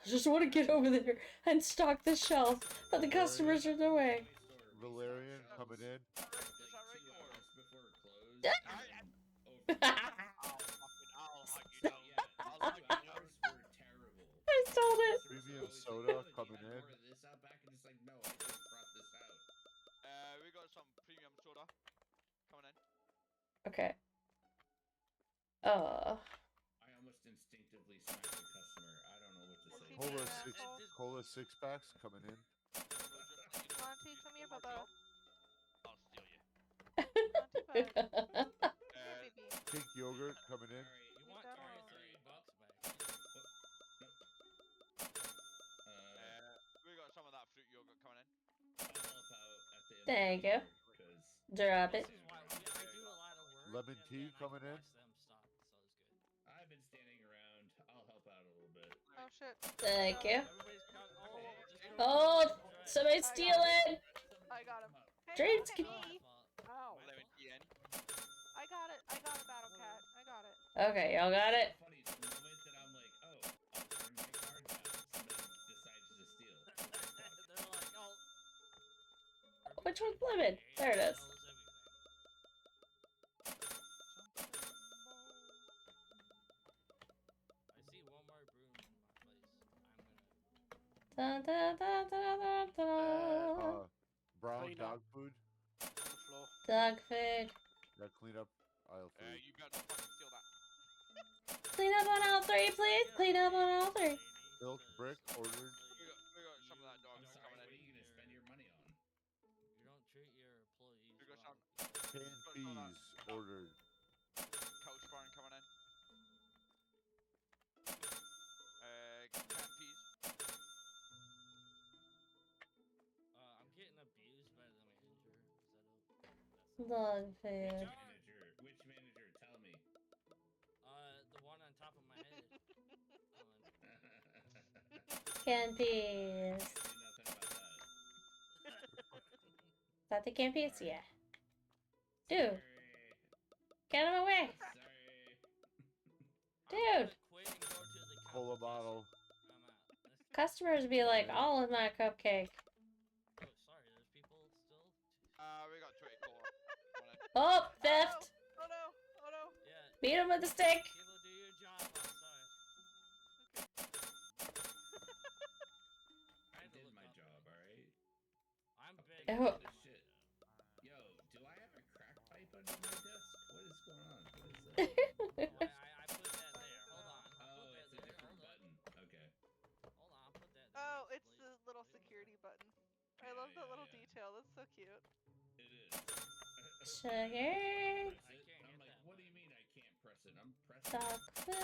I just want to get over there and stock the shelf, but the customers are in the way. Valerian coming in. Like 2 hours before it closed. And then I'll hug you down. I'll hug you down. were terrible. I sold it. Premium soda coming in. More of this out back and just like, no, I just brought this out. We got some premium soda coming in. Okay. I almost instinctively smacked the customer. I don't know what to say. Cola 6-packs coming in. Monty, come here, Bubba. I'll steal you. Pink yogurt coming in. You want $23 back? We got some of that fruit yogurt coming in. I'll help out at the end. Thank you. Drop it. This is why I do a lot of work. Lemon tea coming in. I've been standing around. I'll help out a little bit. Oh shit. Thank you. Oh, Oh, somebody steal it. I got him. Hey, Dreams. look at me. Ow. Lemon tea in. I got it. I got it, Battle Cat. I got it. Okay, y'all got it. Funny, the moment that I'm like, oh, I'll turn my card down, somebody decides to steal. They're like, oh. Which one's lemon? There it is. I see one more broom in my place. Da, da, da, da, da, da. Brown Clean dog up. food. On the floor. Dog food. That clean up aisle 3. You better not fucking steal that. Clean up on all three, please. Clean up on all three. Milk brick ordered. We got some of that dog food coming What are in. you gonna spend your money on? You don't treat your employees We got well. some Canned peas ordered. couch barn coming in. Canned peas. I'm getting abused by the manager. Dog food. Manager. Which manager? Tell me. The one on top of my head. Canned peas. Say nothing about that. Is that the canned peas? Yeah. Dude, get him away. Dude. Cola bottle. Customers be like, all in my cupcake. Oh, sorry, there's people still. We got 20 cola. Oh, theft. Oh no. Oh no. Yeah. Beat him with a stick. People do your job outside. I did my job, alright? I'm big. Oh. Shit. Yo, do I have a crack pipe under my desk? What is going on? What is that? I put that there. Hold on. Oh, it's a different button. Okay. Hold on, I'll put that there. Oh, it's the little security button. I love that little detail. That's so cute. It is. Sugar. I'm like, what do you mean I can't press it? I'm pressing Dog it. food. I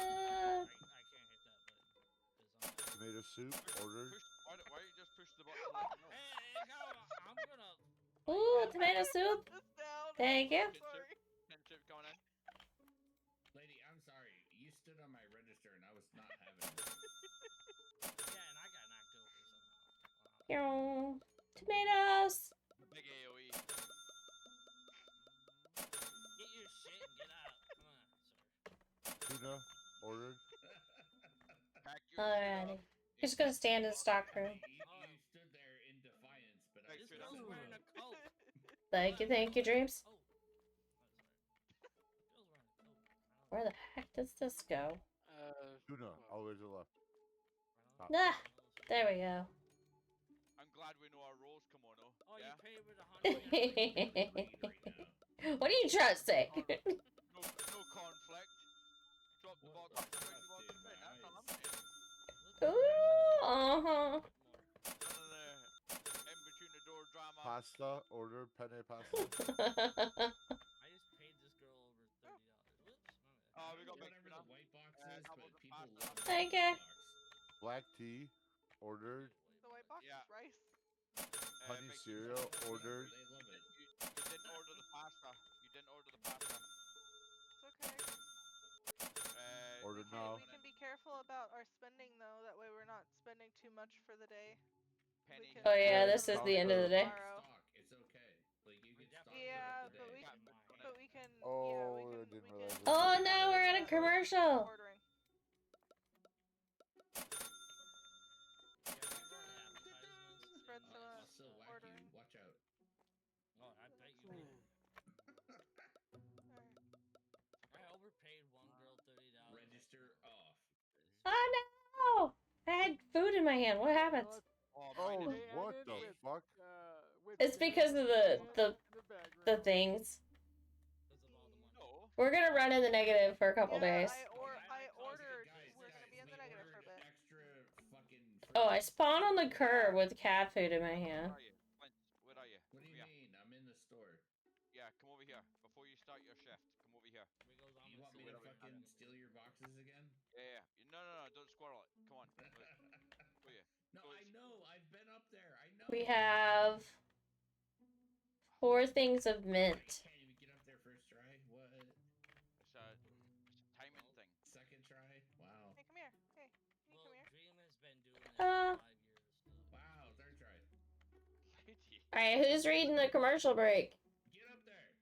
can't hit that button. Tomato soup ordered. Why don't you just push the button? No. Hey, no, I'm gonna. Ooh, tomato soup. Thank you. Canned soup coming in. Lady, I'm sorry. You stood on my register and I was not having it. Yeah, and I got knocked over somehow. Tomatoes. Big AOE. Get your shit and get out. Come on, sir. Tuna ordered. Alrighty. You're just gonna stand in the stock room. You stood there in defiance, but I This girl's wearing a coat. Thank you, Dreams. Oh. Girl's wearing a coat. Where the heck does this go? Tuna, all the way to the left. Nah, there we go. I'm glad we know our roles, Kimono. Oh, yeah? you paid with $100. What are you trying to say? No conflict. Drop the box. That's all I'm saying. Ooh, uh-huh. None of the in between the door drama. Pasta ordered. Penne pasta. I just paid this girl over $30. Whoops. We got big whatever the white box is, but people love Thank you. Black tea ordered. The white box Yeah. is rice. Honey cereal ordered. They love it. You didn't order the pasta. You didn't order the pasta. It's okay. Ordered now. We can be careful about our spending though. That way we're not spending too much for the day. Penny. Oh yeah, this is the end of the day. Stock. It's okay. Like you can stock Yeah, it but we can. Oh, yeah, I we can. didn't realize it. Oh no, we're at a commercial. Ordering. extra off. Oh no! I had food in my hand. What happened? Oh, what the fuck? It's because of the things. No. We're gonna run in the negative for a couple days. I ordered. We're gonna be in the negative for a bit. Extra fucking. Oh, I spawned on the curb with cat food in my hand. Where are you? Clint, where are you? What do you mean? I'm in the store. Yeah, come over here. Before you start your shift, come over here. You want me to fucking steal your boxes again? Yeah. No, don't squirrel it. Come on. Where you? No, I know. I've been up there. I know. We have 4 things of mint. I can't even get up there first try. What? It's a timing thing. Second try? Wow. Hey, come here. Hey, can you come here? Dream has been doing it for 5 years. Wow, third try. Lady. Alright, who's reading the commercial break? Get up there.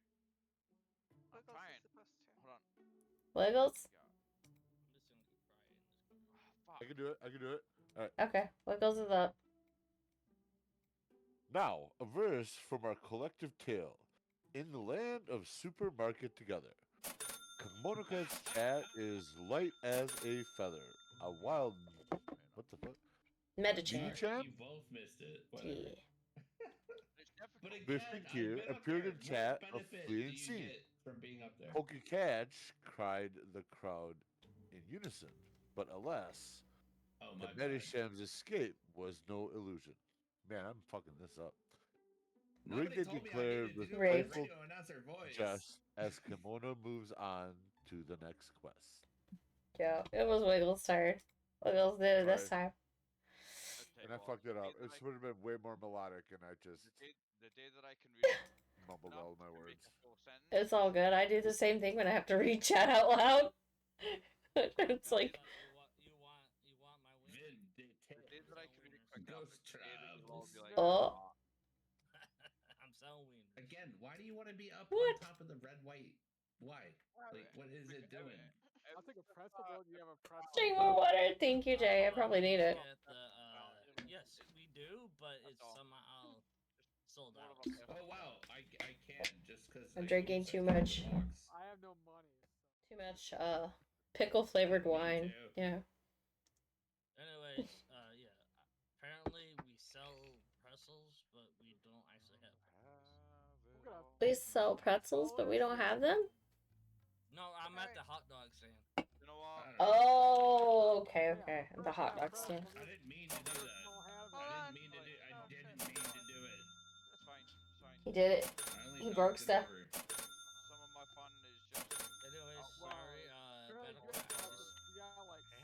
I'm trying. Hold on. Wiggles? I can do it. I can do it. All right. Okay, Wiggles is up. Now, a verse from our collective tale. In the land of supermarket together, KimonoKat's cat is light as a feather. A wild... What the fuck? Metachan. You both missed it. Whatever. Yeah. But again, Missing here appeared in chat of fleeing scene. From being up there. Pokecatch, cried the crowd in unison. But alas, the Medisham's escape was no illusion. Man, I'm fucking this up. Nobody Rigged told me I declared needed with to do my playful radio announcer voice. jest as Kimono moves on to the next quest. Yeah, it was Wiggles' turn. Wiggles did it this time. And I fucked it up. It would have been way more melodic, and I just The day that I can read mumbled all my words. It's all good. I do the same thing when I have to read chat out loud. It's like... You want my win? The day that I can read it quick enough. Ghost traps. Oh. I'm so weird. Again, why do you want to be up on top of the red white? Why? Like, what is it doing? I'll take a pretzel. Do you have a pretzel? Drink more water. Thank you, Jay. I probably need it. Yes, we do, but it's somehow sold out. Oh wow, I can just because I'm drinking too much. I have no money. Too much pickle flavored wine. Yeah. Anyways, yeah. Apparently we sell pretzels, but we don't actually have pretzels. We sell pretzels, but we don't have them? No, I'm at the hot dog stand. You know what? Oh, okay. The hot dog stand. I didn't mean to do that. I didn't mean to do it. That's fine. It's fine. He did it. He broke stuff. Some of my fun is just. Anyways, sorry. I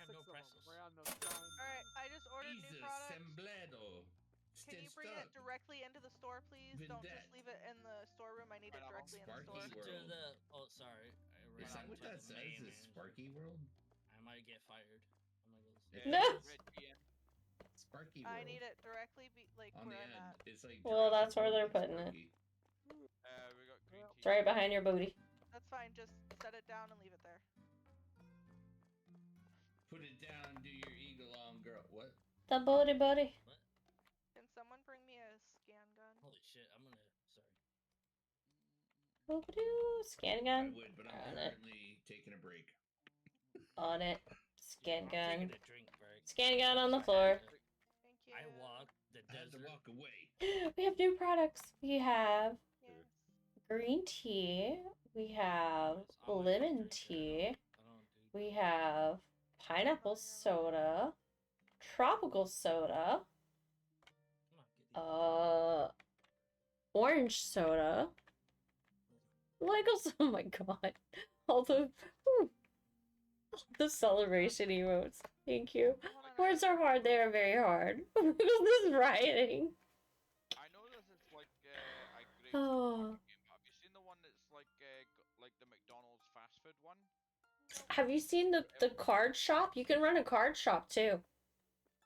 have no pretzels. Alright, I just ordered new product. Semblado. Can you bring it directly into the store, please? Don't just leave it in the storeroom. I need it directly in the store. Oh, sorry. Is that what that says? Is Sparky World? I might get fired. No. Sparky World. I need it directly, like on where the I'm end. at. It's like. Well, that's where they're putting it. We got green tea. It's right behind your booty. That's fine. Just set it down and leave it there. Put it down. Do your eagle on, girl. What? The booty, buddy. Can someone bring me a scan gun? Holy shit! I'm gonna. Sorry. Scan gun. I would, but I'm currently taking a break. On it. Scan gun. Taking a drink break. Scan gun on the floor. Thank you. I walked the I had to desert. walk away. We have new products. We have green tea. We have lemon tea. We have pineapple soda. Tropical soda. Orange soda. Legos. Oh my god. All the celebration emotes. Thank you. Words are hard. They are very hard. This is rioting. I know this is like a great Oh. game, but have you seen the one that's like the McDonald's fast food one? Have you seen the card shop? You can run a card shop too.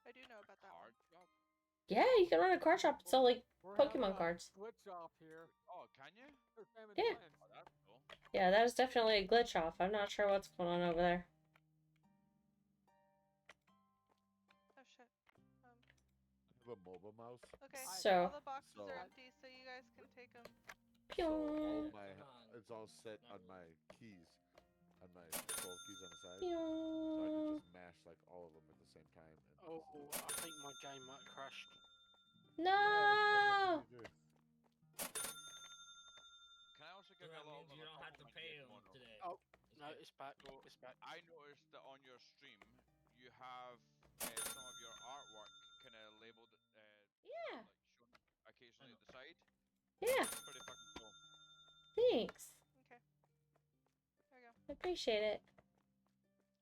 I do know about that one. Yeah, you can run a card shop. Sell like Pokemon cards. Glitch off here. Oh, can you? Yeah. Oh, that's cool. Yeah, that is definitely a glitch off. I'm not sure what's going on over there. Oh shit. I have a mobile mouse. Okay. So- all the boxes are empty, so you guys can take them. So all my, it's all set on my keys. on my control keys on the side, so I can just mash like all of them at the same time. And Oh, I think my game might have crashed. No! Yeah, Can I also give you a That little means you don't have to pay him today. Oh, no, it's back. It's back. I noticed that on your stream you have some of your artwork kind of labeled, Yeah. like shown occasionally at the side. Yeah. Pretty fucking cool. Thanks. Okay. There you go. I appreciate it.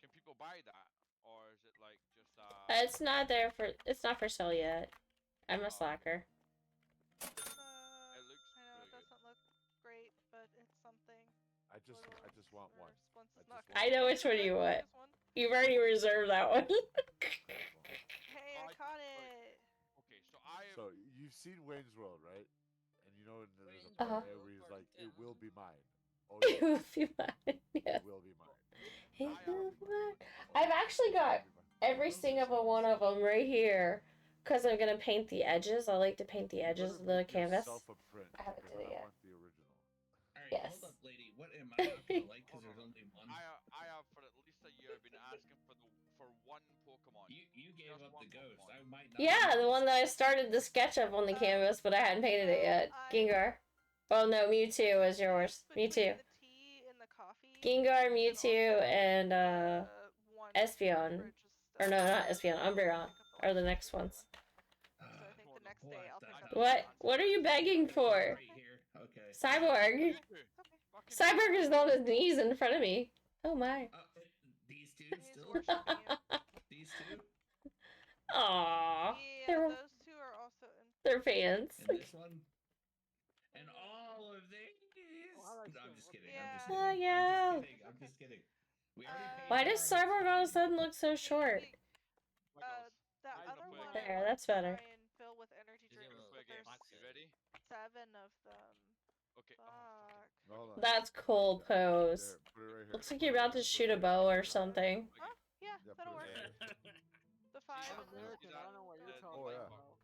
Can people buy that, or is it like just It's not there for. It's not for sale yet. I'm a slacker. It looks I know it doesn't look great, but it's something. I just want one. I know which one you want. You've already reserved that one. Hey, I caught it. Okay, so So you've seen Wayne's World, right? And you know there's a part there where he's like, "It will be mine." Oh, It will be mine. Yes. It will be mine. It will be mine. I've actually got every single one of them right here. Because I'm going to paint the edges. I like to paint the edges of the canvas. I haven't done it yet. The original. Alright, yes. hold up, lady. What am I not gonna like because there's only one? I have for at least a year been asking for one Pokemon. You gave up the ghost. I might not. Yeah, the one that I started the sketch of on the canvas, but I hadn't painted it yet. Gengar. Oh no, Mewtwo was yours. Mewtwo. Gengar, Mewtwo, and Espeon. Or no, not Espeon. Umbreon are the next ones. What? What are you begging for? Okay. Cyborg. Cyborg is on his knees in front of me. Oh my. These two still? These two? Aww. Yeah, those two are also in. They're fans. And this one? And all of these? No, I'm just kidding. Oh, yeah. I'm just kidding. We already paid. Why does Cyborg all of a sudden look so short? That other one. There, that's better. Try and fill with energy drinks, but there's ready? 7 of them. Okay. Fuck. That's cool pose. Put it right here. Looks like you're about to shoot a bow or something. Oh, yeah, that'll work. The 5 of them. American, I don't know what you're talking Oh yeah. about.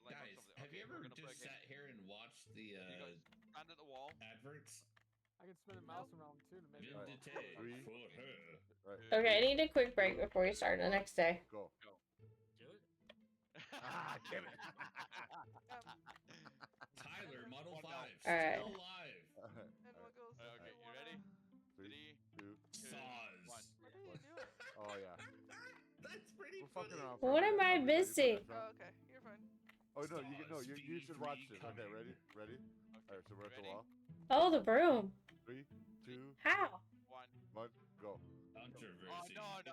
Guys, have you ever just sat here and watched the stand at the wall. adverts? I can spin a mouse around too to make it. Vinditate for her. Okay, I need a quick break before we start the next day. Go. Do it. Damn it. Tyler, Model 5, Alright. still alive. And what goes? Okay, you ready? 3, 2, Saws. What are you doing? Oh yeah. That's pretty We're fucking around. What am I missing? Oh, okay, you're fine. Oh no, you should watch this. Okay, ready? Alright, so we're at the wall. Oh, the broom. 3, 2, How? 1, go. Controversy. No.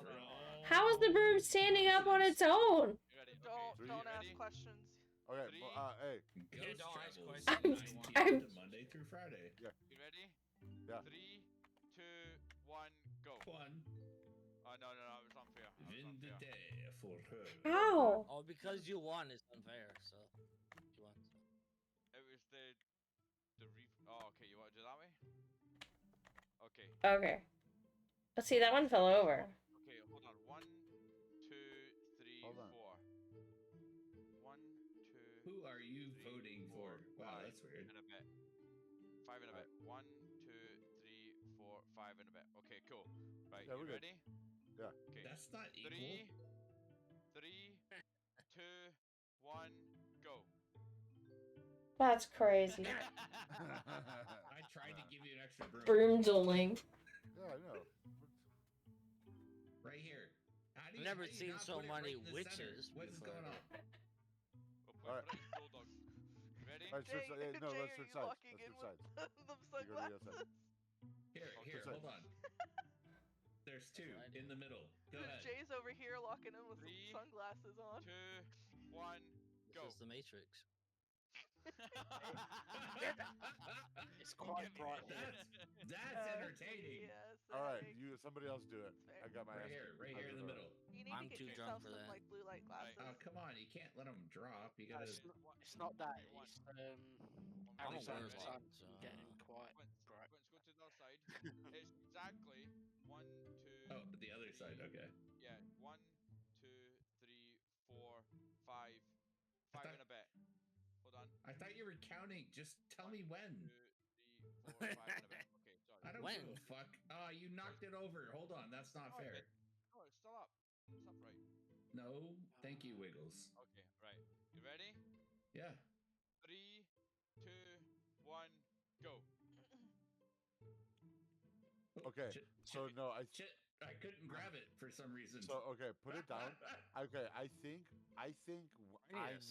For all. How is the broom standing up on its own? Don't ask questions. Okay, hey. Ghost don't ask Travels, questions. 9 p.m. to Monday through Friday. Yeah. You ready? Yeah. 3, 2, 1, go. One. No, it was unfair. Vindicate for her. How? Oh, because you won is unfair, so. You won. It was the Oh, okay. You want to do it that way? Okay. Okay. Let's see, that one fell over. Okay, hold on. 1, 2, 3, Hold on. 4. 1, 2. Who are you voting for? Wow, that's weird. And a bit. 5 and a bit. 1, 2, 3, 4, 5 and a bit. Okay, cool. Right, Yeah, you we're good. ready? Yeah. Okay. That's not 3, equal. 3, 2, 1, go. That's crazy. I tried to give you an extra broom. Broom dueling. Yeah, I know. Right here. How do I've never how do you seen not so put it many right in the center? witches What is before. going on? Alright. Bulldog. You ready? Alright, switch, Jay, no, Jay, let's are switch you sides. walking Let's in switch with sides. the You go to the other sunglasses? Here, Switch hold sides. on. There's 2 in the middle. Go ahead. Jay's over here locking in with 3, some sunglasses on. 2, 1, go. This is the Matrix. It's quite bright. That's entertaining. Yes. Alright, somebody else do it. Fair. I got my Right ass. here in the middle. You need I'm to too get drunk yourself for some that. like blue light glasses. Oh, come on. You can't let them drop. You gotta. It's not that. It's I'm every a time word it's light, getting quite Quince, bright. Quince, go to the other side. It's exactly 1, 2. Oh, the other side. Okay. Yeah, 1, 2, 3, 4, 5. 5 and a bit. Hold on. I thought you were counting. Just tell me when. 2, 3, 4, 5 and a bit. Okay, sorry. I don't give a fuck. Oh, you knocked it over. Hold on, that's not fair. No, it's still up. It's upright. No, thank you, Wiggles. Okay, right. You ready? Yeah. 3, 2, 1, go. Okay, so no, I couldn't grab it for some reason. So okay, put it down. Okay, I think I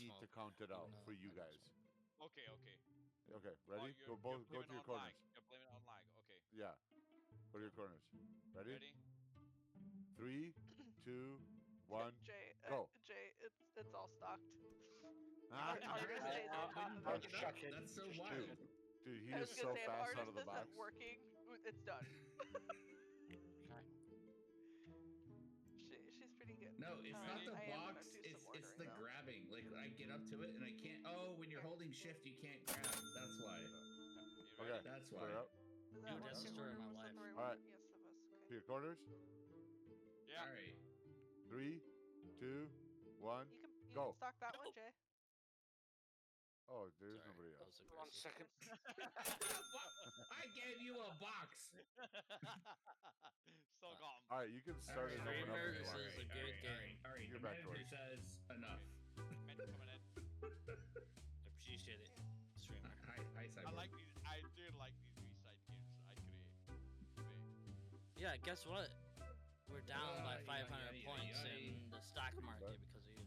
need to count it out for you guys. Okay, okay. Okay, ready? Go to your corners. You're blaming it on lag. Okay. Yeah. Go to your corners. Ready? Ready? 3, 2, 1, Jay, go. Jay, it's all stocked. Ah, Artist stays on top of it. That's so wild. Dude, he I is was gonna so say, if fast out artist of the box. isn't working, it's done. She's pretty good. No, it's not the I am gonna box. do some It's ordering, the though. grabbing. Like I get up to it and I can't. Oh, when you're holding shift, you can't grab. That's why. Okay, That's put why. it up. Is that Dude, that's the story of my life. All right. Yes, it was. To your corners. Yeah. All right. 3, 2, 1, You go. can stock that one, Jay. Oh, there's nobody else. 1 second. I gave you a box. So gone. All right, you can start it. Kramer, over. this is a good game. All right. You're The back, manager George. says enough. Men coming in. Appreciate it, streamer. Hi, Cyber. I do like these B-side games I create. Yeah, guess what? We're down by 500 points ay. in the stock market because of you.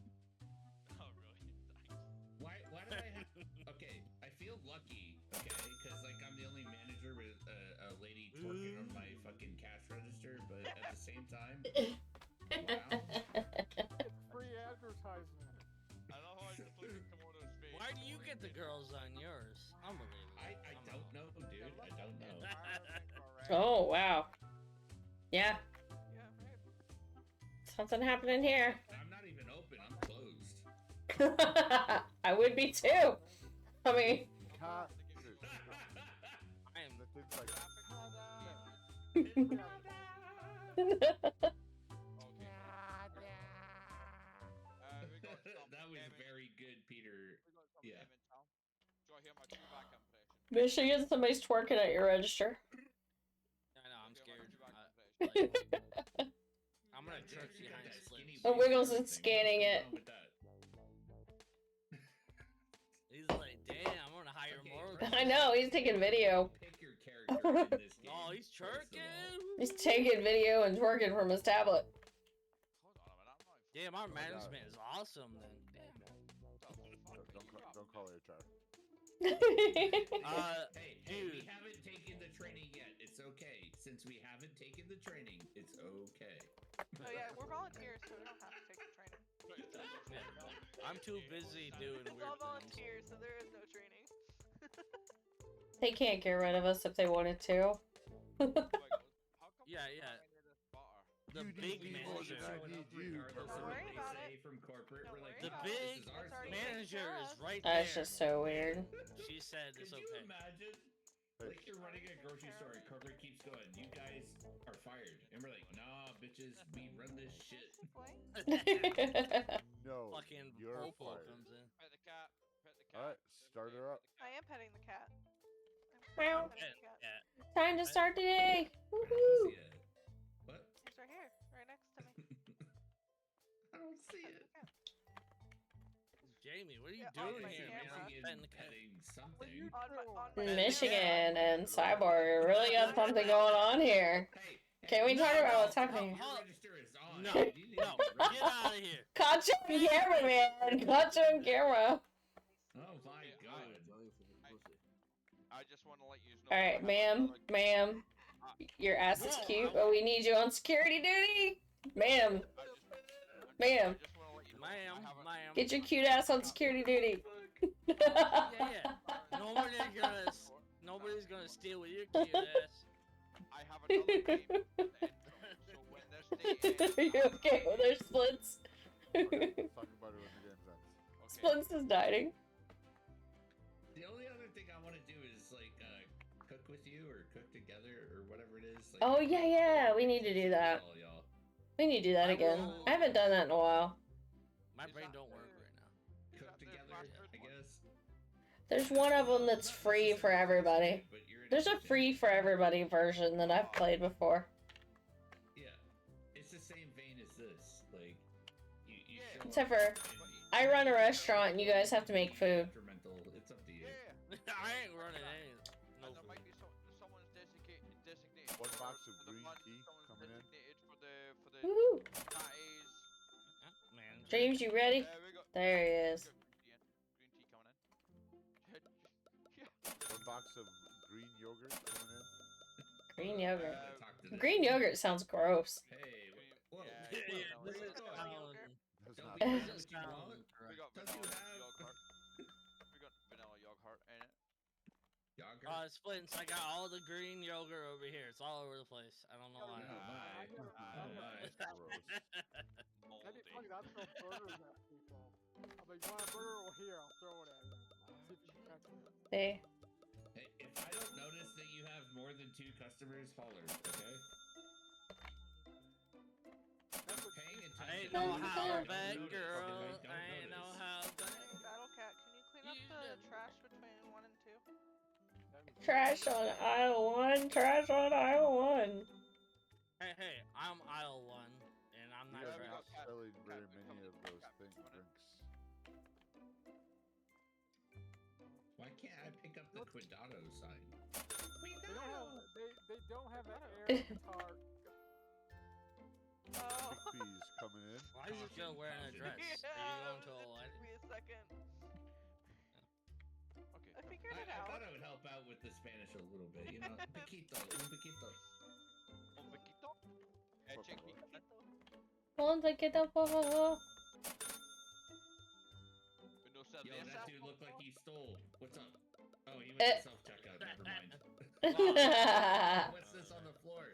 Oh, really? Thanks. Why do I have... Okay, I feel lucky, okay, because, like, I'm the only manager with a lady twerking on my fucking cash register, but at the same time... Wow. Free advertisement. I love how I just look at Kimono's face. Why do you get the girls on yours? Unbelievable. I don't know, dude. I don't know. Oh, wow. Yeah. Yeah, right. Something happening here. I'm not even open. I'm closed. I would be too. I mean... Cat. I am The thing's like, That was very good, Peter. Yeah. Do I hear my Chewbacca impression? Michigan, somebody's twerking at your register. I know, I'm scared. Yeah, I'm gonna dude, church you got behind that skinny slips. Oh, waist Wiggles and is everything. scanning What's it. going on with that? He's like, damn, I'm gonna hire Okay, more. first I know, he's taking video. Pick your character in this game. Oh, he's first of all. twerking. He's taking video and twerking from his tablet. Hold on a minute, I'm not Damn, our management is awesome then. Damn. don't call it HR. Hey, dude. we haven't taken the training yet. It's okay. Since we haven't taken the training, it's okay. Oh yeah, we're volunteers, so we don't have to take the training. Yeah. I'm too busy doing It's weird all things. volunteers, so there is no training. They can't get rid of us if they wanted to. Yeah, yeah. The You big need me more manager. than I need you. Regardless of Don't what worry they about say it. from corporate, Don't we're like, worry The "No, about it. big this is our That's already space." manager is right That's there. just so weird. She said Could it's you okay. imagine? Like you're running a grocery store and corporate keeps going, you guys are fired. And we're like, nah, bitches, we run this shit. No, Fucking you're Popo fired. comes in. Pet the cat. Pet the cat. All right, start her up. I am petting the cat. Meow. Petting the cat. Yeah. Time to start the day. I don't Woohoo! see it. What? He's right here, right next to me. I don't see it. Jamie, what are you Yeah, on doing my here, man? camera. I'm petting the cat. Petting something. On my Michigan and Cyborg really got something going on here. Hey, Can we talk about what's happening? your register is on. No, You need no, to run. get out of here. Caught you on camera, man. Caught you on camera. Oh my god. I just want to let you know. All right, ma'am. Your ass is cute, but we need you on security duty. Ma'am. Ma'am. Get your cute ass on security duty. Yeah. Nobody's gonna steal with your cute ass. I have another game. So when this day ends, You okay with their splits? Okay, let's talk about it when the game ends. Splits is dying. The only other thing I want to do is like cook with you or cook together or whatever it is. Like, Oh yeah, we need to do that. all y'all. We need to do that again. I haven't done that in a while. My brain don't work right now. Cook together, I guess. There's one of them that's free for everybody. But you're There's a free for everybody version that I've played before. Yeah, it's the same vein as this. Like, you show Except up for, and I run a restaurant and you guys have to make food. detrimental. It's up to you. I ain't running any. No there might be someone's designated. One box of for the green lunch, tea someone's coming in. designated for the Woohoo! patties. Man, James, you ready? There he is. Green tea coming in. One box of green yogurt coming in. Green yogurt. Green yogurt sounds gross. Hey, whoa, Yeah, where this you is going? That's Don't not be bad. mad what you want. We got Don't you vanilla have yogurt. We got vanilla yogurt in it. yogurt? Splits. I got all the green yogurt over here. It's all over the place. I don't know why. Oh my. Oh my. That's gross. That'd be funny. I'd throw burgers at people. I'm like, you want a burger? Well, here, I'll throw it at you. See if you can catch it. Hey. Hey, if I don't notice that you have more than 2 customers, holler, okay? Paying attention. I ain't know how Don't bad, notice. girl. If I don't I ain't know notice. how bad. BattleCat, can you clean up the trash between 1 and 2? Trash on aisle 1. Trash on aisle 1. Hey, I'm aisle 1, and I'm not You trash. haven't selling very many of those drinks. Why can't I pick up the Quidado sign? They don't have an air guitar. Chickpeas coming in. Why is this girl wearing a dress? Are you going to a wedding? Give me a second. Okay. I figured it I out. thought I would help out with the Spanish a little bit, you know? Piquito, un piquito. Un poquito. Chickpea. Un poquito, por favor. No Yo, cerveza. that dude looked like he stole. What's up? Oh, he went to self-checkout. Never mind. What's this on the floor?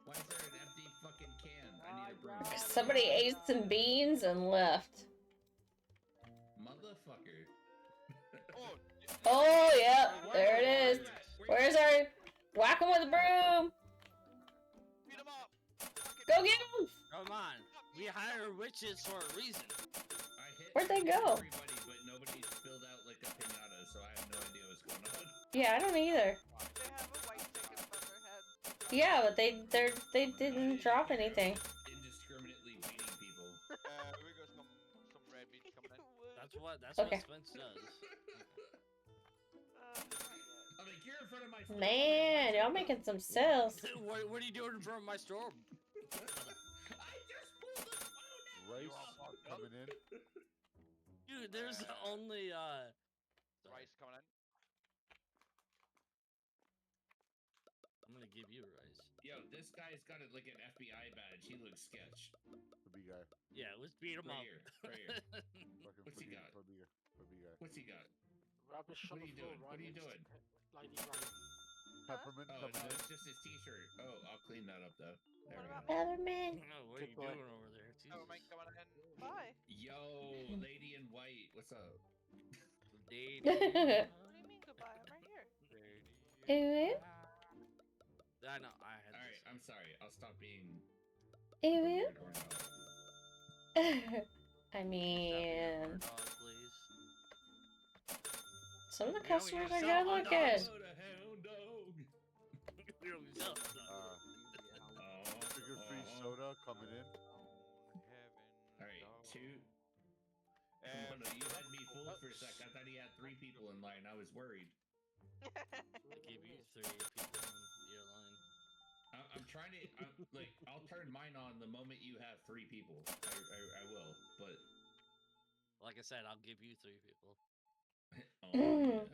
Why is there an empty fucking can? I need a broom. Somebody ate some beans and left. Motherfucker. Oh, yep. There it is. Where's our... Whack him with a broom. Beat him up. Go get him. Come on. We hire witches for a reason. Where'd they go? Everybody, but nobody spilled out like a pinata, so I have no idea what's going on. Yeah, I don't either. They have a white stick in front of their head. Yeah, but they didn't drop anything. Indiscriminately beating people. We got some red meat coming in. That's what Okay. Spence does. I'm like, you're in front of my store. Man, y'all making some sales. what are you doing in front of my store? I just pulled the phone Rice coming in. Dude, there's only Rice coming in. I'm gonna give you rice. Yo, this guy's got like an FBI badge. He looks sketch. The big guy. Yeah, let's beat him Right up. here. Right here. Fucking What's he got? The big guy. What's he got? Rubbish What on are the you floor, doing? What are you Rodney. doing? Lady Rodney. Peppermint Oh, coming no, in. it's just his t-shirt. Oh, I'll clean that up though. There we go. Featherman. Oh, what are you doing over there? Jesus. Coming in. Bye. Yo, lady in white, what's up? Lady. What do you mean goodbye? I'm right here. Ew. I know. I had. All right, I'm sorry. I'll stop being. Ew. weird or not. I mean, Dog, please. some of the We don't customers even are sell good hot looking. dogs. Oh, the hound dog. We don't even sell hot dogs. Sugar-free soda coming in. All right, 2. Kimono, you had me fooled for a sec. I thought he had 3 people in line. I was worried. I gave you 3 people on your line. I'm trying to, like, I'll turn mine on the moment you have 3 people. I will, but. Like I said, I'll give you 3 people. Oh, yeah.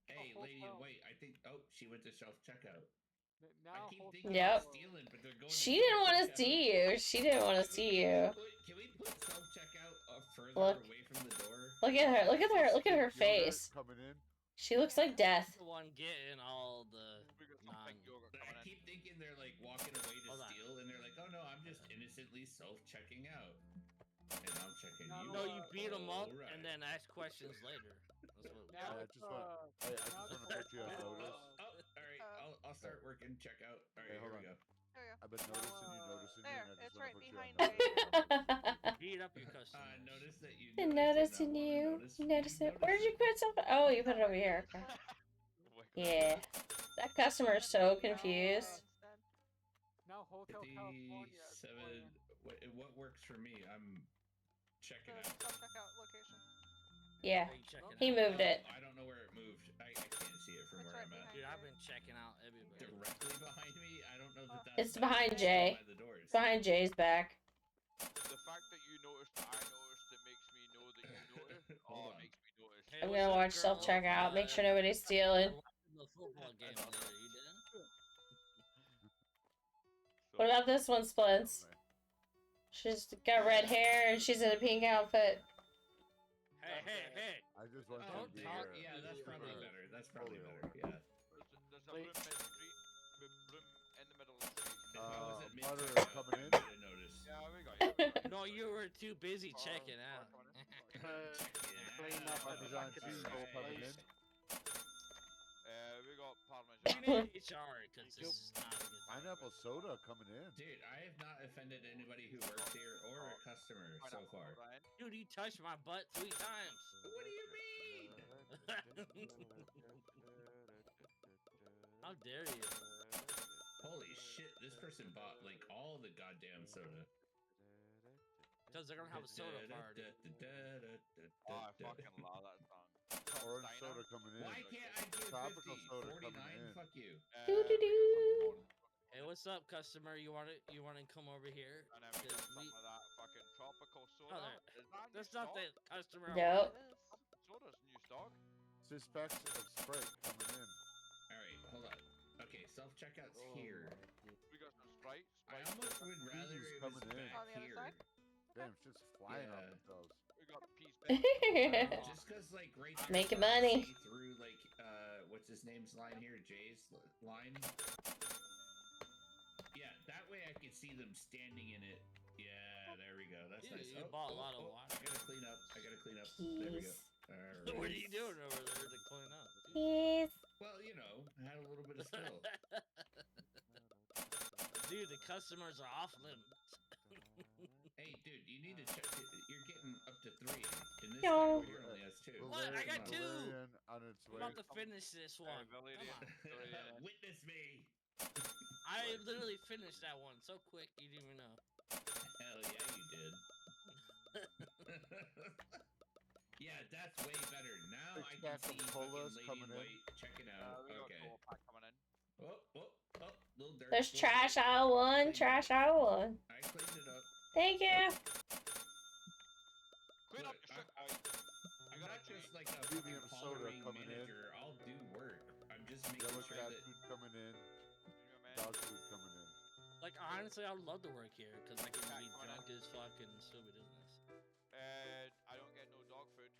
Hey, lady in white, I think. Oh, she went to self checkout. I keep thinking Yep. they're stealing, but they're going. She didn't want to see you. She didn't want to see you. Can we put self checkout further Look. away from the door? Look at her. Look at her. Look at her face. Coming in. She looks like death. The one getting all the non. I keep thinking they're like walking away to Hold on. steal, and they're like, "Oh no, I'm just innocently self checking out," and I'm checking you. No, you beat them up Alright. and then ask questions later. That's what. I just want to put you on notice. All right, I'll start working checkout. All right, Hey, here hold we go. There you go. I've been noticing you, There, and I it's just want right to put you behind on notice. Beat up your customers. Notice that you. Been noticing you. Notice it. Where did you put something? Oh, you put it over here. Okay. Yeah. That customer is so confused. Now Hotel California is 57. What works for me? I'm checking The out. self-checkout location. Yeah, Are you checking he out? moved it. I don't know where it moved. I can't see it from It's where right I'm at. behind Dude, I've been checking out everybody. Directly behind me? I don't know that that's It's behind still Jay. by the doors. It's behind Jay's back. The fact that you noticed that I noticed, it makes me know that you noticed. Hold on. It makes me notice. Hey, I'm what's gonna up, watch girl? self checkout. Make sure nobody's stealing. I watched the football game later. You didn't? What about this one, Splints? She's got red hair and she's in a pink outfit. Hey. I just want Don't to be talk. here. Yeah, that's probably better. That's probably better. Yeah. There's a broom mid-street, broom in the middle of the street. If I was at butter mid-checkout, coming in. I would have noticed. Yeah, we got you. No, you were too busy checking out. Clean up at the Parmesan back of the cheese store, coming please. in. We got Parmesan. You need HR because this is not a good time. Pineapple soda coming in. Dude, I have not offended anybody who works here or a customer so far. Dude, you touched my butt 3 times. What do you mean? How dare you? Holy shit, this person bought like all the goddamn soda. Because they're gonna have a soda party. Oh, I fucking love that song. Orange soda coming in. Why can't I give Tropical 50? soda 49? coming in. Fuck you. Hey, what's up, customer? You wanna come over here? And then we got 'Cause some of that fucking tropical soda. Oh, there. Is that That's new not stock? the customer. Nope. Soda's new stock. 6 packs of Sprite coming in. Alright, hold on. Okay, self-checkout's here. We got some Sprite. I almost would rather Peas it was coming in. back On the other here. side? Damn, shit's flying off Yeah. themselves. We got peas. Just cause like right there, Making I can money. see through like what's his name's line here, Jay's line. Yeah, that way I could see them standing in it. Yeah, there we go. That's Dude, nice. you bought a lot of water. I gotta clean up. There we go. Jeez. Alright. What are you doing over there to clean up? Yes. Well, you know, I had a little bit of skill. Dude, the customers are off limits. Hey, dude, you need to check. You're getting up to 3. In this Yo. guy over here only has 2. What? I got 2. Valerian on its I'm way. about to finish this one. Come on. Witness me. I literally finished that one so quick you didn't even know. Hell yeah, you did. Yeah, that's way better. Now I can see fucking Lady in White checking out. We got Okay. a pack coming in. Oh, little dirt. There's little trash dirt. aisle 1, Cleaned it trash up. aisle 1. I cleaned it up. Thank you. Clean up Look, the shit. I'm not just like a Premium fucking soda following coming in. manager. I'll do work. I'm just making Yellow sure cat that. food coming in. Dog food coming in. Like, honestly, I would love to work here because I can be drunk as fuck and still be doing this. I don't get no dog food.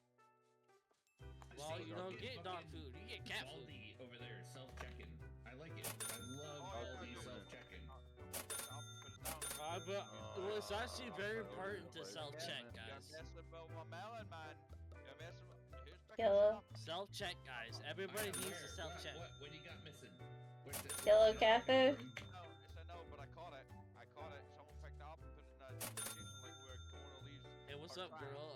Well, you don't It's get dog fucking food. You get cat food. Baldy over there, self-checking. I like it. I love Baldy self-checking. But well, it's actually very important to self-check, You're guys. messing with my melon, man. You're messing with. Who's picking Yellow. this up? Self-check, guys. Everybody needs to Where? self-check. What do you got missing? Where's it? Yellow where's cat it coming food. from? No, it's a no, but I caught it. Someone picked it up and put it in that station like where Kimono leaves. Hey, what's up, girl?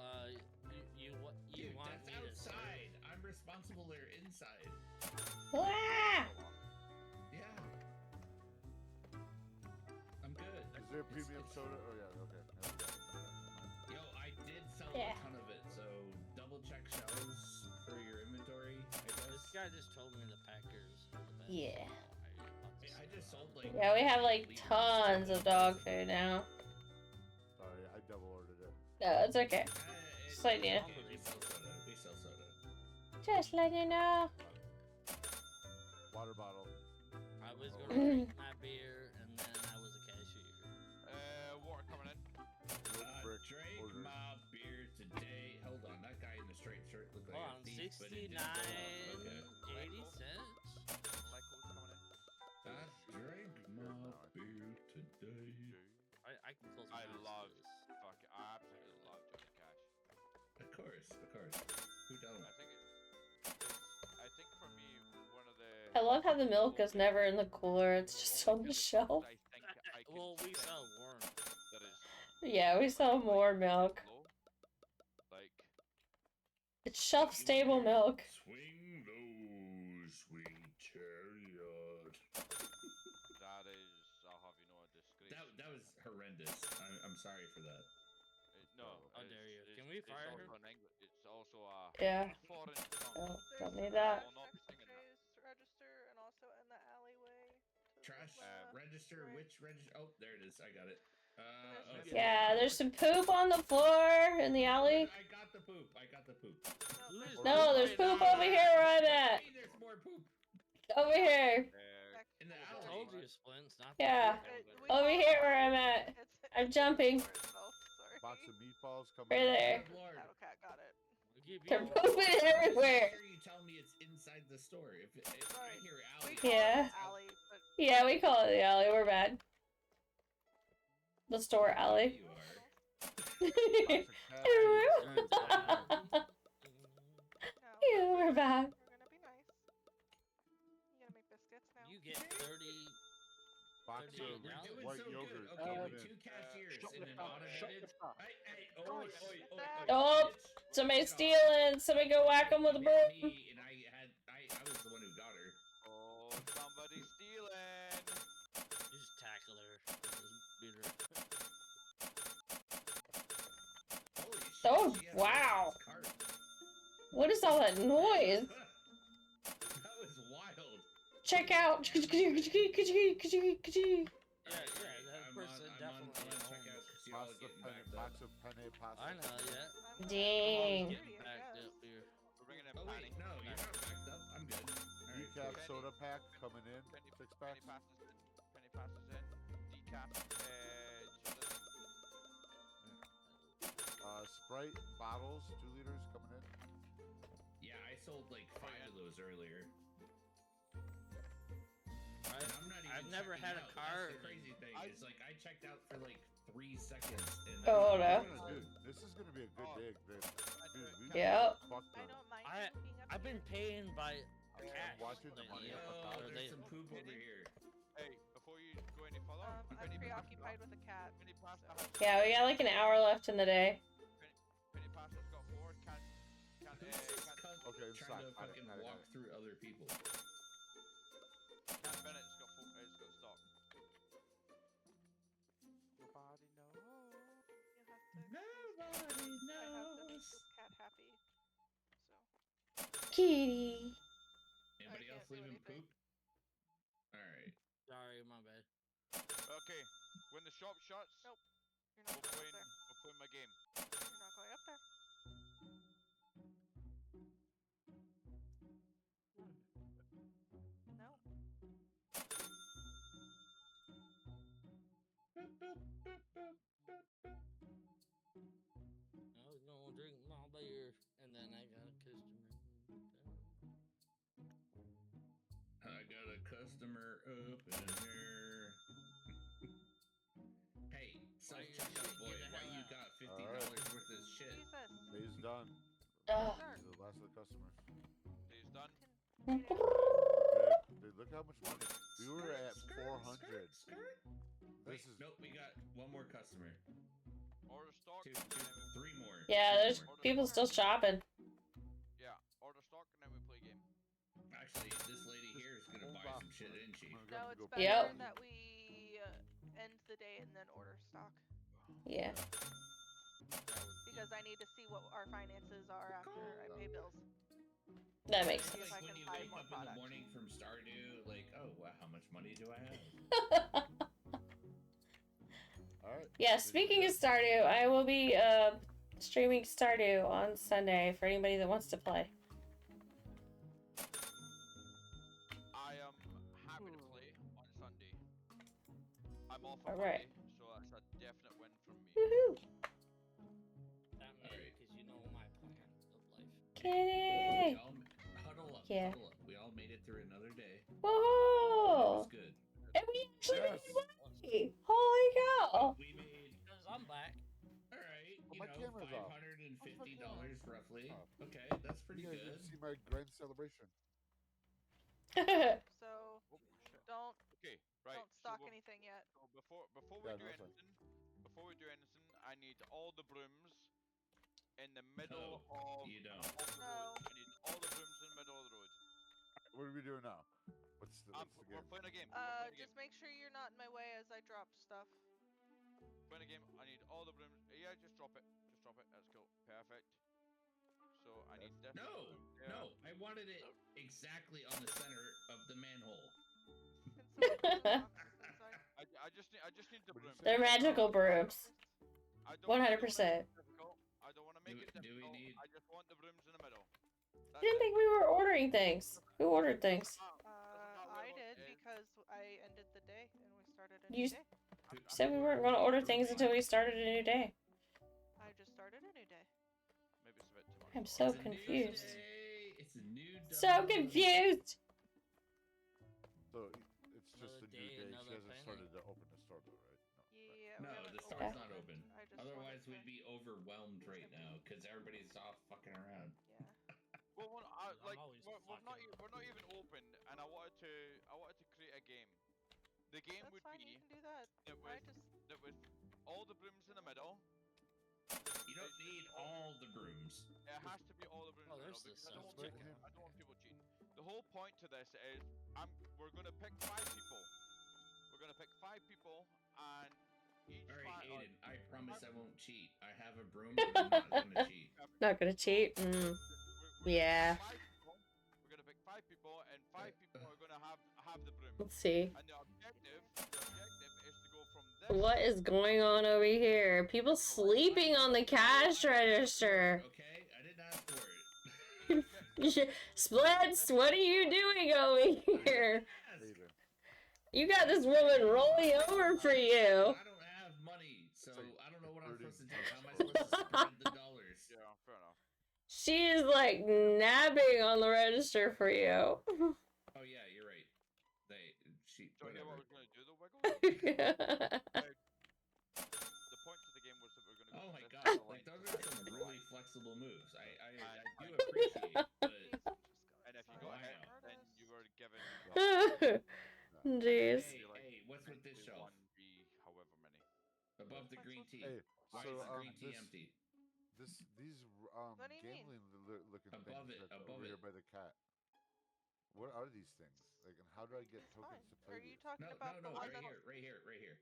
You Dude, want that's me to serve? outside. I'm responsible there inside. Ah! Yeah. I'm good. Is there It's- premium it's- soda? Oh yeah, okay. There we go. Yo, I did sell Yeah. a ton of it, so double check shelves for your inventory, I This guess. guy just told me the Packers are the best. Yeah. I just sold like. Yeah, we have like liters. tons of dog food now. Sorry, I double ordered it. No, it's okay. Just letting you. Okay, we sell soda. We sell soda. Just letting you know. Water bottle. I was gonna drink my beer and then I was a cashier. Water coming in. Brick Drink orders. my beer today. Hold on, that guy in the striped shirt looked like Hold a on, thief, but it didn't go off. Okay. 69.80 cents. Like who's coming in? I drank my beer today. I can close I my eyes love to this. fuck. I absolutely love Johnny Cash. Of course, of course. Who don't? I think for me one of the. I love how the milk is never in the cooler, it's just on the shelf. I think I can Well, we sell warm. that is Yeah, we sell more milk. low. Like It's shelf stable milk. Swing low, sweet chariot. That was horrendous. I'm sorry for that. No, how dare you? Can we fire her? It's also Yeah. a foreign tongue. Oh, There's don't need some that. I'll not be singing that. register and also in the alleyway. Trash register. right. Which register? Oh, there it is. I got it. Okay. Yeah, there's some poop on the floor in the alley. I got the poop. I got the poop. No, there's poop over here where I'm at. There's more poop. Over here. In the I alley. told you, Splints, not Yeah. the Over here where I'm at. I'm jumping. Box of meatballs coming Right in. there. KimonoKat got it. They're pooping everywhere. Make sure you tell me it's inside the store. If I hear alley. Yeah. Yeah, we call it the alley. We're bad. The store alley. You were bad. You get 30. Box of white yogurt. Okay, with 2 cashiers and an automated. Oh, somebody's stealing. Somebody go whack them with a broom. And I was the one who got her. Oh, somebody's stealing. You just tackle her. Just beat her. Oh, wow. What is all that noise? That was wild. Check out. Yeah, that person definitely Box of penne pasta. I know, yeah. Dang. Backed up here. We're bringing in Oh wait, no, you're not backed up. I'm good. Decaf soda pack coming in. 6 packs. Penny pastas in. Decaf. Sprite bottles, 2 liters coming in. Yeah, I sold like 5 of those earlier. I've never had a car. That's the crazy thing is like I checked out for like 3 seconds. And Oh, no. Dude, this is gonna be a good day. Dude, we Yep. fucked them. I've been paying by cash. Watching the money up Oh, top. there's some poop over here. Hey, before you go any further, I'm preoccupied with a cat. Penny pasta. Yeah, we got like an hour left in the day. Penny pasta's got 4. Okay, Trying to fucking walk through other people. Can Bennett's got 4. It's got stock. Nobody knows. Nobody knows. Cat happy. Kitty. Anybody else leaving poop? Alright. Sorry, my bad. Okay, when the shop shuts, Nope. You're not we're going up there. playing my game. You're not going up there. No. I was gonna drink my beer, and then I got a customer. I got a customer up in here. Hey, self-checkout boy, why you got $50 worth of shit? Day's done. Ugh. This is the last of the customers. Day's done. Dude, look how much money. We were at 400. Wait, nope, we got one more customer. Order stock. 2, 3 more. Yeah, there's people still shopping. Yeah, order stock and then we play game. Actually, this lady here is gonna buy some shit, isn't she? No, it's better Yep. that we end the day and then order stock. Yeah. Because I need to see what our finances are after I pay bills. That makes See sense. if I When can you buy wake more up in the product. morning from Stardew, like, oh wow, how much money do I have? Alright. Yeah, speaking of Stardew, I will be streaming Stardew on Sunday for anybody that wants to play. I am happy to play on Sunday. I'm off All on right. Monday, so that's a definite win from me. Woohoo! That man, because you know my plan of life. Kitty! We all, huddle up, Yeah. huddle up. We all made it through another day. It Whoa! was good. And we actually Yes. made money! Holy cow! We made, Because I'm back. alright, Oh, you my know, camera's off. $550 roughly. Oh. Okay, that's pretty You guys good. didn't see my grand celebration. So Oh, shit. don't Okay, right. don't stock so anything yet. So before we Yeah, do no, it's anything, I need all the brooms in the middle of you don't. of the No. road. I need all the brooms in the middle of the road. What are we doing now? What's What's the game? We're playing a game. Just make sure you're not in my way as I drop stuff. Playing a game. I need all the brooms. Yeah, just drop it. Just drop it. That's cool. Perfect. So I need this. No, no. I wanted it exactly on the center of the manhole. I just need the brooms. They're magical brooms. 100%. I don't want to make it difficult. I just want the brooms in the middle. I didn't think we were ordering things. Who ordered things? I did because I ended the day and we started a You new day. said we weren't going to order things until we started a new day. I just started a new day. Maybe it's a bit too much. I'm so confused. It's a new day. So confused. So it's just a new day. She hasn't started to open the store though, right? Yeah. No, the store's not open. Otherwise, we'd be overwhelmed right now because everybody's off fucking around. Yeah. Well, we're not even open, and I wanted to create a game. The game would fine, be you can do that. That with all the brooms in the middle. You don't need all the brooms. It has to be all the brooms in the middle because I don't want people cheating. The whole point to this is we're gonna pick 5 people. We're gonna pick 5 people, and each. Alright, Aiden, I promise I won't cheat. I have a broom, but I'm not gonna cheat. Not gonna cheat? Yeah. We're gonna pick 5 people, and 5 people are gonna have the broom. Let's see. And the objective is to go from this. What is going on over here? People sleeping on the cash register. Okay, I didn't ask for it. Splits, what are you doing over here? You got this woman rolling over for you. I don't have money, so I don't know what I'm supposed to do. How am I supposed to spread the dollars? Yeah, fair enough. She is like nabbing on the register for you. Oh yeah, you're right. She. So yeah, what we're gonna do the wiggle? The point to the game was that we're gonna go. Oh my god, like those are some really flexible moves. I do appreciate, but. And if you got hit, then you were given. Jeez. Hey, what's with this shelf? 1B, however many. Above the green tea. Hey, Why is the green tea empty? These What do you mean? gambling looking Above things it, that's above over it. here by the cat. What are these things? Like, and how do I get tokens to play Are you these? talking No, about the no, one right that's here, right here.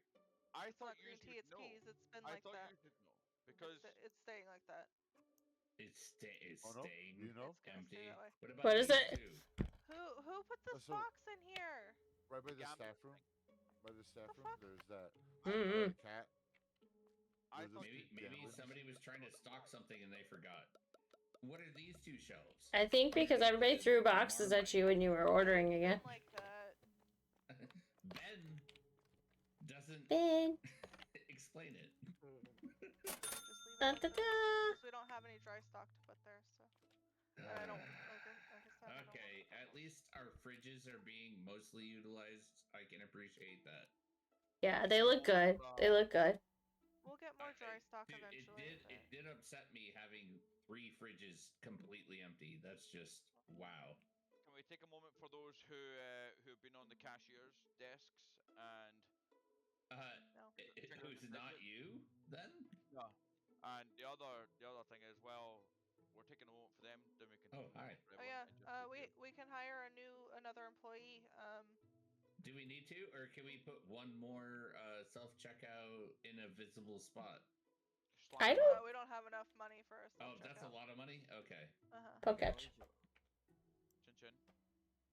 I it's thought not you green tea, should it's know. peas. It's been I like thought that. you should know because It's staying like that. It's Oh, no? staying You know? It's gonna empty. stay that way. What about What is these it? two? Who put this So- box in here? Right by the Gambling staff room. By the staff room, fuck? there's that Mm-mm. cat. I There's thought this Maybe gambling. somebody was trying to stock something and they forgot. What are these two shelves? I think because everybody threw boxes at you when you were ordering again. Like that. Ben doesn't Ben. explain it. Just leave it Da, like da, that. da. Because we don't have any dry stock to put there, so. And I don't. Like I just said, I don't Okay, at least our fridges are being mostly utilized. I can appreciate that. Yeah, they look good. They look good. We'll get more dry stock Dude, eventually. it did upset me having 3 fridges completely empty. That's just wow. Can we take a moment for those who've been on the cashier's desks and No. Who's not you then? no, and the other thing is, well, we're taking a moment for them, then we can. Oh, hi. Oh yeah. We can hire another employee. Do we need to, or can we put one more self checkout in a visible spot? I don't. We don't have enough money for a Oh, that's a lot of money. Okay. Poketch. Chin chin.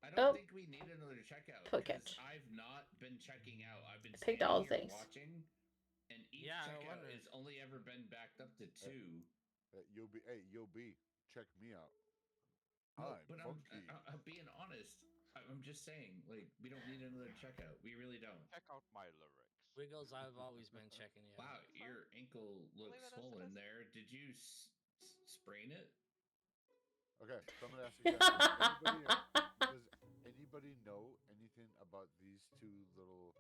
I don't think we need another checkout Poketch. because I've not been checking out. I've been Picked standing all here things. watching, and each Yeah, I checkout wonder. has only ever been backed up to 2. Yo B, check me out. No, I'm but funky. I'm being honest. I'm just saying, like, we don't need another checkout. We really don't. Check out my lyrics. Wiggles, I've always been checking you. Wow, your ankle looks Leave it as it swollen is. there. Did you sprain it? Okay, so I'm gonna ask you guys. Does anybody know anything about these 2 little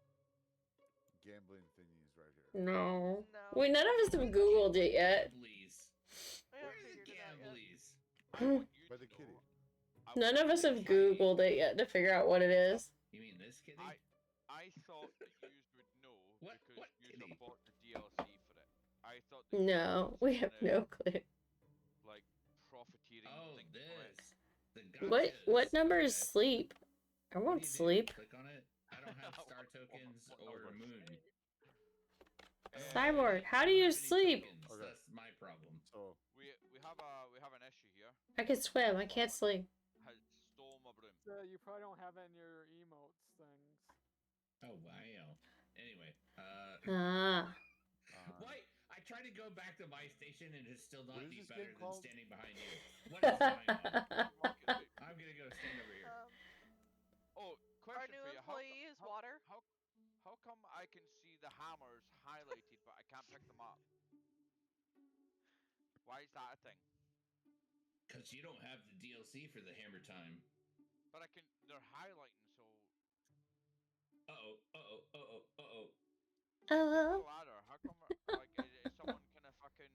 gambling thingies right here? No. No. Wait, none of us have Googled it yet. Gamblies. We Where haven't are the figured it out yet. gamblies? I want you By to the kitty. know. None of us have Googled it yet to figure out what it is. You mean this kitty? I thought that you would know What because you kitty? bought the DLC for it. I thought that No, we have no clue. like profiteering Oh, thing for it. this. The What gotchas. number is Okay. sleep? I won't sleep. Click on it. I don't have star tokens or moon. Cyborg, how do you sleep? Okay. That's my problem. So we have an issue here. I can swim. I can't sleep. Has stole my broom. So you probably don't have any of your emotes things. Oh wow. Anyway, why? I tried to go back to my station and it's still not any better than standing behind you. What is going on? I'm gonna go stand over here. Our Question new for you. employee is Water. How come I can see the hammers highlighted but I can't pick them up? Why is that a thing? Because you don't have the DLC for the hammer time. But they're highlighting, so... Uh-oh. Hello? Ladder. How come, like, is someone gonna fucking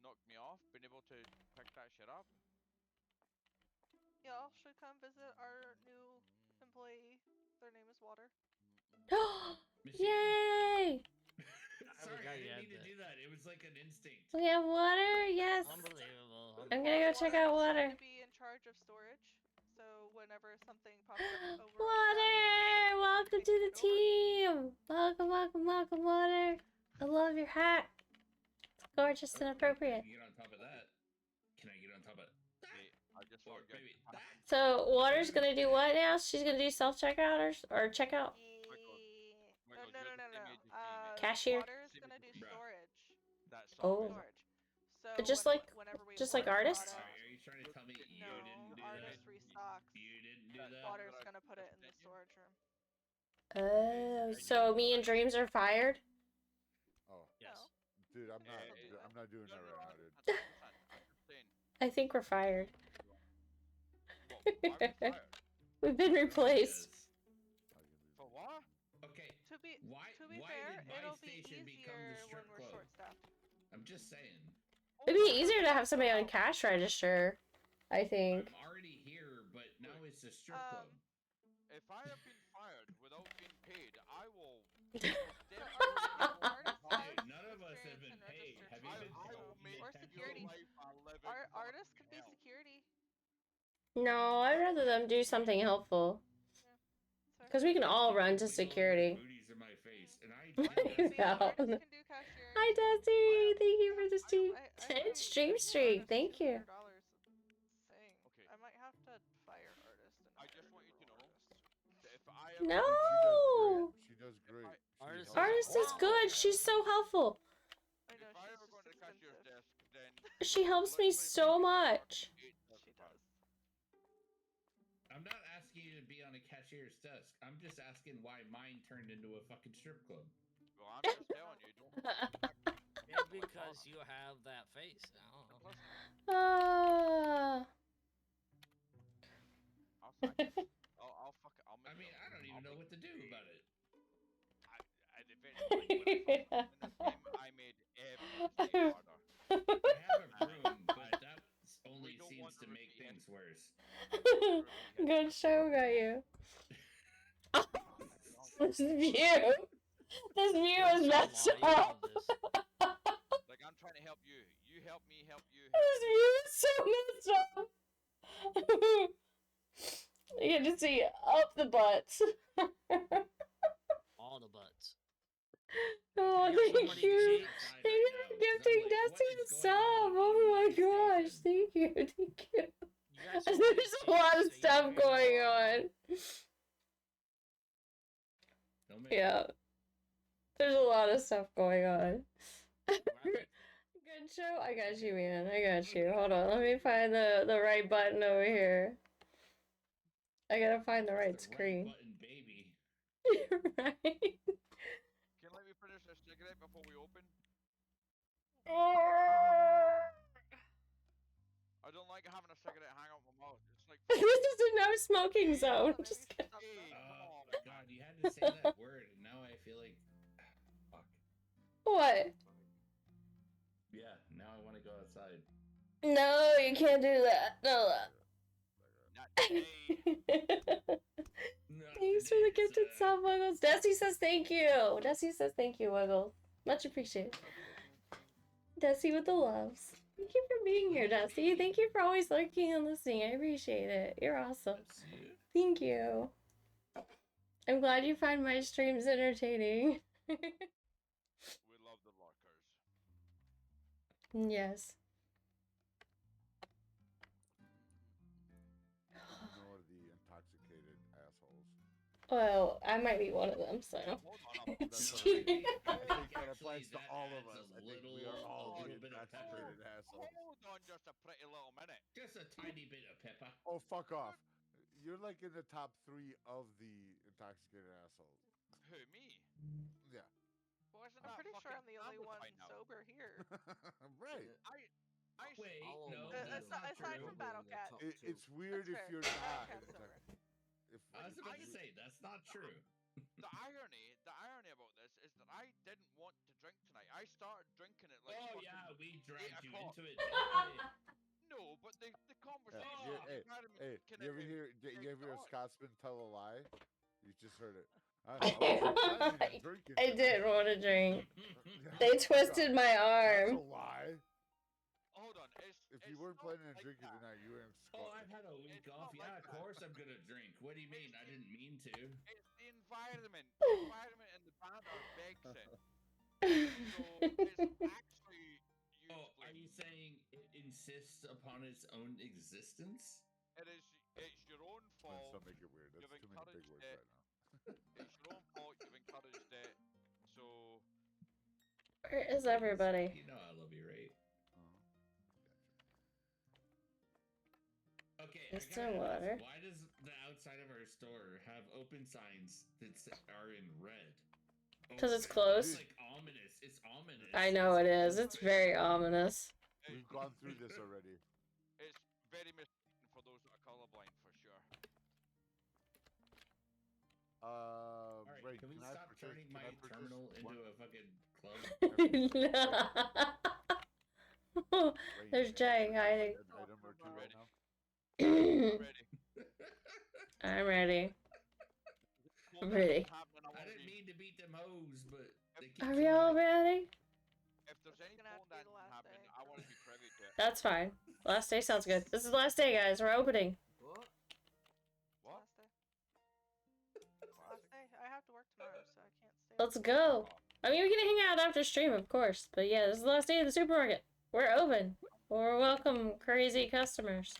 knock me off, being able to pick that shit up? Y'all should come visit our new employee. Their name is Water. Yay! Sorry, I didn't mean to do that. It was like an instinct. We have water? Yes. Unbelievable. I'm gonna go check out water. To be in charge of storage, so whenever something pops up over Water! Welcome to the team! Welcome, Water. I love your hat. It's gorgeous and appropriate. Can I get on top of that? Can I get on top of that? I just saw maybe that? So, Water's gonna do what now? She's gonna do self-checkout or checkout? No. Cashier? Water is gonna do storage. That's storage. So just like artists? Are you trying to tell me you didn't do artist that? restocks. You didn't do that? Water's gonna put it in the storage room. Oh, so me and Dreams are fired? Oh. Yes. Dude, I'm not doing that right now, dude. I think we're fired. We've been replaced. For what? Okay. To be why fair, did my it'll be station become the easier when strip we're club? short-staffed. I'm just saying. It'd be easier to have somebody on cash register, I think. I'm already here, but now it's a strip club. If I have been fired without being paid, I will... None of us have been paid. Have you been paid? Or security. Our artists could be security. No, I'd rather them do something helpful. Because we can all run to security. Booties in my face, and I Hi, Desi! Thank you for the stream. 10 stream. Thank you. I might have to fire artist. I just want you to know that if I No! She does great. Artist is good. She's so helpful. I know, if I ever go to the cashier's desk, then She helps me so much. She does. I'm not asking you to be on a cashier's desk. I'm just asking why mine turned into a fucking strip club. Well, I'm just telling you, don't. Maybe because you have that face. I don't know. I'll fuck it. I mean, I don't even know what to do about it. I made every harder. I have a broom, but that only seems to make things worse. Good show, got you. This view. This view is messed up. Like, I'm trying to help you. You help me, help you. This view is so messed up. You get to see up the butts. All the butts. Oh, thank you. Thank you for gifting Dusty the sub. Oh my gosh. Thank you. Thank you. There's a lot of stuff going on. Yeah. There's a lot of stuff going on. Good show. I got you, man. I got you. Hold on. Let me find the right button over here. I gotta find the right screen. Button, baby. Right. Can you let me finish this cigarette before we open? I don't like having a cigarette hang out my mouth. It's like... This is a no smoking zone. Just kidding. Oh, God, you had to say that word, and now I feel like... Fuck. What? Yeah, now I want to go outside. No, you can't do that. No. Thanks for the gifted sub, Wiggles. Desi says thank you. Desi says thank you, Wiggles. Much appreciated. Desi with the loves. Thank you for being here, Desi. Thank you for always lurking and listening. I appreciate it. You're awesome. Thank you. I'm glad you find my streams entertaining. We love the lurkers. Yes. Ignore the intoxicated assholes. Well, I might be one of them, so. That's what I think that applies to all of us. I think we are all the intoxicated assholes. Hold on just a pretty little minute. Just a tiny bit of pepper. Oh, fuck off. You're like in the top 3 of the intoxicated assholes. Who, me? Yeah. Well, I'm pretty sure I'm the only one sober here. Right. Wait, no, aside from KimonoKat. It's weird if you're not. I was about to say, that's not true. The irony about this is that I didn't want to drink tonight. I started drinking it like. Oh yeah, we dragged you into it. No, but the conversation. Hey, you ever hear a Scotsman tell a lie? You just heard it. I didn't want to drink. They twisted my arm. That's a lie. Hold on. If you weren't planning on drinking tonight, you were in Oh, I've had a week off. Yeah, of course I'm gonna drink. What do you mean? I didn't mean to. It's the environment. The environment and the banter begs it. So it's actually. Oh, are you saying it insists upon its own existence? It's your own fault. Don't make it weird. That's too many big words right now. It's your own fault. You've encouraged it. So. Where is everybody? You know I love you, right? Okay, Is there water? Why does the outside of our store have open signs that are in red? Because it's closed. It's like ominous. It's ominous. I know it is. It's very ominous. We've gone through this already. It's very misleading for those that are colorblind, for sure. Alright, can we stop turning my terminal into a fucking club? There's Jay hiding. An item or two right now. I'm ready. I I'm ready. didn't mean to beat them hoes, but they keep Are we all ready? If there's any phone that happen, I want to be privy to it. That's fine. Last day sounds good. This is the last day, guys. We're opening. What? Last day. Last day. I have to work tomorrow, so I can't stay. Let's go. I mean, we can hang out after stream, of course. But yeah, this is the last day of the supermarket. We're open. We're welcome crazy customers.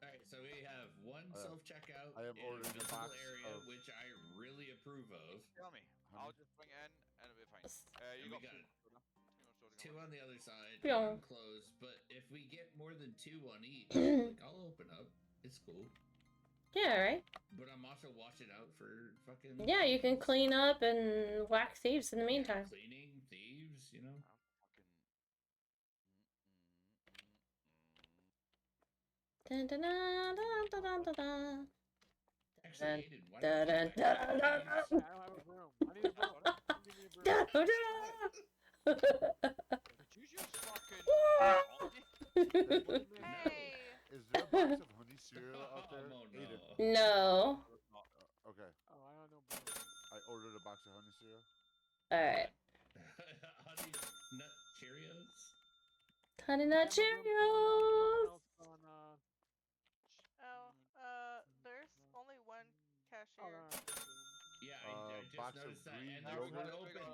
Alright, so we have one self-checkout I am in ordering a visible box area, of... which I really approve of. Tell me. I'll just bring it in and it'll be fine. You And we got got two on the other side. Yeah. One closed, but if we get more than two on each, like I'll open up. It's cool. Yeah, right? But I'm also watching out for fucking... Yeah, you can clean up and whack thieves in the meantime. Cleaning, thieves, you know? Dun, dun, dun, dun, dun, dun, dun. Actually, Aiden, why Dun, don't dun, you dun, back dun, up? dun. I don't have a broom. I need a broom. Dun, dun, Choose your fucking. Hey. Is there a box of honey cereal out there? Oh, Aiden. No. Okay. Oh, I don't know broom. I ordered a box of honey cereal. Alright. Honey Nut Cheerios? Honey Nut Cheerios! There's only one cashier. Yeah, I just box of noticed that. green And there's yogurt. an open,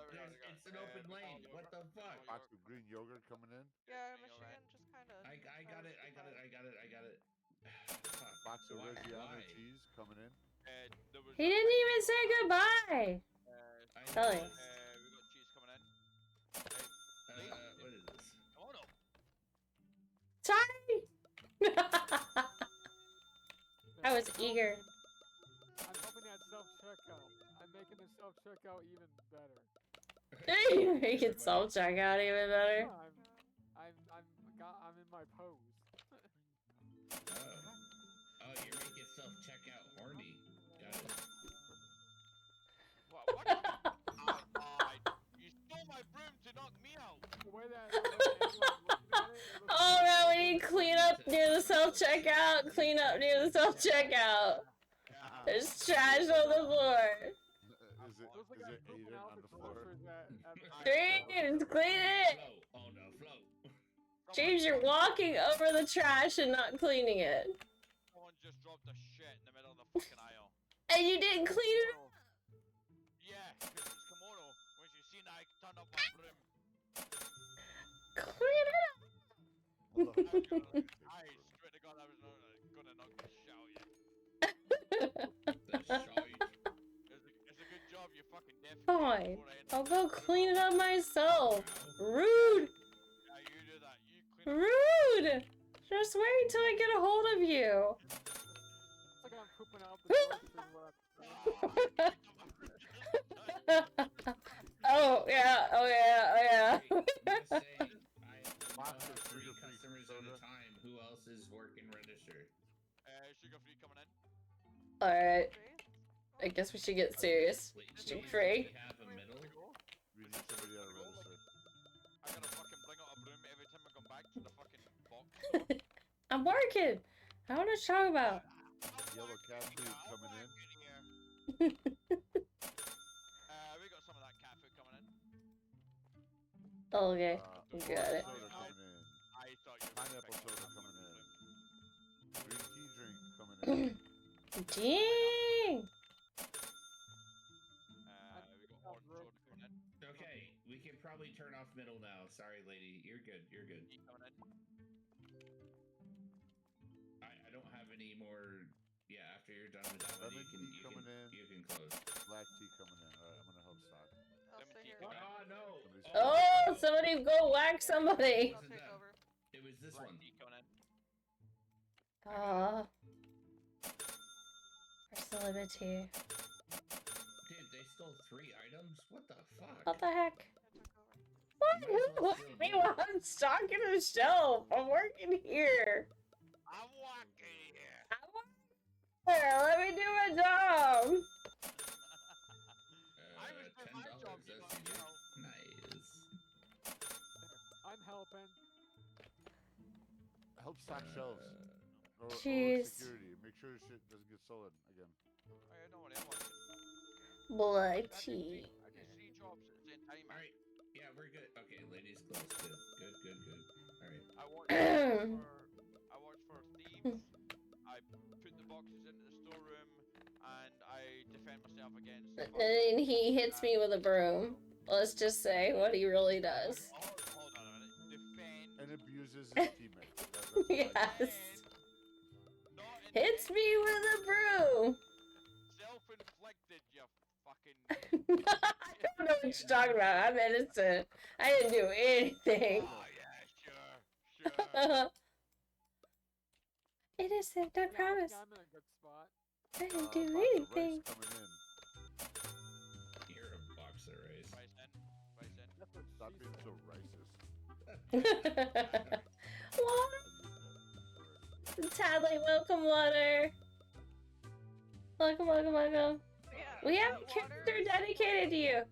it's an open lane. What the fuck? Box of green yogurt coming in. Yeah, Michigan just kind of. I got it. Fuck. Box of Why? Reggiano Why? cheese coming in. He didn't even say goodbye! Telling. We got cheese coming in. What is this? Oh no. Sorry! I was eager. I'm hoping that self-checkout. I'm making the self-checkout even better. You can self-checkout even better. I'm in my pose. Oh, you're making self-checkout horny. Got it. What? You stole my broom to knock me out. The way that Oh no, we need clean up near the self-checkout. Clean up near the self-checkout. There's trash on the floor. Is it Aiden on the floor? James, clean it! Oh no, float. James, you're walking over the trash and not cleaning it. Someone just dropped fucking aisle. And you didn't clean it up. Yeah, because it's kimono. When she seen I turned up my broom. Clean it up. I swear to God, I was not gonna knock the shit out of you. The shite. It's a good job you fucking defecated Fine. before I ended I'll up go in the clean it mouth. up myself. Wow. Rude. Yeah, you do that. You clean up. Rude. Just wait until I get a hold of you. It's like I'm pooping out the grocery Oh yeah, oh yeah, oh yeah. Just saying, I have 3 customers at a time. Who else is working register? Sugar free coming in. Alright. I guess we should get serious. Sugar free. We have a middle. We need somebody out of register. I gotta fucking bring out a broom every time I come back to the fucking box. I'm working. I don't know what to talk about. Yellow cat food coming in. We got some of that cat food coming in. Okay, Orange got it. soda coming in. I thought you were Pineapple picking soda up coming the in. broom. Green tea drink coming in. Dang. We got orange soda coming in. Okay, we can probably turn off middle now. Sorry, lady. You're good. You're good. Tea coming in. I don't have any more. Yeah, after you're done with that one, Lemon tea coming in. you can close. Black tea coming in. Alright, I'm gonna help stock. I'll stay here. Oh no! Oh, somebody go whack somebody. I'll take over. It was this Black one. tea coming in. Where's the limit here? Dude, they stole 3 items? What the fuck? What the heck? I took over. What? Who let me while I'm stocking the shelf? I'm working here. I'm walking here. I'm working here. Let me do my job. I was doing my job, you $10 know. Nice. I'm helping. Help stock shelves. Or Jeez. security. Make sure shit doesn't get stolen again. Oh yeah, don't worry, I'm watching. Blood I tea. did 3 jobs at the same time. Alright. Yeah, we're good. Okay, ladies close. Good. Good. Alright. I watched for thieves. I put the boxes into the storeroom, and I defend myself against. And he hits me with a broom. Let's just say what he really does. Hold on a minute. Defend. And abuses his teammates. That's what I Yes. Not Hits me with a broom. Self-inflicted, you fucking. I don't know what you're talking about. I'm innocent. I didn't do anything. Oh yeah, sure. Innocent, I Yeah, promise. I'm in a good spot. I didn't box do of rice anything. coming in. You're a box of rice. Rice in. Stop being so racist. Water. Tadley, welcome, Water. Welcome. Yeah. We have a water character is- dedicated to you.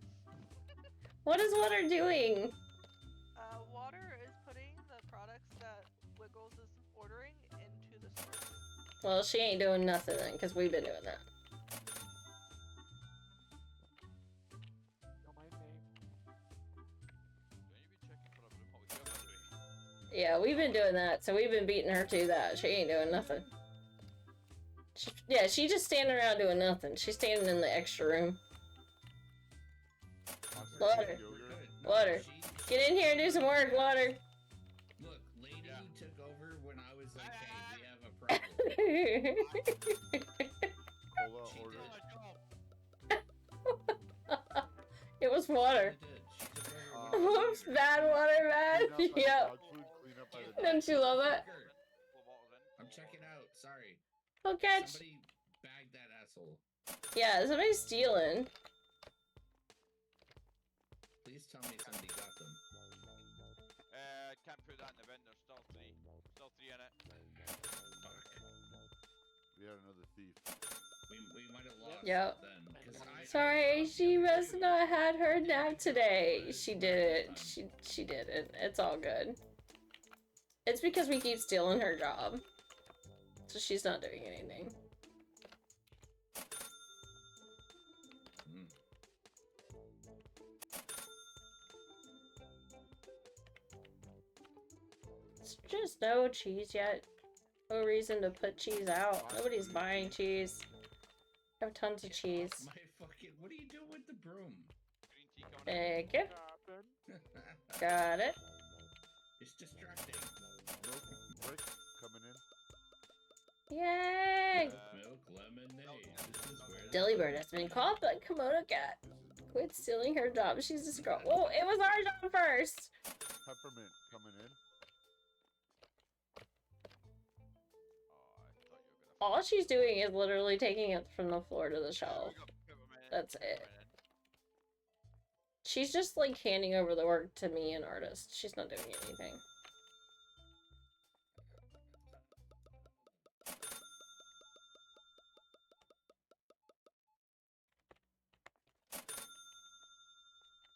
What is Water doing? Water is putting the products that Wiggles is ordering into the store. Well, she ain't doing nothing then, because we've been doing that. Don't mind me. Yeah, we've been doing that, so we've been beating her to that. She ain't doing nothing. She just standing around doing nothing. She's standing in the extra room. Water. Water. Get in here and do some work, Water. Look, lady took over when I was like, hey, we have a problem. Cola She order. did. It was Water. She did. She took over when I was Whoops, here. bad Water, man. Clean up by the Yep. dog food, clean up by the dog Don't you love it? I'm checking out. Sorry. Oh, catch. Somebody bagged that asshole. Yeah, somebody's stealing. Please tell me somebody got them. Can't put that in the bin. There's still 3. Still 3 in it. Fuck. We had another thief. We might have lost Yep. then. 'Cause Sorry, she must not had her nap today. She didn't. She didn't. It's all good. It's because we keep stealing her job. So she's not doing anything. Mm. It's just no cheese yet. No reason to put cheese out. Nobody's buying cheese. I have tons of cheese. My fucking. What are you doing with the broom? Thank you. Got it. It's distracting. Rick coming in. Yay! Milk lemonade. This is where Delibird has been called by KimonoKat. Quit stealing her job. She's just girl. Whoa, it was our job first. Peppermint coming in. All she's doing is literally taking it from the floor to the shelf. That's it. She's just like handing over the work to me and artist. She's not doing anything.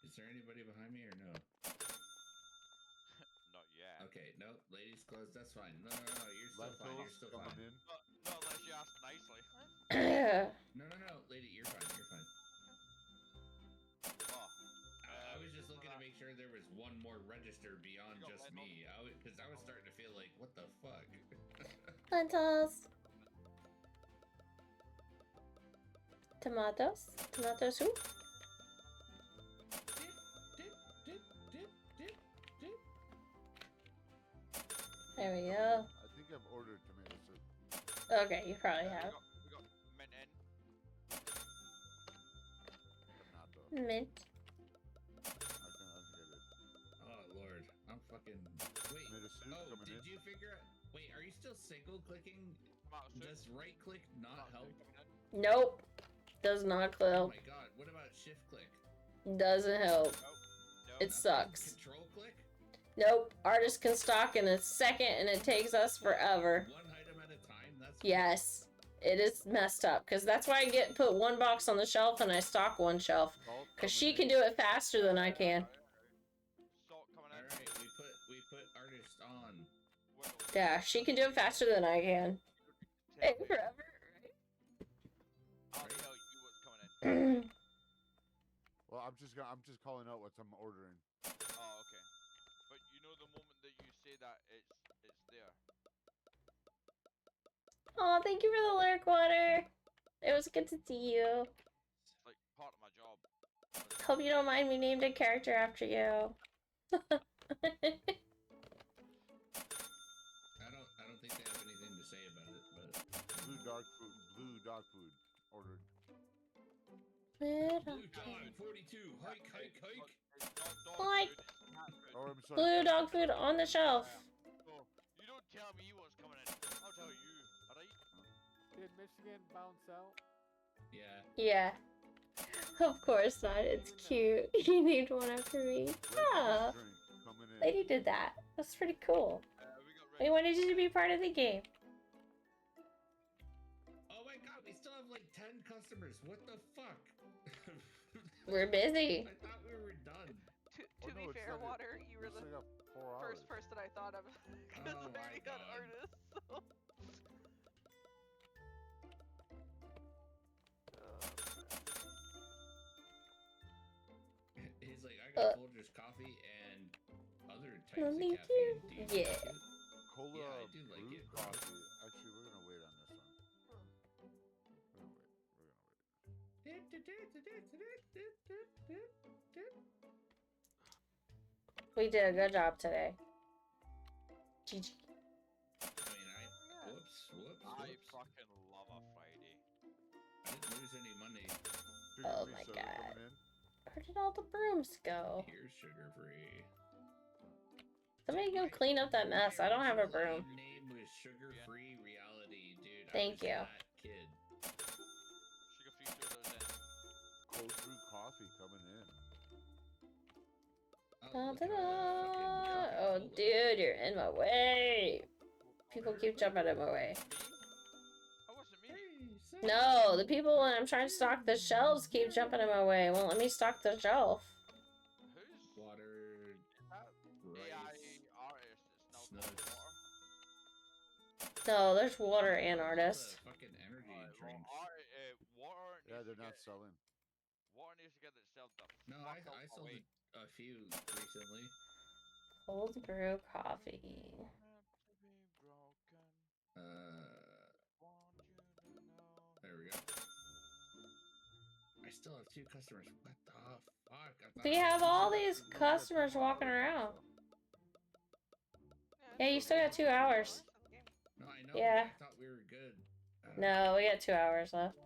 Is there anybody behind me or no? Not yet. Okay, no, ladies closed. That's fine. No, you're still fine. You're still fine. Not unless you ask nicely. No, lady, you're fine. You're fine. Oh, I was just looking to make sure there was one more register beyond just me. Because I was starting to feel like, what the fuck? Lentils. Tomatoes. Tomato soup. There we go. I think I've ordered tomato soup. Okay, you probably have. We got mint in. Mint. I can get it. Oh, Lord. I'm fucking... Wait. Tomato soup coming Did in. you figure out... Wait, are you still single clicking? Does right click not help? Nope. Does not Oh help. my god, what about shift click? Doesn't help. It sucks. Control click? Nope. Artist can stock in a second and it takes us forever. One item at a time? That's Yes. It is messed up. Because that's why I put one box on the shelf and I stock one shelf. Because she can do it faster than I can. Alright, we put artist on. Yeah, she can do it faster than I can. Hey, forever, I'll tell you what's coming in. right? Well, I'm just calling out what I'm ordering. Oh, okay. But you know the moment that you say that, it's there. Oh, thank you for the lyric water. It was good to see you. It's like part of my job. Hope you don't mind me named a character after you. I don't think they have anything to say about it, but Blue dog food ordered. Blue dog 42. Hike. Like Oh, I'm sorry. blue dog food on the shelf. Oh, you don't tell me what's coming in. I'll tell you. Alright? Did Michigan bounce out? Yeah. Yeah. Of course not. It's cute. He named one after me. Ah, Coming in. lady did that. That's pretty cool. They wanted you to be part of the game. Oh my god, we still have like 10 customers. What the fuck? We're busy. I thought we were done. To be fair, Water, you were the It's like 4 first hours. person I thought of. Because Oh I my already got God. artists. So. He's like, I got Folgers coffee and other types of Thank caffeine. you. Do you Yeah. like it? Cola Yeah, I do like brew it. coffee. Actually, we're gonna wait on this one. We're gonna wait. We did a good job today. GG. Whoops. I fucking love a Friday. I didn't lose any money. Oh my god. Where did all the brooms go? Here's sugar free. Somebody go clean up that mess. I don't have a broom. My name was Sugar Free Reality, dude. Thank you. I was that kid. Sugar free sodas in. Cold brew coffee coming in. Oh, dude, you're in my way. People keep jumping in my way. That wasn't me. No, the people when I'm trying to stock the shelves keep jumping in my way. Won't let me stock the shelf. Who's Water, AI rice, artist? It's not snugs. water. No, there's water and artist. Fucking energy Well, drinks. water. Yeah, needs they're to not get- selling. Water needs to get itself the No, fuck I out sold away. a few recently. Cold brew coffee. There we go. still have 2 customers. What the fuck? We have all these customers walking around. Yeah, you still got 2 hours. No, I know. Yeah. I thought we were good. No, we got 2 hours left.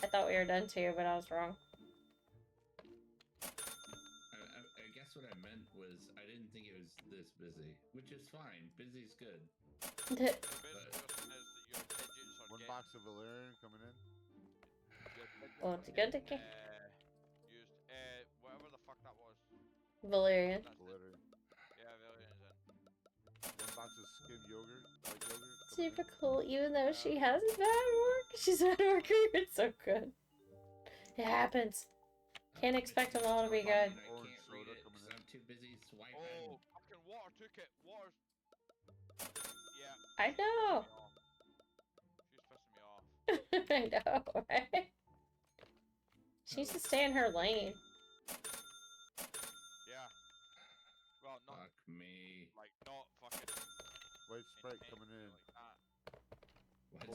I thought we were done too, but I was wrong. I guess what I meant was I didn't think it was this busy, which is fine. Busy's good. One box of Valerian coming in. Oh, it's good to get. Used whatever the fuck that was. Valerian. Valerian. Yeah, Valerian's in. One box of skim yogurt, white yogurt. Super cool, even though she has bad work. She's a bad worker. It's so good. It happens. Can't expect them all to be good. I can't read it because I'm too busy swiping. Oh, fucking water took it. Water's... Yeah. I know. She's pissing me off. I know, right? She needs to stay in her lane. Yeah. Well, not... Fuck me. Like, not fucking... White Sprite coming in.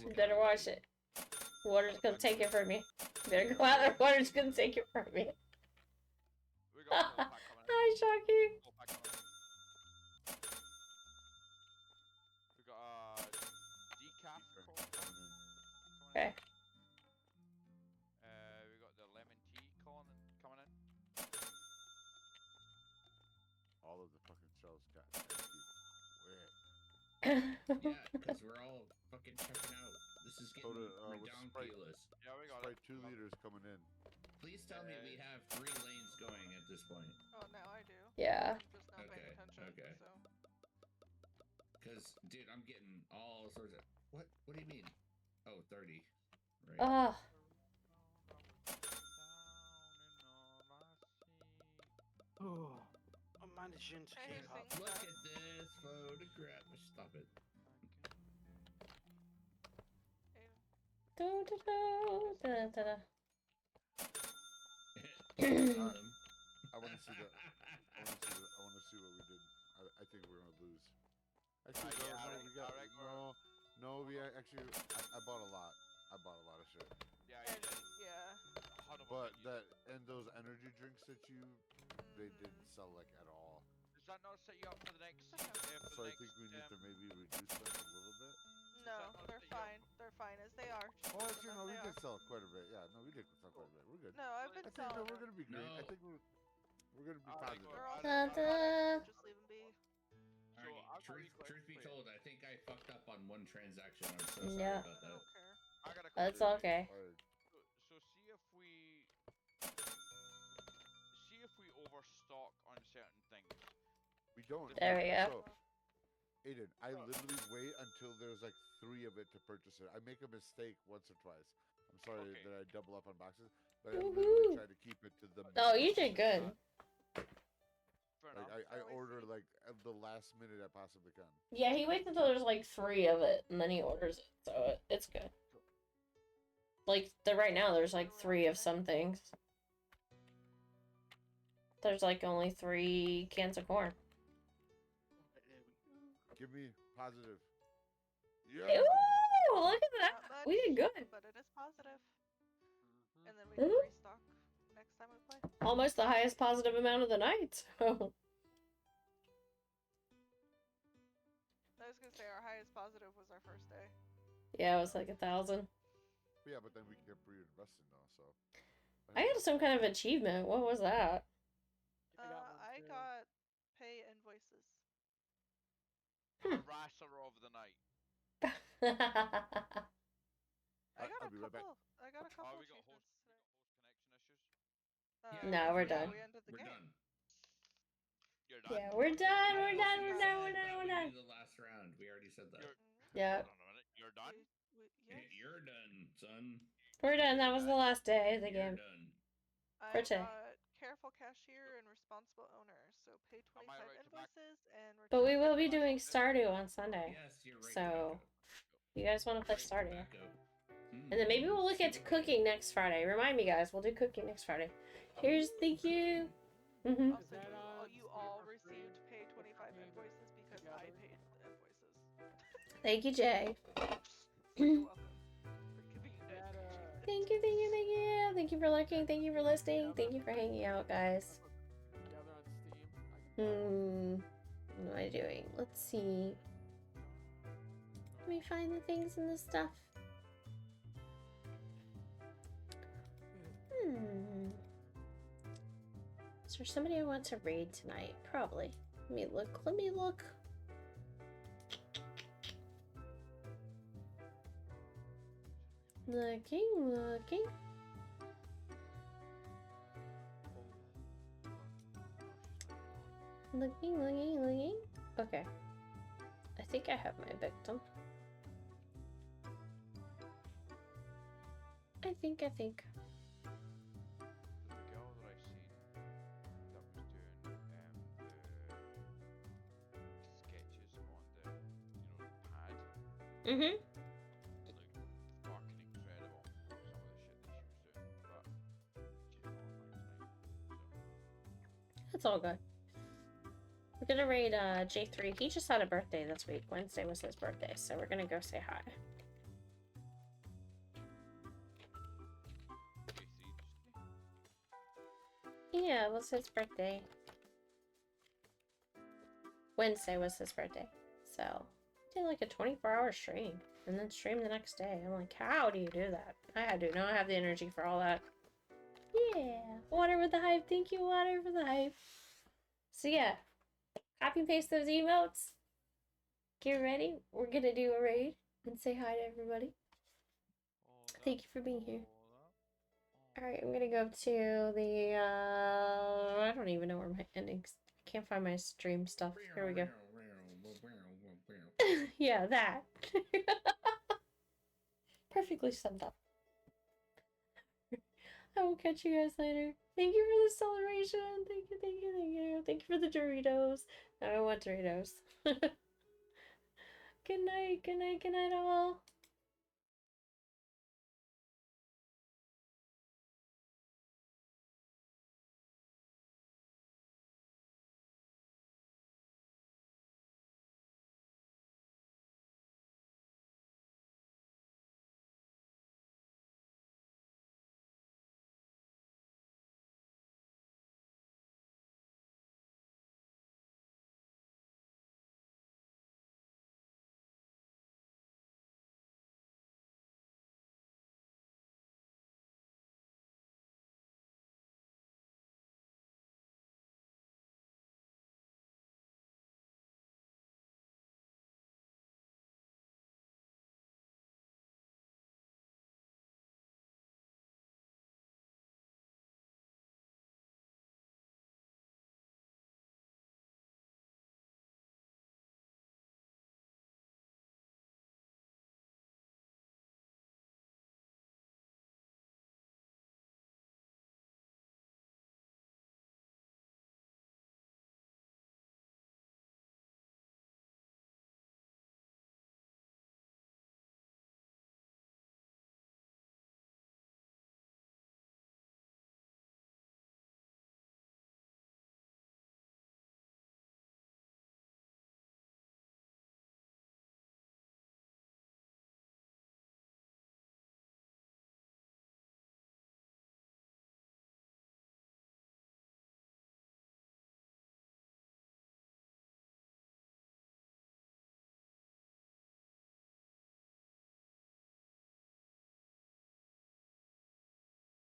You better watch it. Water's gonna take it from you. You better go out there. Water's gonna take it from you. We got a whole pack coming in. Hi, Shocking. Whole pack coming in. We got decaf Coke coming in. Okay. We got the lemon tea coming in. All of the fucking shells got empty. Yeah, because we're all fucking checking out. This is getting ridiculous. Yeah, we got Sprite 2 liters coming in. Please tell me we have 3 lanes going at this point. Oh, now I do. Yeah. I'm just not paying attention. Okay. So. Because, dude, I'm getting all sorts of... What? What do you mean? Oh, 30. Right. Oh. I'm managing to keep up. Look at this photograph. Stop it. Do, do, do, da, da, da. I want to see that. I want to see what we did. I think we're gonna lose. Actually, no, we actually. I bought a lot. I bought a lot of shit. Yeah, you did. Yeah. But those energy drinks that they didn't sell like at all. Does that not set you up for the next? So I think we need to maybe reduce them a little bit. No, they're fine. They're fine as they are. Oh, actually, no, we did sell quite a bit. Yeah, no, we did sell quite a bit. We're good. No, I've been selling. No, we're gonna be great. I think we're gonna be positive. They're all Da, da. just leave them be. Alright, truth be told, I think I fucked up on one transaction. I'm so sorry Yeah. about that. I got a That's question. okay. So see if we overstock on certain things. We don't. There we go. So, Aiden, I literally wait until there's like 3 of it to purchase it. I make a mistake once or twice. I'm sorry that I double up on boxes, but I literally try to keep it to the. Oh, you did good. Like I order like at the last minute I possibly can. Yeah, he waits until there's like 3 of it, and then he orders it, so it's good. Like, right now, there's like 3 of some things. There's like only 3 cans of corn. Give me positive. Yeah. Ooh, look at that. We did good. But it is positive. And then we can restock next time we play. Almost the highest positive amount of the night. So. I was gonna say our highest positive was our first day. Yeah, it was like 1,000. Yeah, but then we kept reinvesting though, so. I got some kind of achievement. What was that? I got pay invoices. Harasser of the night. I got I'll be right back. I got a couple we got achievements today. No, we're done. We ended the game. Done. You're done. Yeah, we're done. We're done. We're done. We're done. We're done. The last round. We already said that. Yeah. Hold on a minute. You're done. You're done, son. We're done. That was the last day of the game. Done. I For today. got careful cashier and responsible owner. So pay 25 invoices and. But we will be doing Stardew on Sunday. Yes, you're right. So, you guys want to play Stardew? And then maybe we'll look at cooking next Friday. Remind me, guys. We'll do cooking next Friday. Here's thank you. Also, you all received pay 25 invoices because I paid the invoices. Thank you, Jay. You're welcome. For giving Thank you, thank you, thank you. Thank you for lurking. Thank you for listening. Thank you for hanging out, guys. What am I doing? Let's see. Let me find the things in the stuff. Is there somebody I want to raid tonight? Probably. Let me look. Let me look. Looking, looking. Looking, looking, looking. Okay. I think I have my victim. I think. The girl that I seen that was doing the sketches on the pad. Mm-hmm. Like fucking incredible. Some of the shit that she was doing, but she's not online tonight. So. That's all good. We're gonna raid J3. He just had a birthday this week. Wednesday was his birthday, so we're gonna go say hi. Yeah, it was his birthday. Wednesday was his birthday. So, did like a 24-hour stream. And then stream the next day. I'm like, how do you do that? I do not have the energy for all that. Yeah. Water with the hype. Thank you, Water, for the hype. So yeah. Copy and paste those emotes. Get ready. We're gonna do a raid and say hi to everybody. Thank you for being here. Alright, I'm gonna go to the I don't even know where my endings. I can't find my stream stuff. Here we go. Yeah, that. Perfectly summed up. I will catch you guys later. Thank you for the celebration. Thank you, thank you, thank you. Thank you for the Doritos. I don't want Doritos. Good night, good night, good night all.